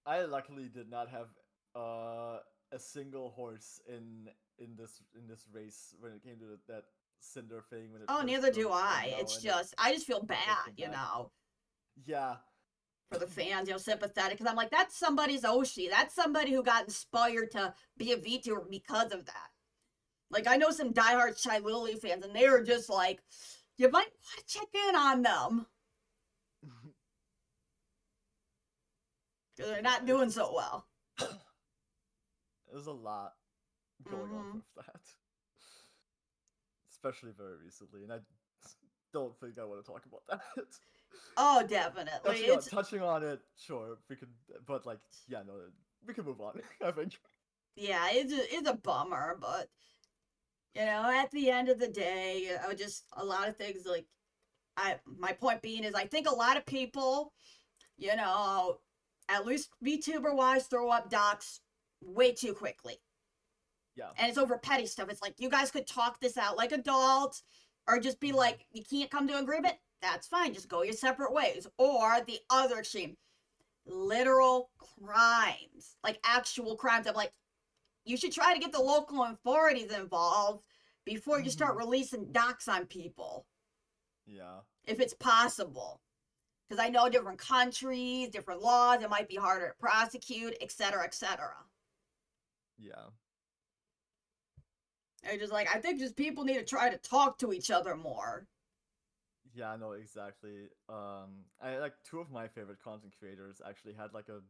Speaker 2: I luckily did not have uh a single horse in this race when it came to that Cinder thing when it
Speaker 1: Oh,
Speaker 2: first
Speaker 1: neither do
Speaker 2: broke and
Speaker 1: I.
Speaker 2: now
Speaker 1: It's
Speaker 2: and it
Speaker 1: just, I just feel
Speaker 2: first
Speaker 1: bad,
Speaker 2: came
Speaker 1: you
Speaker 2: back.
Speaker 1: know,
Speaker 2: Yeah.
Speaker 1: for the fans, you know, sympathetic. Because I'm like, that's somebody's Oshi. That's somebody who got inspired to be a VTuber because of that. Like, I know some diehard Shy Lily fans, and they were just like, you might want to check in on them because they're
Speaker 2: Yeah,
Speaker 1: not doing
Speaker 2: it's
Speaker 1: so well.
Speaker 2: there's a lot going on
Speaker 1: Mm-hmm.
Speaker 2: with that, especially very recently, and I don't think I want to talk about that.
Speaker 1: Oh, definitely. It's
Speaker 2: Touching on it, sure, we could, but like, yeah, no, we can move on. I think.
Speaker 1: yeah, it's a bummer, but at the end of the day, just a lot of things like my point being is I think a lot of people, you know, at least VTuber wise, throw up docs way too quickly.
Speaker 2: Yeah.
Speaker 1: And it's over petty stuff. It's like you guys could talk this out like adults, or just be like, you can't come to agreement. That's fine. Just go your separate ways. Or the other extreme, literal crimes, like actual crimes. I'm like, you should try to get the local authorities involved before you start releasing docs on people,
Speaker 2: Yeah.
Speaker 1: if it's possible. Because I know different countries, different laws, it might be harder to prosecute, etc., etc.
Speaker 2: Yeah.
Speaker 1: I just like, I think just people need to try to talk to each other more.
Speaker 2: Yeah, I know exactly. I like two of my favorite content creators actually had like a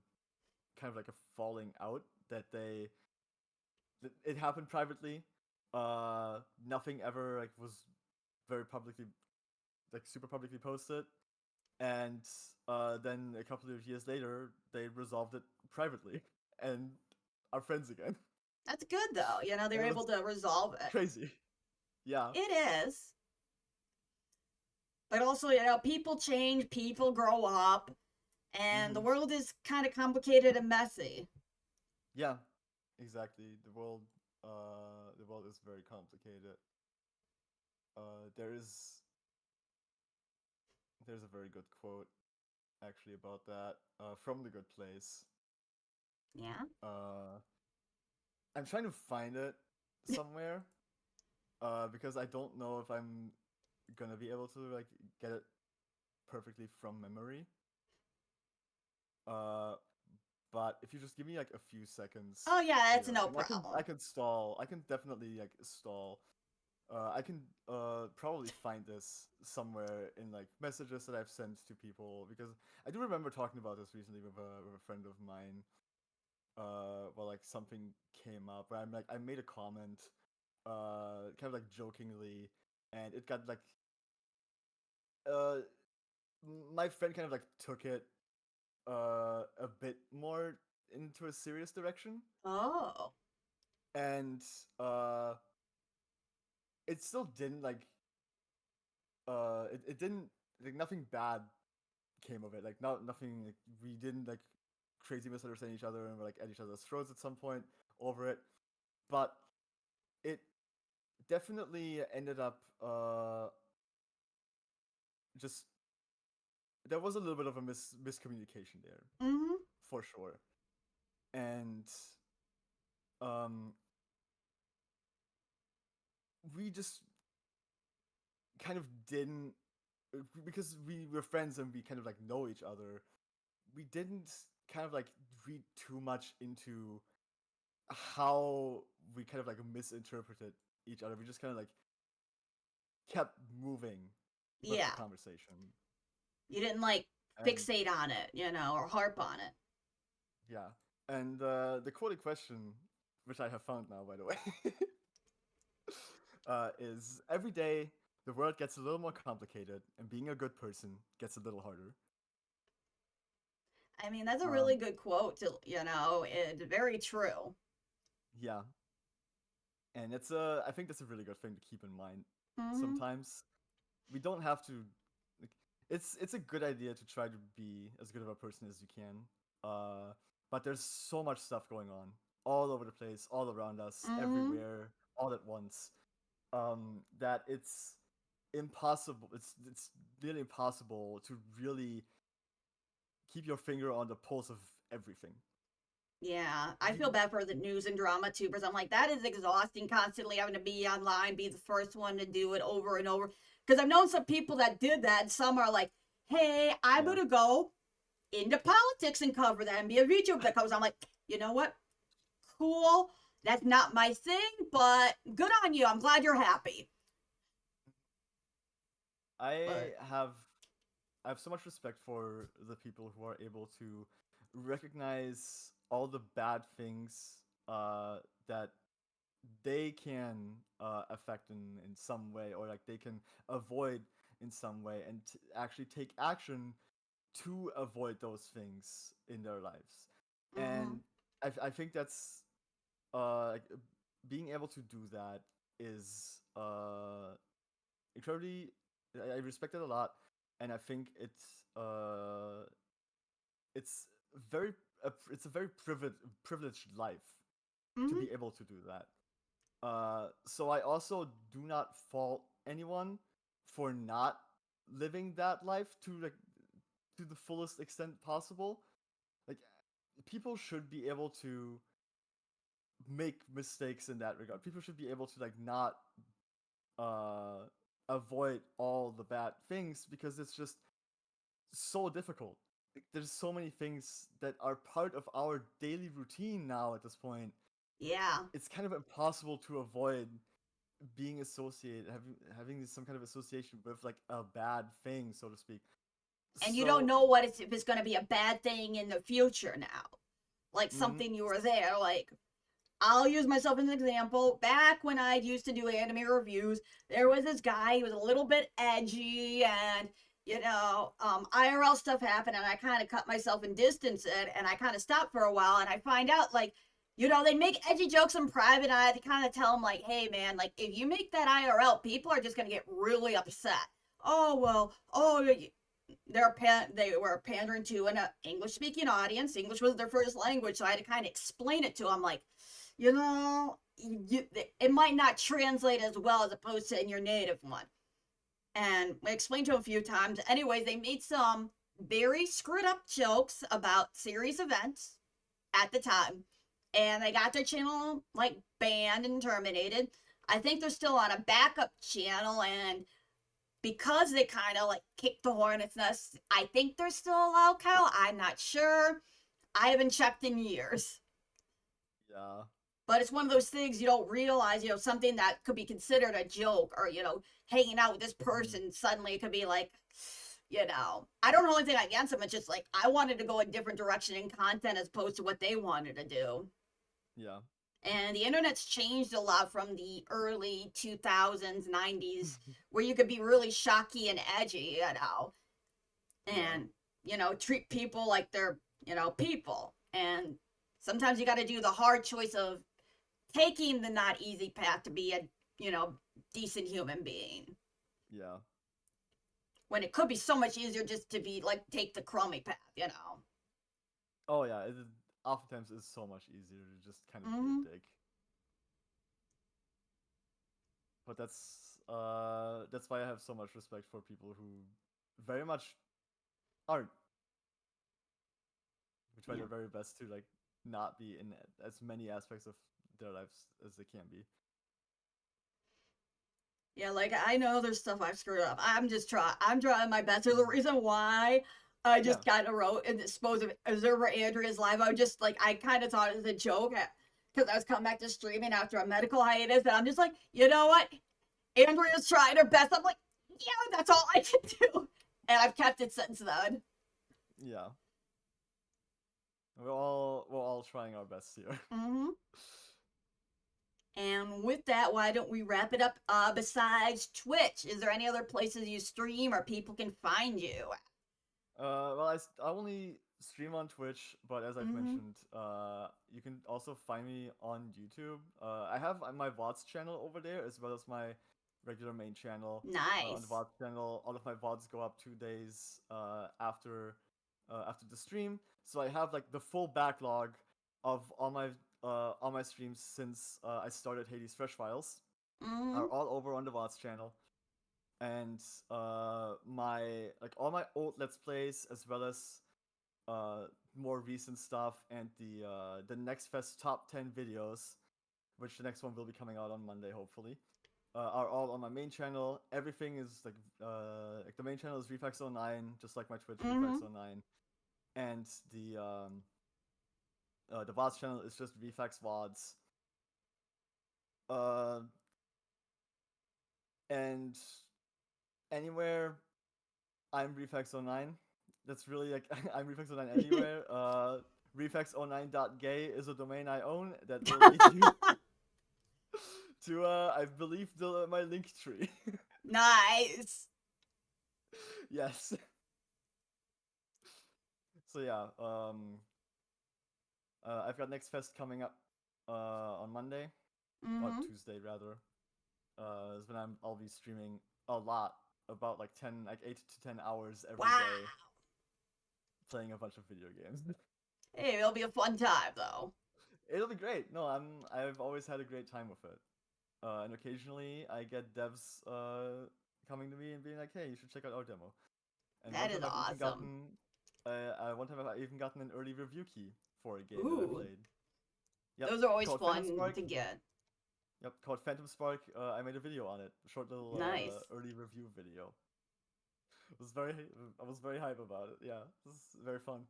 Speaker 2: kind of like a falling out that it happened privately. Nothing ever like was very publicly like super publicly posted, and then a couple of years later they resolved it privately and are friends again.
Speaker 1: That's good though. They
Speaker 2: And
Speaker 1: were
Speaker 2: it
Speaker 1: able
Speaker 2: was
Speaker 1: to resolve it.
Speaker 2: crazy. Yeah.
Speaker 1: It is. But also, people change, people grow up, and the
Speaker 2: Hmm.
Speaker 1: world is kind of complicated and messy.
Speaker 2: Yeah. Exactly. The world is very complicated. There's a very good quote actually about that from The Good Place.
Speaker 1: Yeah.
Speaker 2: Uh, I'm trying to find it somewhere because I don't know if I'm gonna be able to like get it perfectly from memory. Uh, but if you just give me like a few seconds
Speaker 1: Oh, yeah, that's
Speaker 2: here,
Speaker 1: no
Speaker 2: and I
Speaker 1: problem.
Speaker 2: can stall. I can definitely like stall. I can probably find this somewhere in like messages that I've sent to people because I do remember talking about this recently with a friend of mine. Well, like something came up where I made a comment, kind of like jokingly, and it got like uh my friend kind of like took it a bit more into a serious direction,
Speaker 1: Oh.
Speaker 2: and uh it still didn't like it didn't like nothing bad came of it. Like nothing. Like, we didn't like crazy misunderstand each other and we're like at each other's throats at some point over it. But it definitely ended up just there was a little bit of a miscommunication there
Speaker 1: Mm-hmm.
Speaker 2: for sure, and um we just kind of didn't because we were friends and we kind of like know each other. We didn't kind of like read too much into how we kind of like misinterpreted each other. We just kind of like kept moving with the
Speaker 1: Yeah.
Speaker 2: conversation.
Speaker 1: You didn't like
Speaker 2: And
Speaker 1: fixate on it, or harp on it.
Speaker 2: yeah, and the quoted question, which I have found now, by the way, is every day the world gets a little more complicated, and being a good person gets a little harder.
Speaker 1: I mean, that's a really
Speaker 2: Um,
Speaker 1: good quote it's very true.
Speaker 2: yeah, and I think that's a really good thing to keep in mind.
Speaker 1: Mm-hmm.
Speaker 2: Sometimes we don't have to. Like, it's a good idea to try to be as good of a person as you can. But there's so much stuff going on all over the place, all around us,
Speaker 1: Mm-hmm.
Speaker 2: everywhere, all at once. That it's impossible. It's nearly impossible to really keep your finger on the pulse of everything.
Speaker 1: Yeah, I feel
Speaker 2: You,
Speaker 1: bad for the news and drama tubers. I'm like, that is exhausting, constantly having to be online, be the first one to do it over and over. Because I've known some people that did that, and some are like, hey, I'm
Speaker 2: yeah,
Speaker 1: going to go into politics and cover that and be a VTuber that covers. I'm like, you know what? Cool. That's not my thing, but good on you. I'm glad you're happy.
Speaker 2: I
Speaker 1: But
Speaker 2: have I have so much respect for the people who are able to recognize all the bad things that they can affect in some way, or like they can avoid in some way, and actually take action to avoid those things in their lives.
Speaker 1: mm-hmm.
Speaker 2: And I think that's like being able to do that is incredibly. I respect it a lot, and I think it's very it's a very privileged life to
Speaker 1: Mm-hmm.
Speaker 2: be able to do that. So I also do not fault anyone for not living that life to the fullest extent possible. Like people should be able to make mistakes in that regard. People should be able to like not uh avoid all the bad things because it's just so difficult. Like, there's so many things that are part of our daily routine now at this point.
Speaker 1: Yeah.
Speaker 2: It's kind of impossible to avoid being associated, having some kind of association with like a bad thing, so to speak.
Speaker 1: And you don't
Speaker 2: So,
Speaker 1: know what it's if it's going to be a bad thing in the future now. Like
Speaker 2: mhm,
Speaker 1: something you were there. Like I'll use myself as an example. Back when I used to do anime reviews, there was this guy. He was a little bit edgy, and IRL stuff happened, and I kind of cut myself and distanced it, and I kind of stopped for a while, and I find out like. They make edgy jokes in private, and I had to kind of tell them, like, hey, man, like, if you make that IRL, people are just going to get really upset. Oh, well, they were pandering to an English speaking audience. English was their first language, so I had to kind of explain it to them, like, it might not translate as well as opposed to in your native one. And I explained to them a few times. Anyways, they made some very screwed up jokes about series events at the time, and they got their channel like banned and terminated. I think they're still on a backup channel, and because they kind of like kicked the hornet's nest, I think they're still allowed, Kyle. I'm not sure. I haven't checked in years.
Speaker 2: yeah.
Speaker 1: But it's one of those things you don't realize, something that could be considered a joke or, hanging out with this
Speaker 2: Mhm,
Speaker 1: person, suddenly it could be like, I don't know anything against them. It's just like I wanted to go a different direction in content as opposed to what they wanted to do.
Speaker 2: yeah.
Speaker 1: And the internet's changed a lot from the early 2000s, 90s, where you could be really shocky and edgy,
Speaker 2: Yeah.
Speaker 1: and treat people like they're people. And sometimes you got to do the hard choice of taking the not easy path to be a you know decent human being,
Speaker 2: Yeah.
Speaker 1: when it could be so much easier just to be like take the crummy path.
Speaker 2: Oh yeah. It oftentimes is so much easier to just kind of be
Speaker 1: Mm-hmm.
Speaker 2: a dick. But that's why I have so much respect for people who very much aren't, who try
Speaker 1: Yeah.
Speaker 2: their very best to like not be in as many aspects of their lives as they can be.
Speaker 1: Yeah, like I know there's stuff I've screwed up. I'm trying my best. There's a
Speaker 2: Mhm.
Speaker 1: reason why I
Speaker 2: Yeah.
Speaker 1: just kind of wrote and disposed of Observer Andrea's live. I just like I kind of thought it was a joke because I was coming back to streaming after a medical hiatus, and I'm just like, you know what? Andrea's trying her best. I'm like, yeah, that's all I can do. And I've kept it since then.
Speaker 2: Yeah. We're all trying our best here.
Speaker 1: Mm-hmm. And with that, why don't we wrap it up? Besides Twitch, is there any other places you stream or people can find you?
Speaker 2: Well, I only stream on Twitch, but as I've
Speaker 1: Mm-hmm.
Speaker 2: mentioned, you can also find me on YouTube. I have my VODs channel over there as well as my regular main channel. On the
Speaker 1: Nice.
Speaker 2: VODs channel, all of my VODs go up 2 days after the stream, so I have like the full backlog of all my streams since I started Hades Fresh Files
Speaker 1: Mm-hmm.
Speaker 2: are all over on the VODs channel, and my like all my old let's plays as well as uh more recent stuff, and the next fest top 10 videos, which the next one will be coming out on Monday hopefully, are all on my main channel. Everything is like the main channel is ReFax09, just like my Twitch
Speaker 1: Mm-hmm.
Speaker 2: ReFax09, and the VODs channel is just VFAX VODs. Uh, and anywhere I'm ReFax09. That's really like I'm ReFax09 anywhere. ReFax09.gay is a domain I own that will lead you to I believe my link tree.
Speaker 1: Nice.
Speaker 2: Yes. So yeah, I've got Next Fest coming up on Monday or
Speaker 1: Mm-hmm.
Speaker 2: Tuesday rather. Is when I'll be streaming a lot, about like 8 to 10 hours every
Speaker 1: Wow.
Speaker 2: day, playing a bunch of video games.
Speaker 1: Hey, it'll be a fun time though.
Speaker 2: It'll be great. No, I've always had a great time with it. And occasionally I get devs coming to me and being like, "Hey, you should check out our demo." And
Speaker 1: That is awesome.
Speaker 2: one time I've even gotten an early review key for a game that I
Speaker 1: Ooh,
Speaker 2: played. Yep,
Speaker 1: those are always
Speaker 2: called Phantom
Speaker 1: fun
Speaker 2: Spark.
Speaker 1: to get.
Speaker 2: Yep, called Phantom Spark. I made a video on it, a short little
Speaker 1: Nice.
Speaker 2: early review video. It was very, I was very hype about it. Yeah, this is very fun.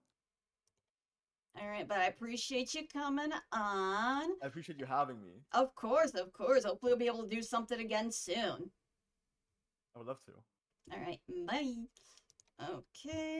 Speaker 1: All right, but I appreciate you coming on.
Speaker 2: I appreciate you having me.
Speaker 1: Of course, of course. Hopefully, we'll be able to do something again soon.
Speaker 2: I would love to.
Speaker 1: All right, bye. Okay.